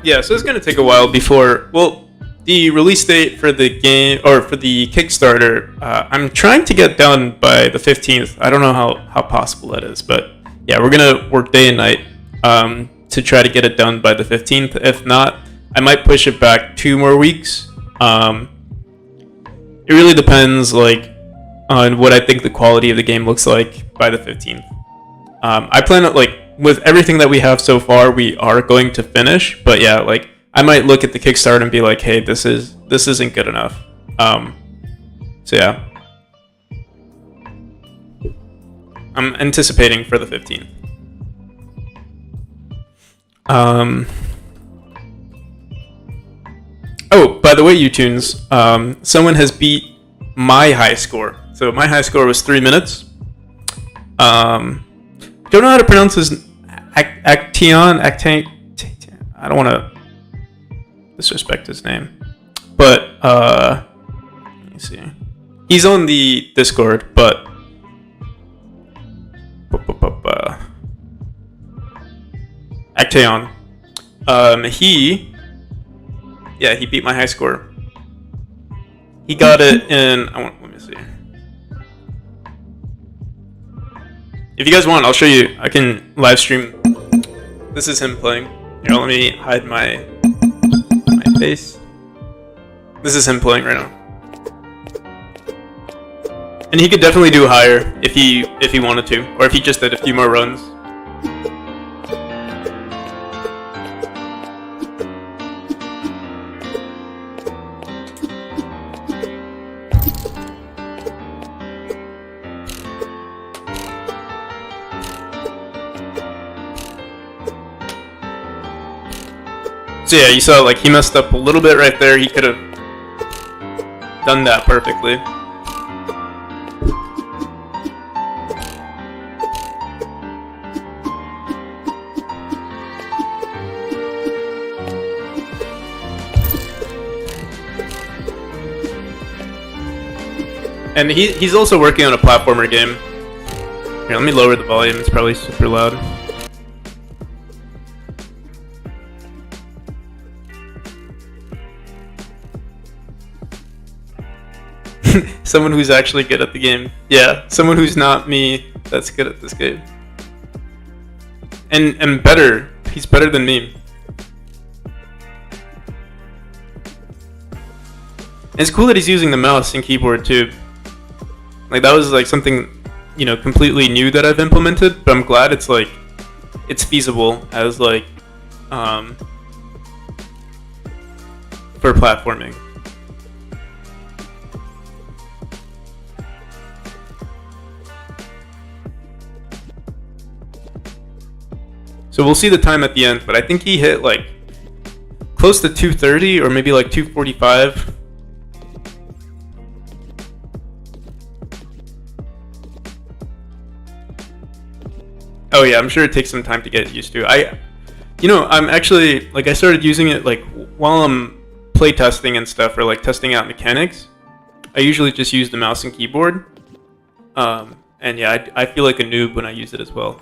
Yeah, so it's going to take a while before, well, the release date for the game, or for the Kickstarter, I'm trying to get done by the 15th. I don't know how possible that is, but yeah, we're going to work day and night to try to get it done by the 15th. If not, I might push it back 2 more weeks. It really depends, like, on what I think the quality of the game looks like by the 15th. I plan on, like, with everything that we have so far, we are going to finish. But yeah, like, I might look at the Kickstarter and be like, hey, this isn't good enough. So yeah, I'm anticipating for the 15th. Oh, by the way, YouTunes, someone has beat my high score. So my high score was 3 minutes. Don't know how to pronounce his Acteon. I don't want to disrespect his name, but let me see. He's on the Discord, but Acteon. He beat my high score. He got it in. Let me see. If you guys want, I'll show you. I can live stream. This is him playing. Here, let me hide my face. This is him playing right now. And he could definitely do higher if he wanted to, or if he just did a few more runs. So yeah, you saw, like, he messed up a little bit right there. He could have done that perfectly. And he's also working on a platformer game. Here, let me lower the volume. It's probably super loud. Someone who's actually good at the game. Yeah, someone who's not me that's good at this game. And better. He's better than me. And it's cool that he's using the mouse and keyboard too. Like, that was like something, you know, completely new that I've implemented, but I'm glad it's like, it's feasible as like, for platforming. So we'll see the time at the end, but I think he hit like close to 2:30 or maybe like 2:45. Oh yeah, I'm sure it takes some time to get used to. I'm actually, like, I started using it like while I'm playtesting and stuff, or like testing out mechanics. I usually just use the mouse and keyboard. And yeah, I feel like a noob when I use it as well.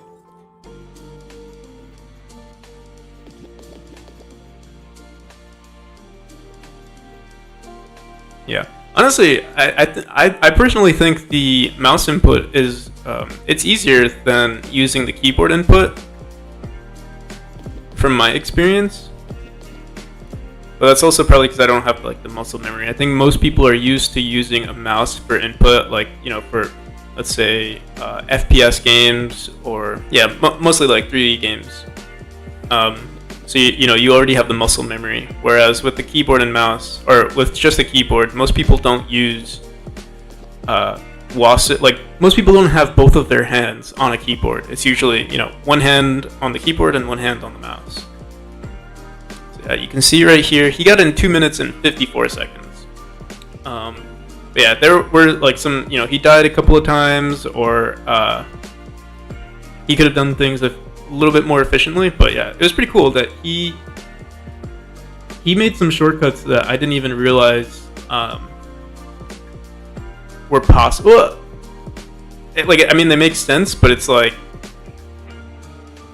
Yeah, honestly, I personally think the mouse input is it's easier than using the keyboard input, from my experience. But that's also probably because I don't have like the muscle memory. I think most people are used to using a mouse for input, like, you know, for, let's say, FPS games, or yeah, mostly like 3D games. So you already have the muscle memory. Whereas with the keyboard and mouse, or with just the keyboard, most people don't use like, most people don't have both of their hands on a keyboard. It's usually, you know, one hand on the keyboard and one hand on the mouse. So, you can see right here, he got in 2 minutes and 54 seconds. But yeah, there were like some, you know, he died a couple of times, or he could have done things a little bit more efficiently. But yeah, it was pretty cool that he made some shortcuts that I didn't even realize were possible. They make sense, but it's like,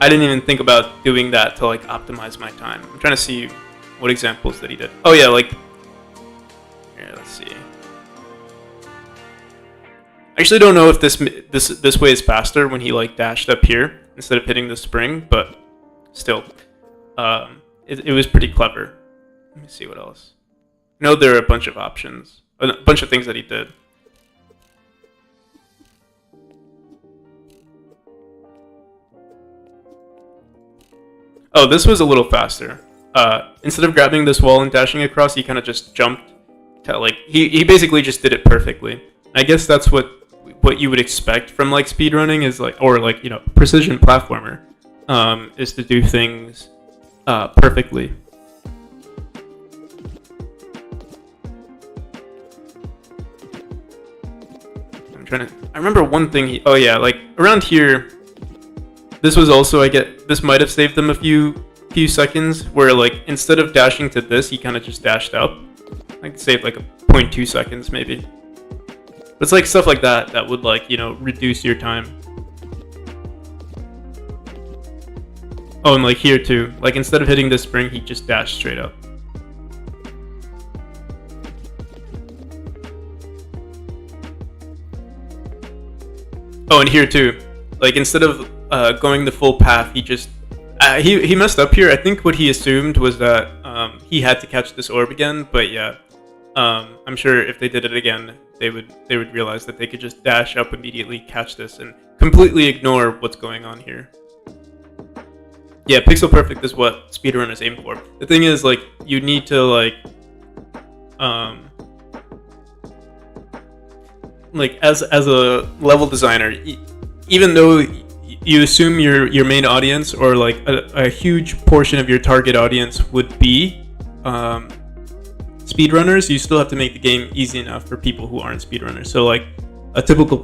I didn't even think about doing that to like optimize my time. I'm trying to see what examples that he did. Oh yeah, like, here, let's see. I actually don't know if this way is faster when he like dashed up here instead of hitting the spring, but still, it was pretty clever. Let me see what else. I know there are a bunch of options, a bunch of things that he did. Oh, this was a little faster. Instead of grabbing this wall and dashing across, he kind of just jumped. Like he basically just did it perfectly. I guess that's what you would expect from like speedrunning is like, or like, you know, precision platformer, is to do things perfectly. I remember one thing. Oh yeah, like around here. This was also, this might have saved them a few seconds, where like instead of dashing to this, he kind of just dashed up. I could save like a 0.2 seconds maybe. But it's like stuff like that would like, you know, reduce your time. Oh, and like here too. Like instead of hitting this spring, he just dashed straight up. Oh, and here too. Like instead of going the full path, he just he messed up here. I think what he assumed was that he had to catch this orb again, but yeah, I'm sure if they did it again, they would realize that they could just dash up immediately, catch this, and completely ignore what's going on here. Yeah, pixel perfect is what speedrunners aim for. The thing is, like, you need to like as a level designer, even though you assume your main audience or like a huge portion of your target audience would be speedrunners, you still have to make the game easy enough for people who aren't speedrunners. So like a typical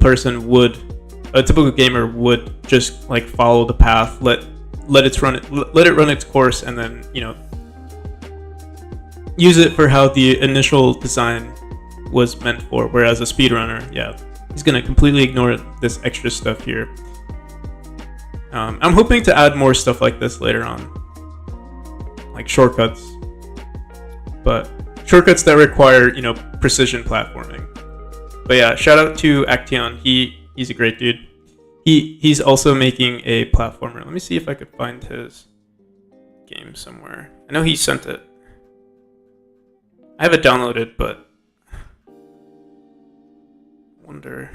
gamer would just like follow the path, let it run its course, and then, you know, use it for how the initial design was meant for. Whereas a speedrunner, yeah, he's gonna completely ignore this extra stuff here. I'm hoping to add more stuff like this later on, like shortcuts, but shortcuts that require, you know, precision platforming. But yeah, shout out to Action. He's a great dude. He's also making a platformer. Let me see if I could find his game somewhere. I know he sent it. I have it downloaded, but wonder.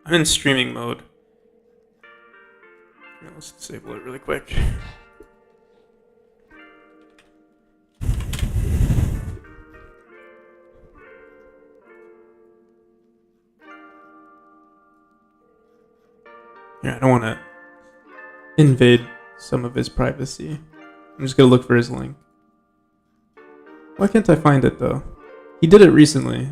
I'm in streaming mode. Let's disable it really quick. Yeah, I don't want to invade some of his privacy. I'm just going to look for his link. Why can't I find it though? He did it recently.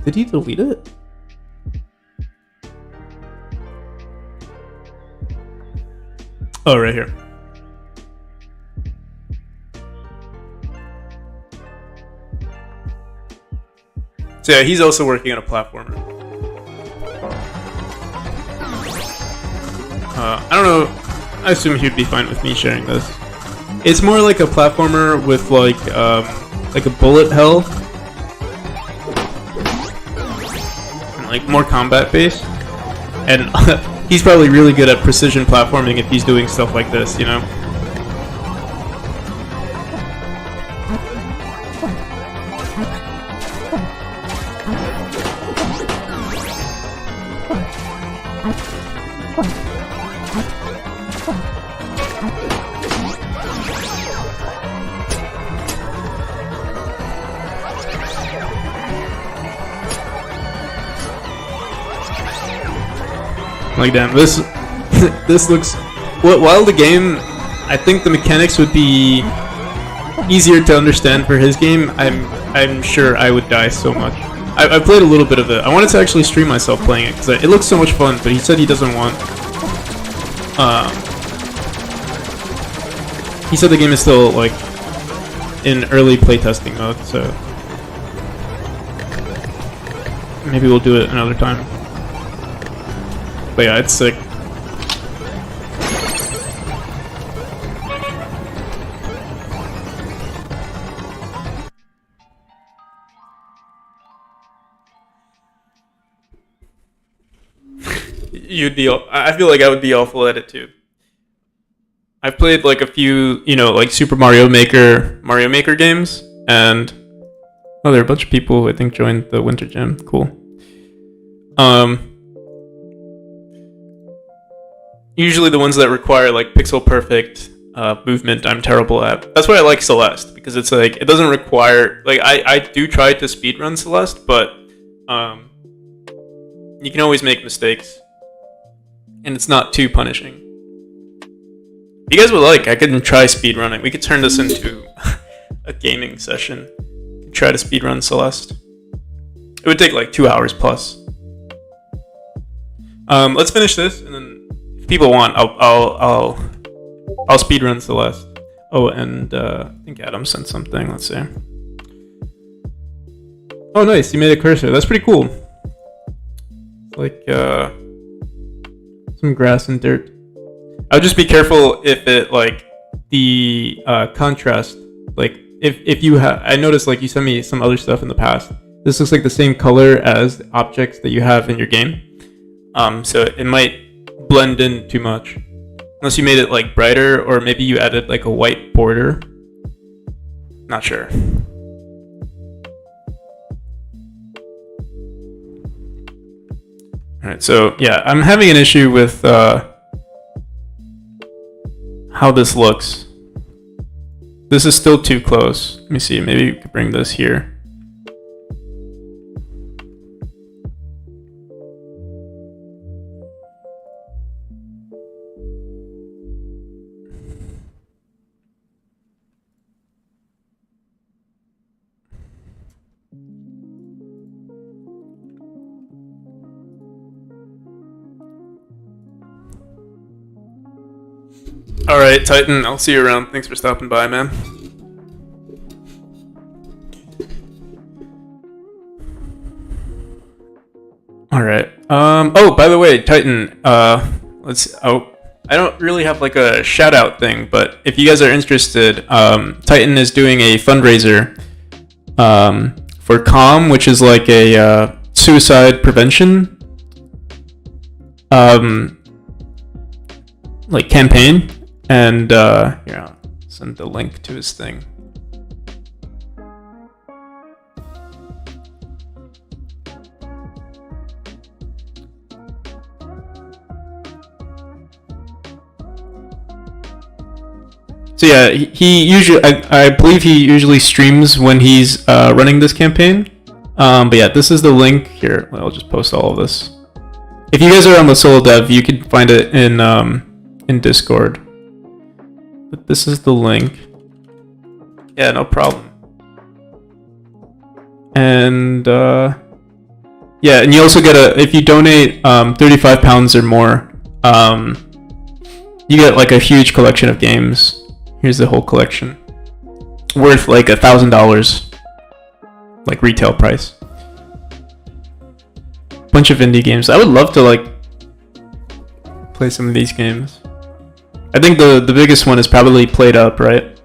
Did he delete it? Oh, right here. So yeah, he's also working on a platformer. I don't know. I assume he'd be fine with me sharing this. It's more like a platformer with like a bullet hell. Like more combat based, and he's probably really good at precision platforming if he's doing stuff like this, you know. Like damn, this looks. While the game, I think the mechanics would be easier to understand for his game. I'm sure I would die so much. I played a little bit of it. I wanted to actually stream myself playing it because it looks so much fun. But he said he doesn't want. He said the game is still like in early playtesting mode, so maybe we'll do it another time. But yeah, it's sick. I feel like I would be awful at it too. I've played like a few, you know, like Super Mario Maker games, And oh, there are a bunch of people who I think joined the Winter Gym. Cool. Usually the ones that require like pixel perfect movement, I'm terrible at. That's why I like Celeste, because it's like it doesn't require like I do try to speedrun Celeste, but you can always make mistakes, and it's not too punishing. If you guys would like, I could try speedrunning. We could turn this into a gaming session. Try to speedrun Celeste. It would take like 2 hours plus. Let's finish this, and then if people want, I'll speedrun Celeste. Oh, and I think Adam sent something. Let's see. Oh, nice! You made a cursor. That's pretty cool. It's like some grass and dirt. I would just be careful if it like the contrast. Like if you have, I noticed like you sent me some other stuff in the past. This looks like the same color as the objects that you have in your game. So it might blend in too much. Unless you made it like brighter, or maybe you added like a white border. Not sure. Alright, so yeah, I'm having an issue with how this looks. This is still too close. Let me see, maybe we could bring this here. Alright, Titan, I'll see you around. Thanks for stopping by, man. Alright. Oh, by the way, Titan, I don't really have like a shout out thing, but if you guys are interested, Titan is doing a fundraiser for Calm, which is like a suicide prevention like campaign. And here, I'll send the link to his thing. So yeah, he usually, I believe he usually streams when he's running this campaign. But yeah, this is the link here. I'll just post all of this. If you guys are on the solo dev, you can find it in Discord. But this is the link. Yeah, no problem. And yeah, and you also get if you donate £35 or more, you get like a huge collection of games. Here's the whole collection, worth like $1,000, like retail price. Bunch of indie games. I would love to like play some of these games. I think the biggest one is probably Played Up, right?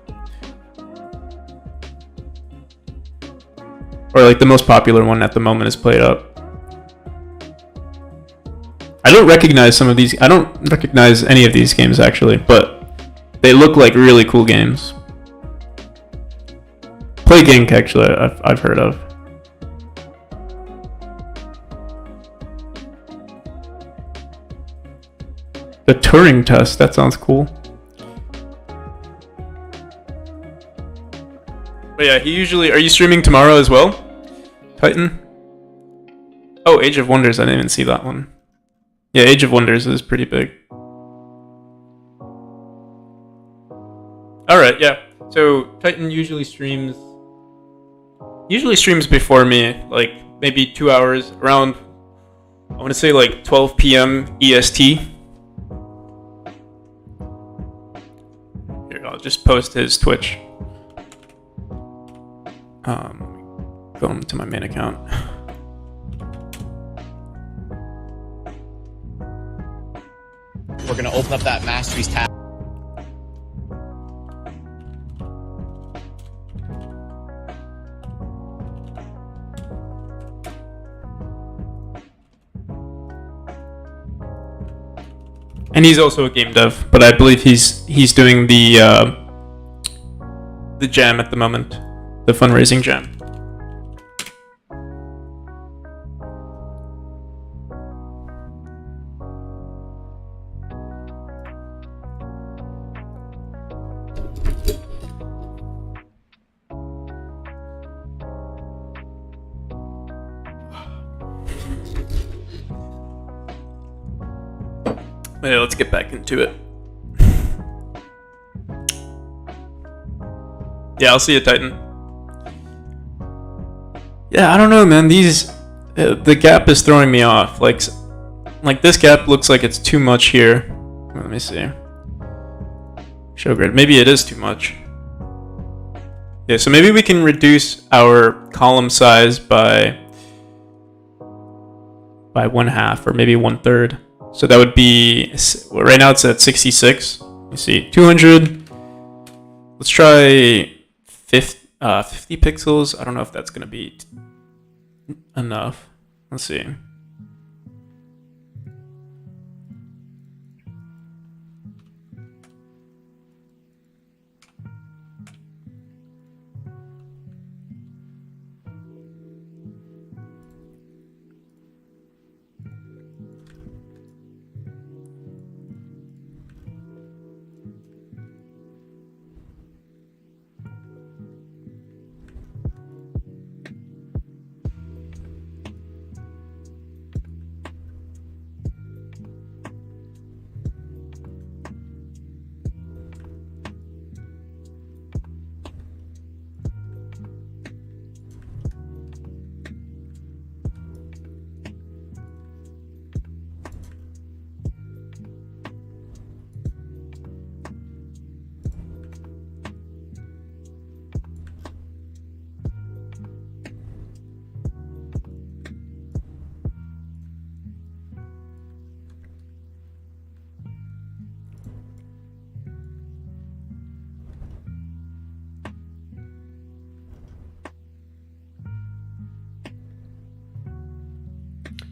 Or like the most popular one at the moment is Played Up. I don't recognize some of these. I don't recognize any of these games actually, but they look like really cool games. Plague Inc. actually I've heard of. The Turing Test, that sounds cool. But yeah, he usually... Are you streaming tomorrow as well, Titan? Oh, Age of Wonders, I didn't even see that one. Yeah, Age of Wonders is pretty big. Alright, yeah. So, Titan usually streams before me, like maybe 2 hours, around, I want to say like 12 p.m. EST. I'll just post his Twitch. Go into my main account. We're gonna open up that Masteries tab. And he's also a game dev, but I believe he's doing the jam at the moment. the fundraising gem. Yeah, let's get back into it. Yeah, I'll see you, Titan. Yeah, I don't know, man. The gap is throwing me off. Like this gap looks like it's too much here. Let me see. Show grid. Maybe it is too much. Yeah, so maybe we can reduce our column size by 1/2 or maybe 1/3. So that would be, right now it's at 66. You see, 200. Let's try 50 pixels. I don't know if that's going to be enough. Let's see.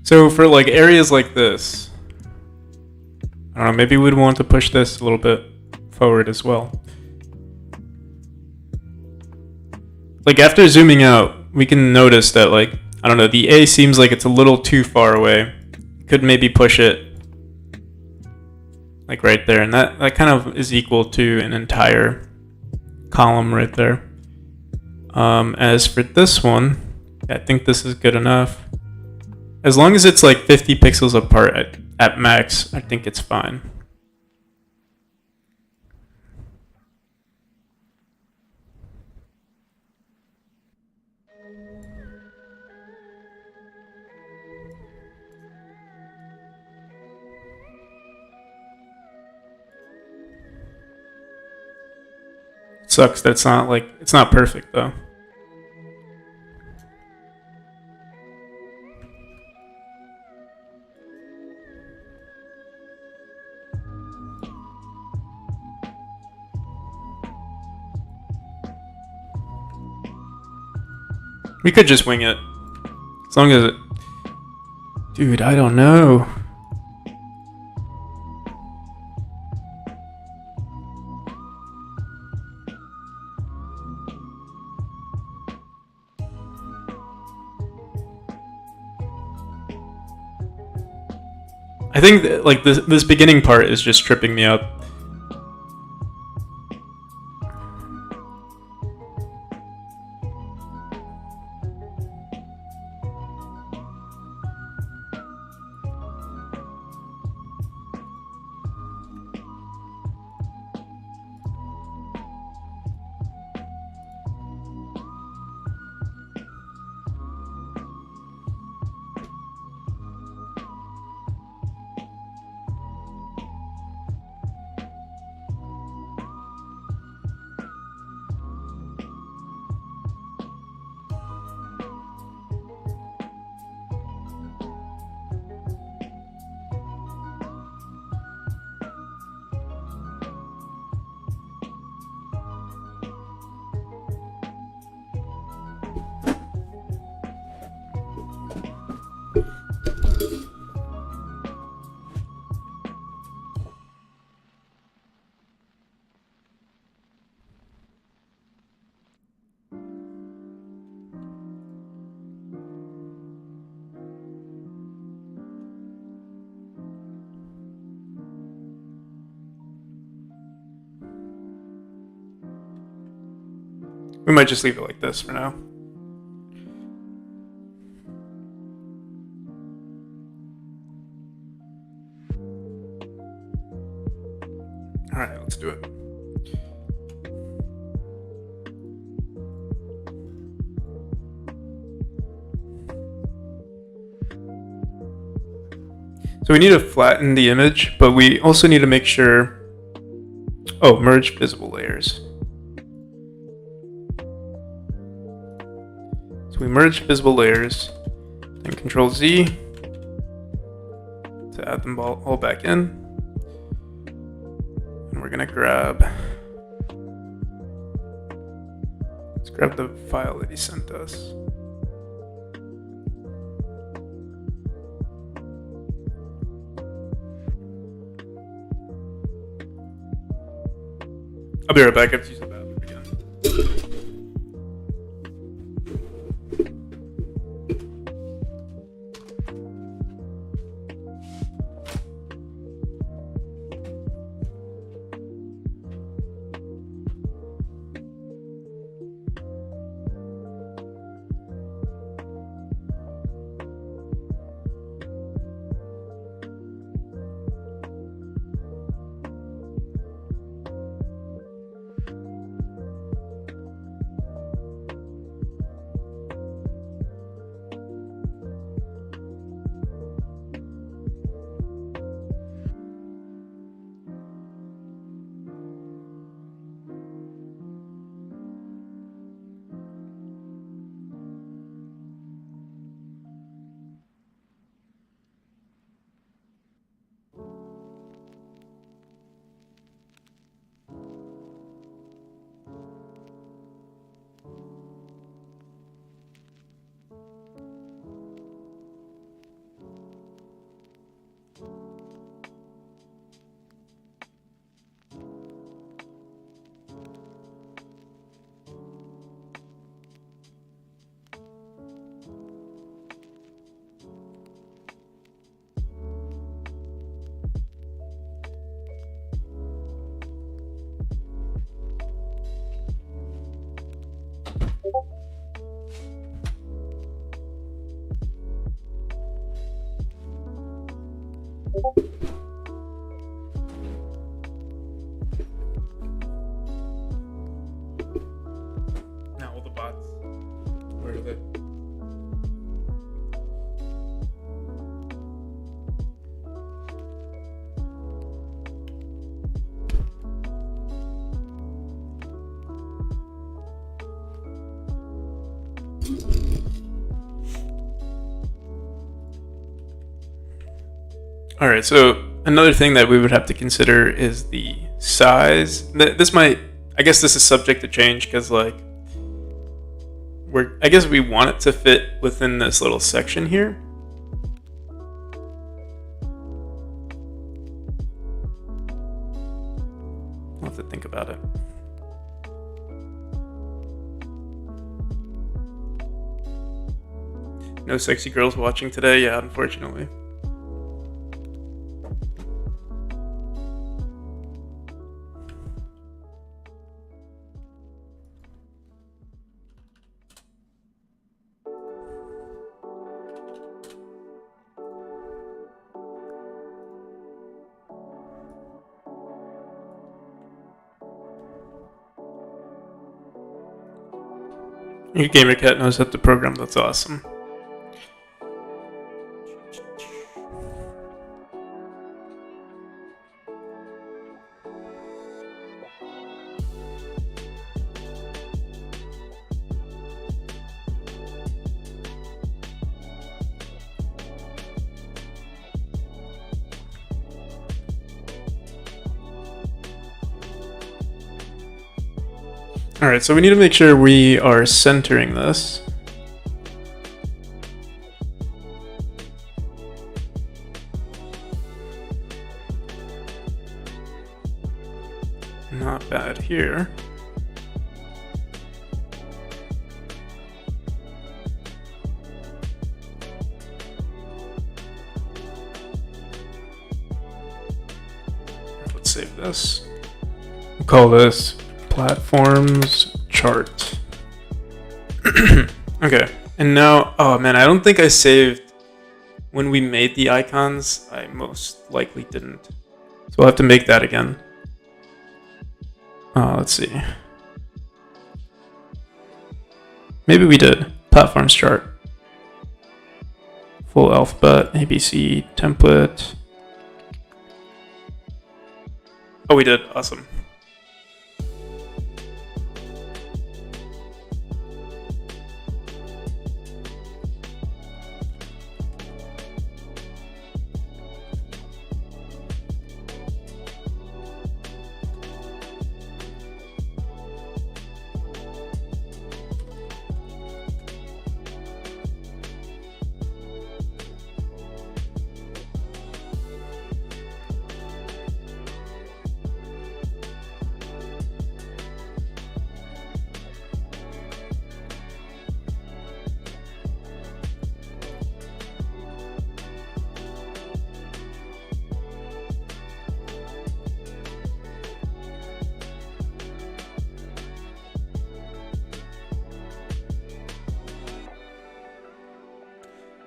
So for like areas like this, I don't know, maybe we'd want to push this a little bit forward as well. Like after zooming out, we can notice that like, I don't know, the A seems like it's a little too far away. Could maybe push it like right there, and that kind of is equal to an entire column right there. As for this one, I think this is good enough. As long as it's like 50 pixels apart at max, I think it's fine. Sucks that it's not perfect though. We could just wing it. As long as it... Dude, I don't know. I think that, like this beginning part is just tripping me up. We might just leave it like this for now. All right, let's do it. So we need to flatten the image, but we also need to make sure, merge visible layers. So we merge visible layers, then Control Z to add them all back in. And we're gonna let's grab the file that he sent us. I'll be right back. I have to use the bathroom again. Now all the bots. Where are they? All right, so another thing that we would have to consider is the size. This might, I guess this is subject to change because like I guess we want it to fit within this little section here. I'll have to think about it. No sexy girls watching today, yeah, unfortunately. Your gamer cat knows how to program, that's awesome. Alright, so we need to make sure we are centering this. Not bad here. Let's save this. We'll call this Platforms Chart. Okay, and now, oh man, I don't think I saved when we made the icons. I most likely didn't. So we'll have to make that again. Let's see. Maybe we did. Platforms chart. Full alphabet, ABC, template. Oh, we did. Awesome.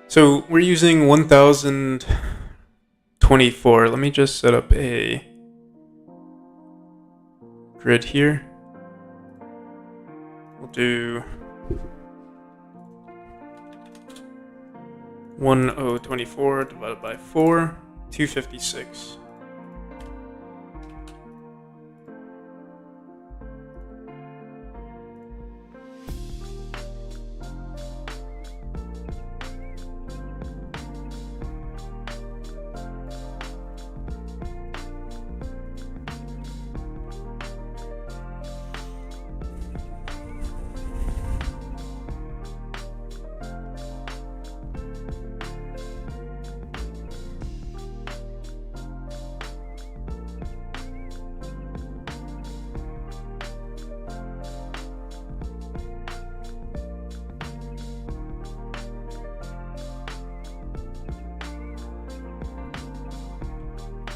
So we're using 1024. Let me just set up a grid here. We'll do 1024 divided by 4, 256.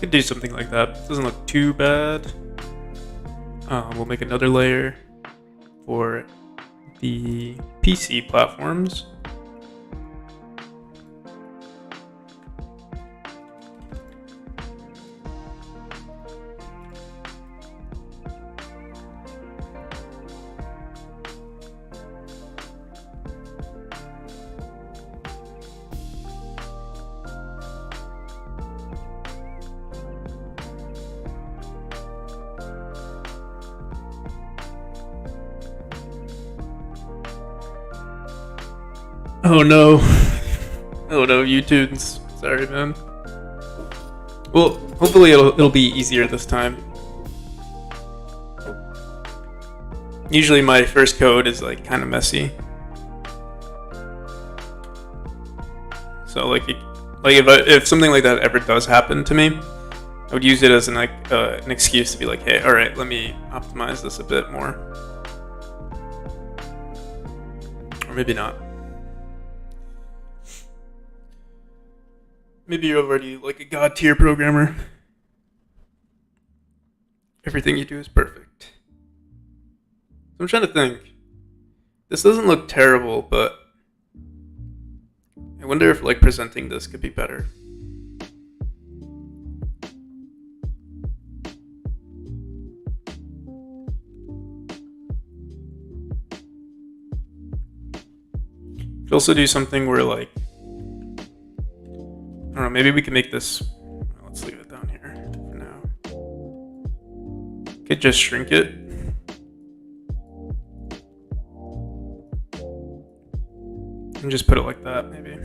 Could do something like that. Doesn't look too bad. We'll make another layer for the PC platforms. Oh no. Oh no, YouTunes. Sorry, man. Well, hopefully it'll be easier this time. Usually my first code is like kind of messy. So like if something like that ever does happen to me, I would use it as an excuse to be like, hey, all right, let me optimize this a bit more. Or maybe not. Maybe you're already like a god tier programmer. Everything you do is perfect. I'm trying to think. This doesn't look terrible, but I wonder if like presenting this could be better. Could also do something where like, I don't know, maybe we can make this, let's leave it down here for now. Could just shrink it. And just put it like that, maybe.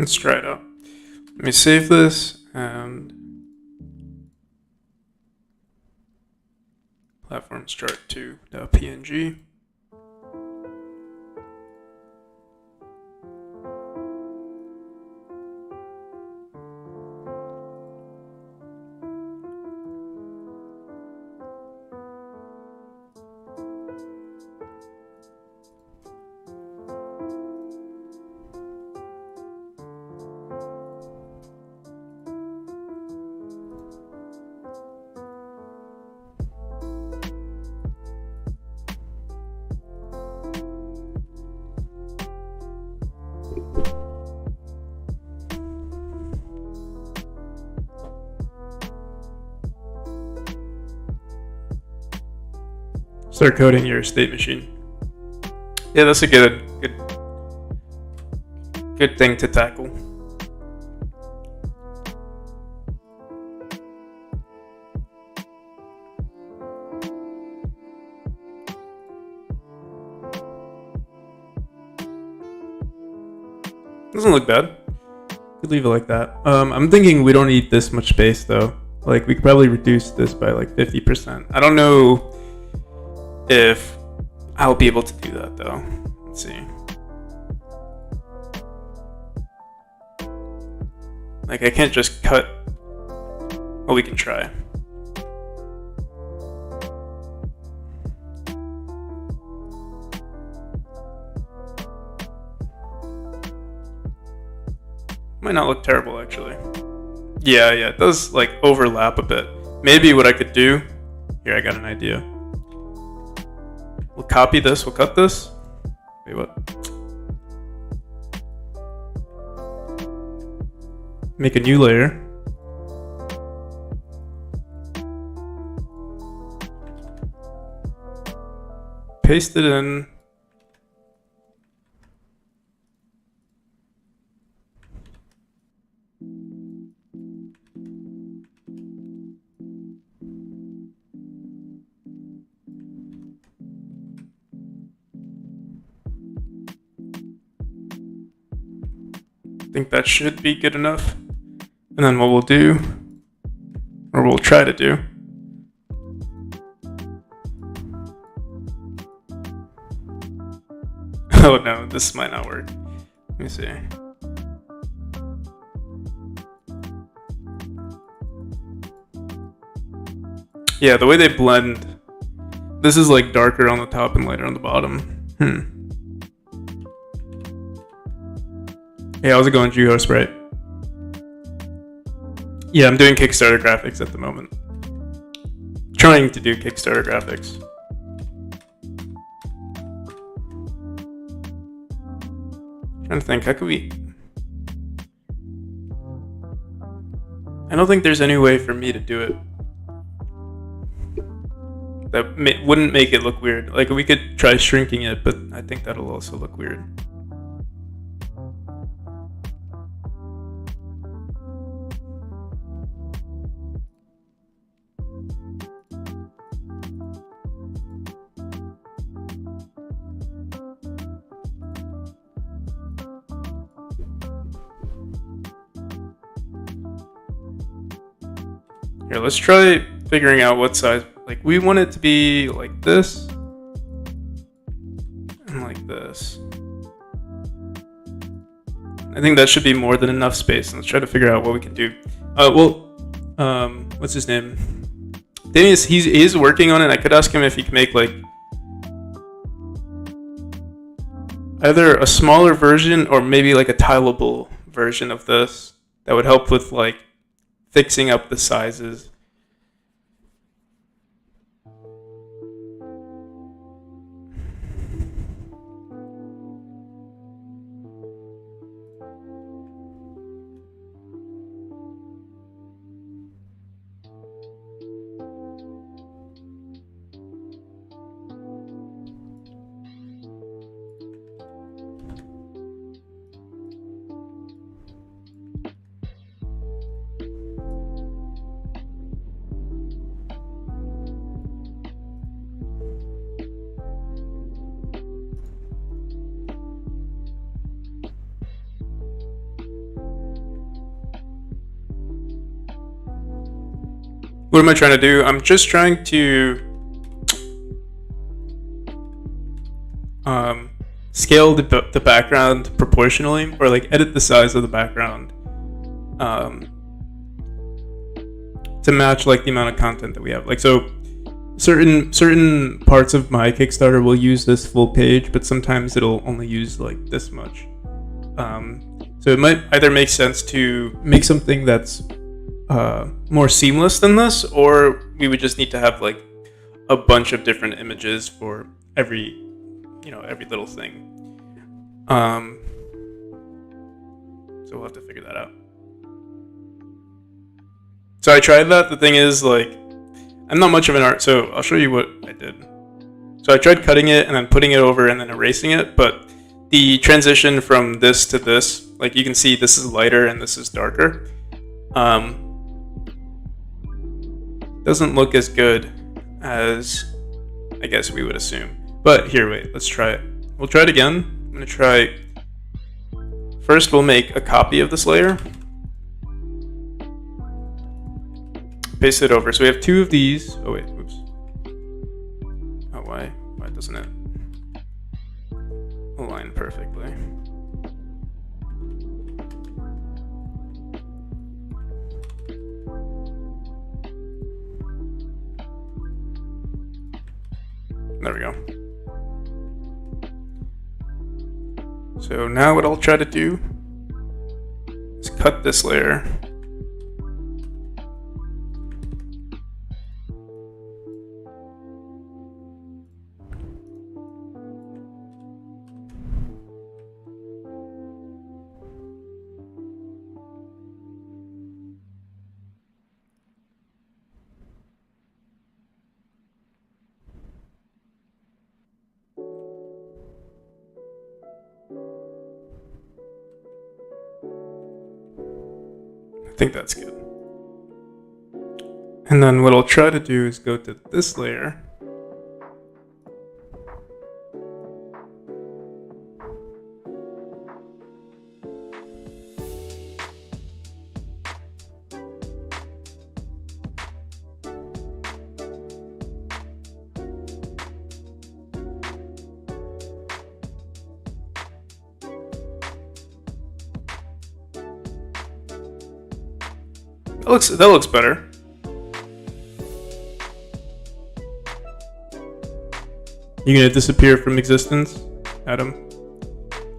Let's try it out. Let me save this and platform start to .png. Start coding your state machine. Yeah, that's a good thing to tackle. Doesn't look bad. Could leave it like that. I'm thinking we don't need this much space though. Like we could probably reduce this by like 50%. I don't know if I'll be able to do that though. Let's see. Like I can't just cut. Well, we can try. Might not look terrible actually. Yeah, it does like overlap a bit. Maybe what I could do, here I got an idea. We'll copy this, we'll cut this. Wait, what? Make a new layer. Paste it in. I think that should be good enough. And then what we'll do, or we'll try to do, oh no, this might not work. Let me see. Yeah, the way they blend, this is like darker on the top and lighter on the bottom. Hey, how's it going, Juho Sprite? Yeah, I'm doing Kickstarter graphics at the moment. Trying to do Kickstarter graphics. Trying to think, how could we... I don't think there's any way for me to do it that wouldn't make it look weird. Like, we could try shrinking it, but I think that'll also look weird. Here, let's try figuring out what size. Like, we want it to be like this and like this. I think that should be more than enough space. Let's try to figure out what we can do. What's his name? Danius, he's working on it. I could ask him if he can make like either a smaller version or maybe like a tileable version of this that would help with like fixing up the sizes. What am I trying to do? I'm just trying to scale the background proportionally, or like edit the size of the background to match like the amount of content that we have. Like, so certain parts of my Kickstarter will use this full page, but sometimes it'll only use like this much. So it might either make sense to make something that's more seamless than this, or we would just need to have like a bunch of different images for every little thing. So we'll have to figure that out. So I tried that. The thing is, like, I'm not much of an art, so I'll show you what I did. So I tried cutting it and then putting it over and then erasing it, but the transition from this to this, like you can see this is lighter and this is darker, doesn't look as good as I guess we would assume. But here, wait, let's try it. We'll try it again. I'm gonna try, first we'll make a copy of this layer. Paste it over. So we have two of these. Oh wait, oops. Oh, why doesn't it align perfectly? There we go. So now what I'll try to do is cut this layer. I think that's good. And then what I'll try to do is go to this layer. That looks better. You gonna disappear from existence, Adam?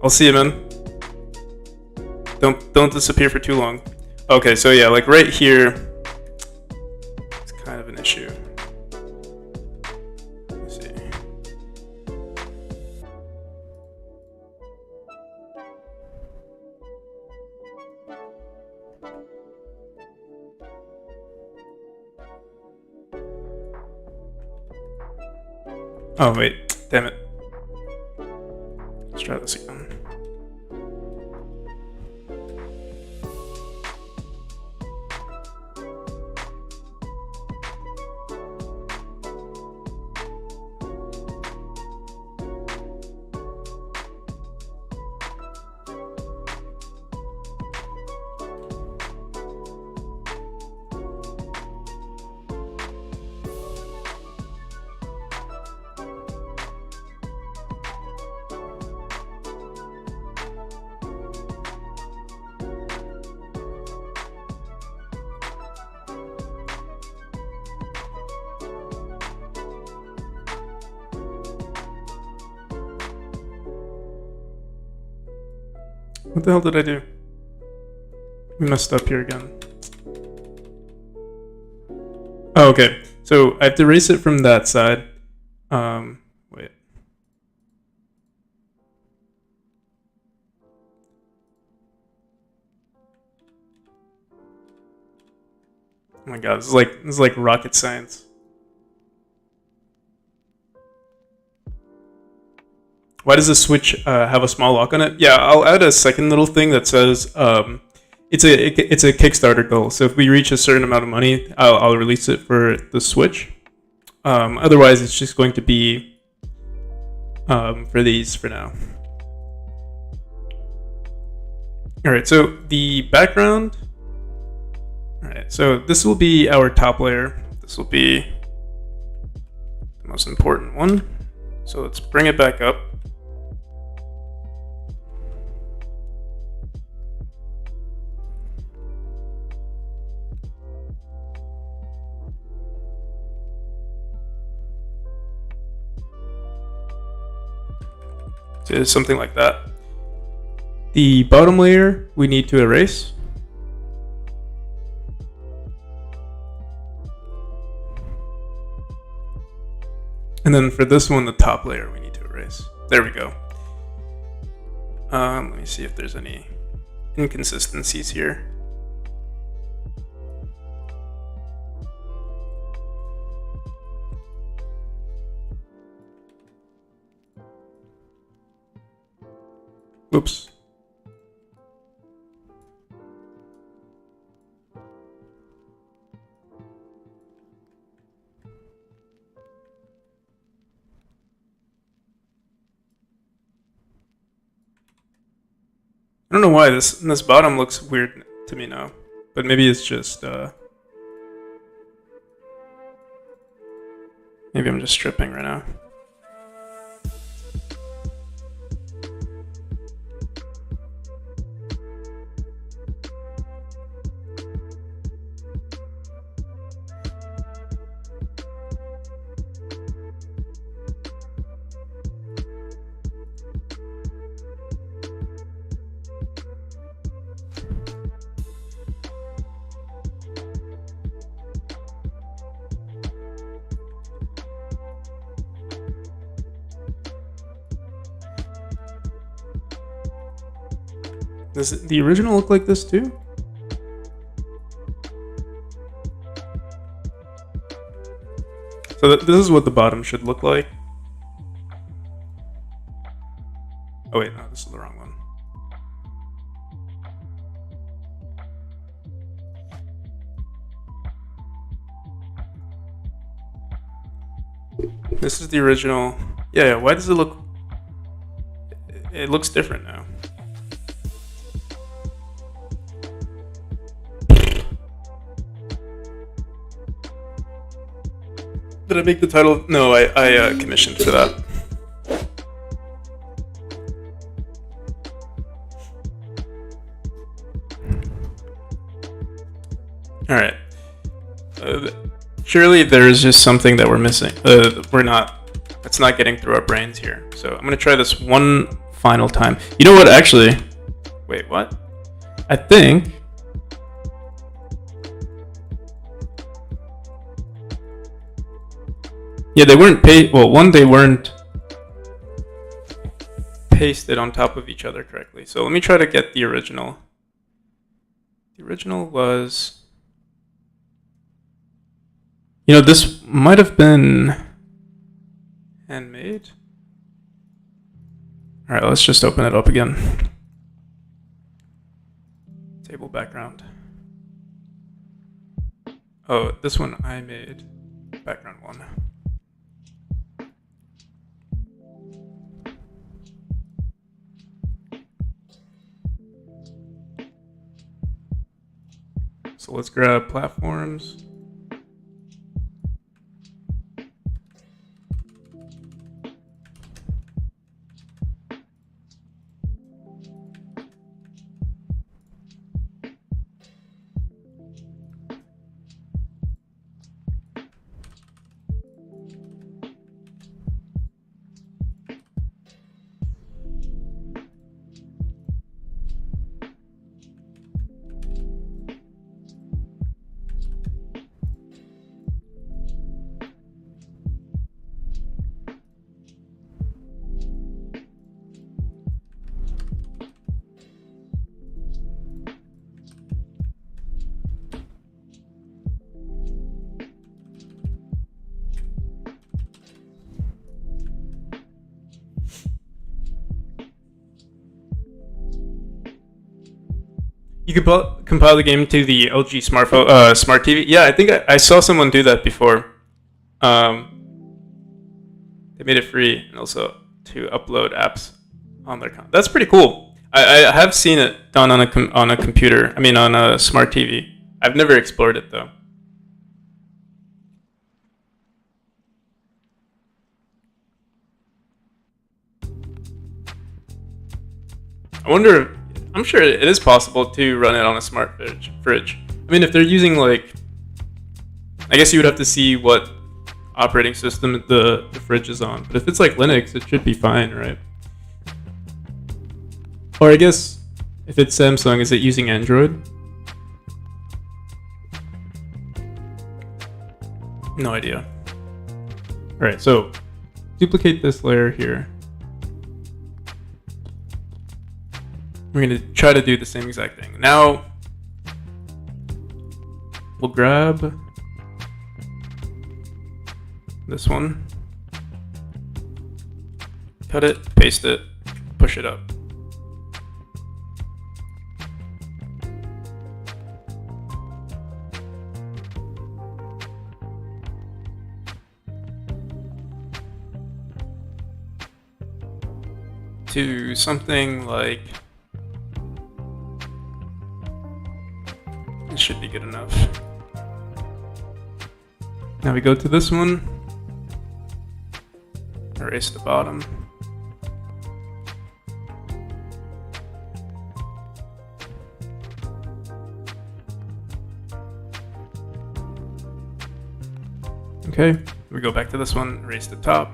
I'll see you, man. Don't disappear for too long. Okay, so yeah, like right here, it's kind of an issue. Let's see. Oh wait, damn it. Let's try this again. What the hell did I do? We messed up here again. Oh, okay. So I have to erase it from that side. Wait. Oh my god, this is like rocket science. Why does the switch have a small lock on it? Yeah, I'll add a second little thing that says it's a Kickstarter goal. So if we reach a certain amount of money, I'll release it for the switch. Otherwise, it's just going to be for these for now. All right, so the background. All right, so this will be our top layer. This will be the most important one. So let's bring it back up. So something like that. The bottom layer we need to erase. And then for this one, the top layer we need to erase. There we go. Let me see if there's any inconsistencies here. Oops. I don't know why this bottom looks weird to me now, but maybe it's just maybe I'm just stripping right now. Does the original look like this too? So this is what the bottom should look like. Oh wait, no, this is the wrong one. This is the original. Yeah, why does it look... It looks different now. Did I make the title? No, I commissioned for that. Alright. Surely there is just something that we're missing. It's not getting through our brains here. So I'm going to try this one final time. You know what, actually? Wait, what? I think... Yeah, they weren't they weren't pasted on top of each other correctly. So let me try to get the original. The original was... You know, this might have been handmade. All right, let's just open it up again. Table background. Oh, this one I made. Background one. So let's grab platforms. You could compile the game to the LG smartphone, smart TV. Yeah, I think I saw someone do that before. They made it free and also to upload apps on their account. That's pretty cool. I have seen it done on a computer. I mean, on a smart TV. I've never explored it though. I wonder. I'm sure it is possible to run it on a smart fridge. I mean, if they're using like, I guess you would have to see what operating system the fridge is on. But if it's like Linux, it should be fine, right? Or I guess if it's Samsung, is it using Android? No idea. All right, so duplicate this layer here. We're gonna try to do the same exact thing. Now, we'll grab this one, cut it, paste it, push it up. To something like, it should be good enough. Now we go to this one, erase the bottom. Okay, we go back to this one, erase the top.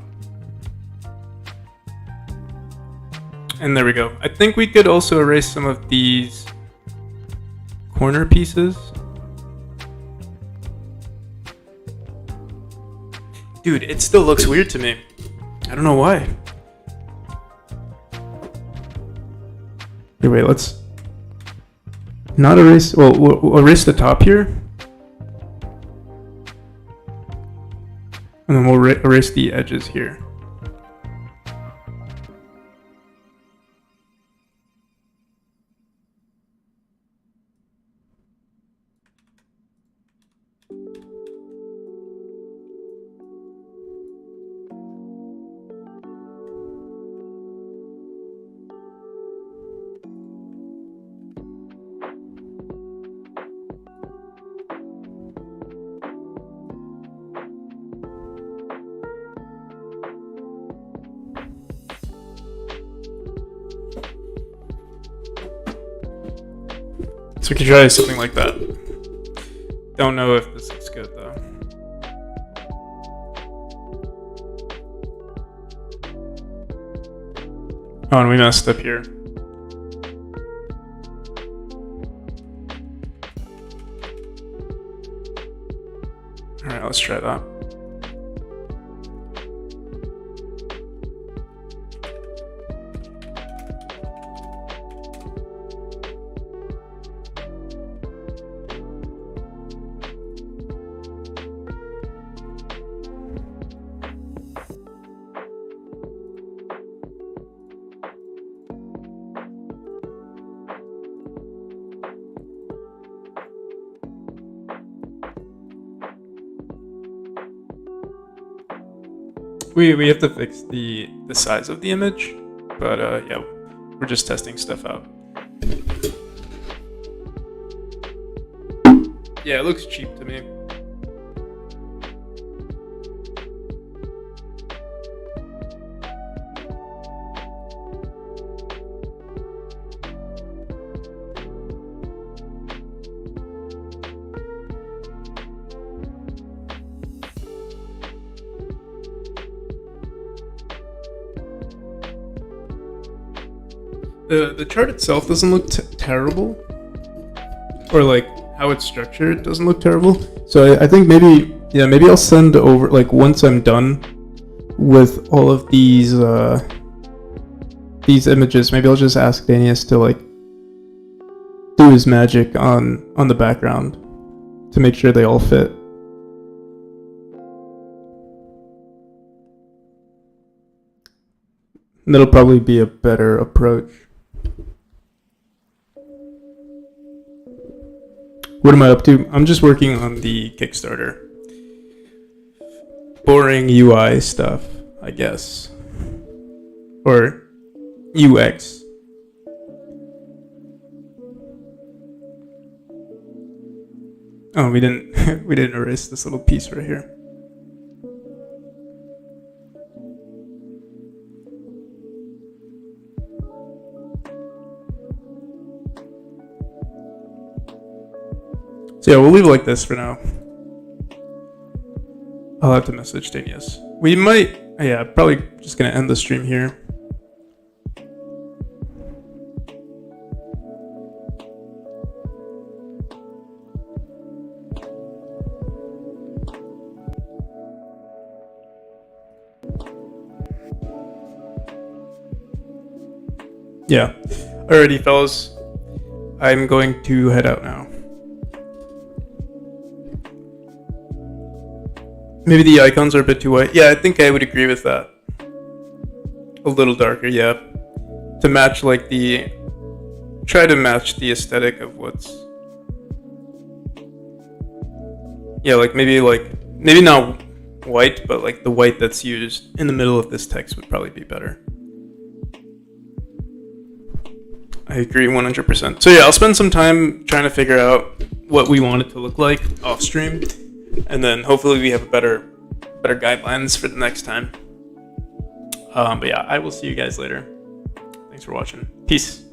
And there we go. I think we could also erase some of these corner pieces. Dude, it still looks weird to me. I don't know why. Here, wait, let's not erase, well, we'll erase the top here. And then we'll erase the edges here. So we can try something like that. Don't know if this is good though. Oh, and we messed up here. Alright, let's try that. We have to fix the size of the image, but yeah, we're just testing stuff out. Yeah, it looks cheap to me. The chart itself doesn't look terrible, or like how it's structured doesn't look terrible. So I think maybe I'll send over, like, once I'm done with all of these images, maybe I'll just ask Danius to like do his magic on the background to make sure they all fit. And that'll probably be a better approach. What am I up to? I'm just working on the Kickstarter. Boring UI stuff, I guess. Or UX. Oh, we didn't erase this little piece right here. So yeah, we'll leave it like this for now. I'll have to message Danius. We might, yeah, probably just gonna end the stream here. Yeah. Alrighty, fellas. I'm going to head out now. Maybe the icons are a bit too white. Yeah, I think I would agree with that. A little darker, yeah. To match like the... Try to match the aesthetic of what's... Yeah, like maybe not white, but like the white that's used in the middle of this text would probably be better. I agree 100%. So yeah, I'll spend some time trying to figure out what we want it to look like off stream, and then hopefully we have better guidelines for the next time. But yeah, I will see you guys later. Thanks for watching. Peace.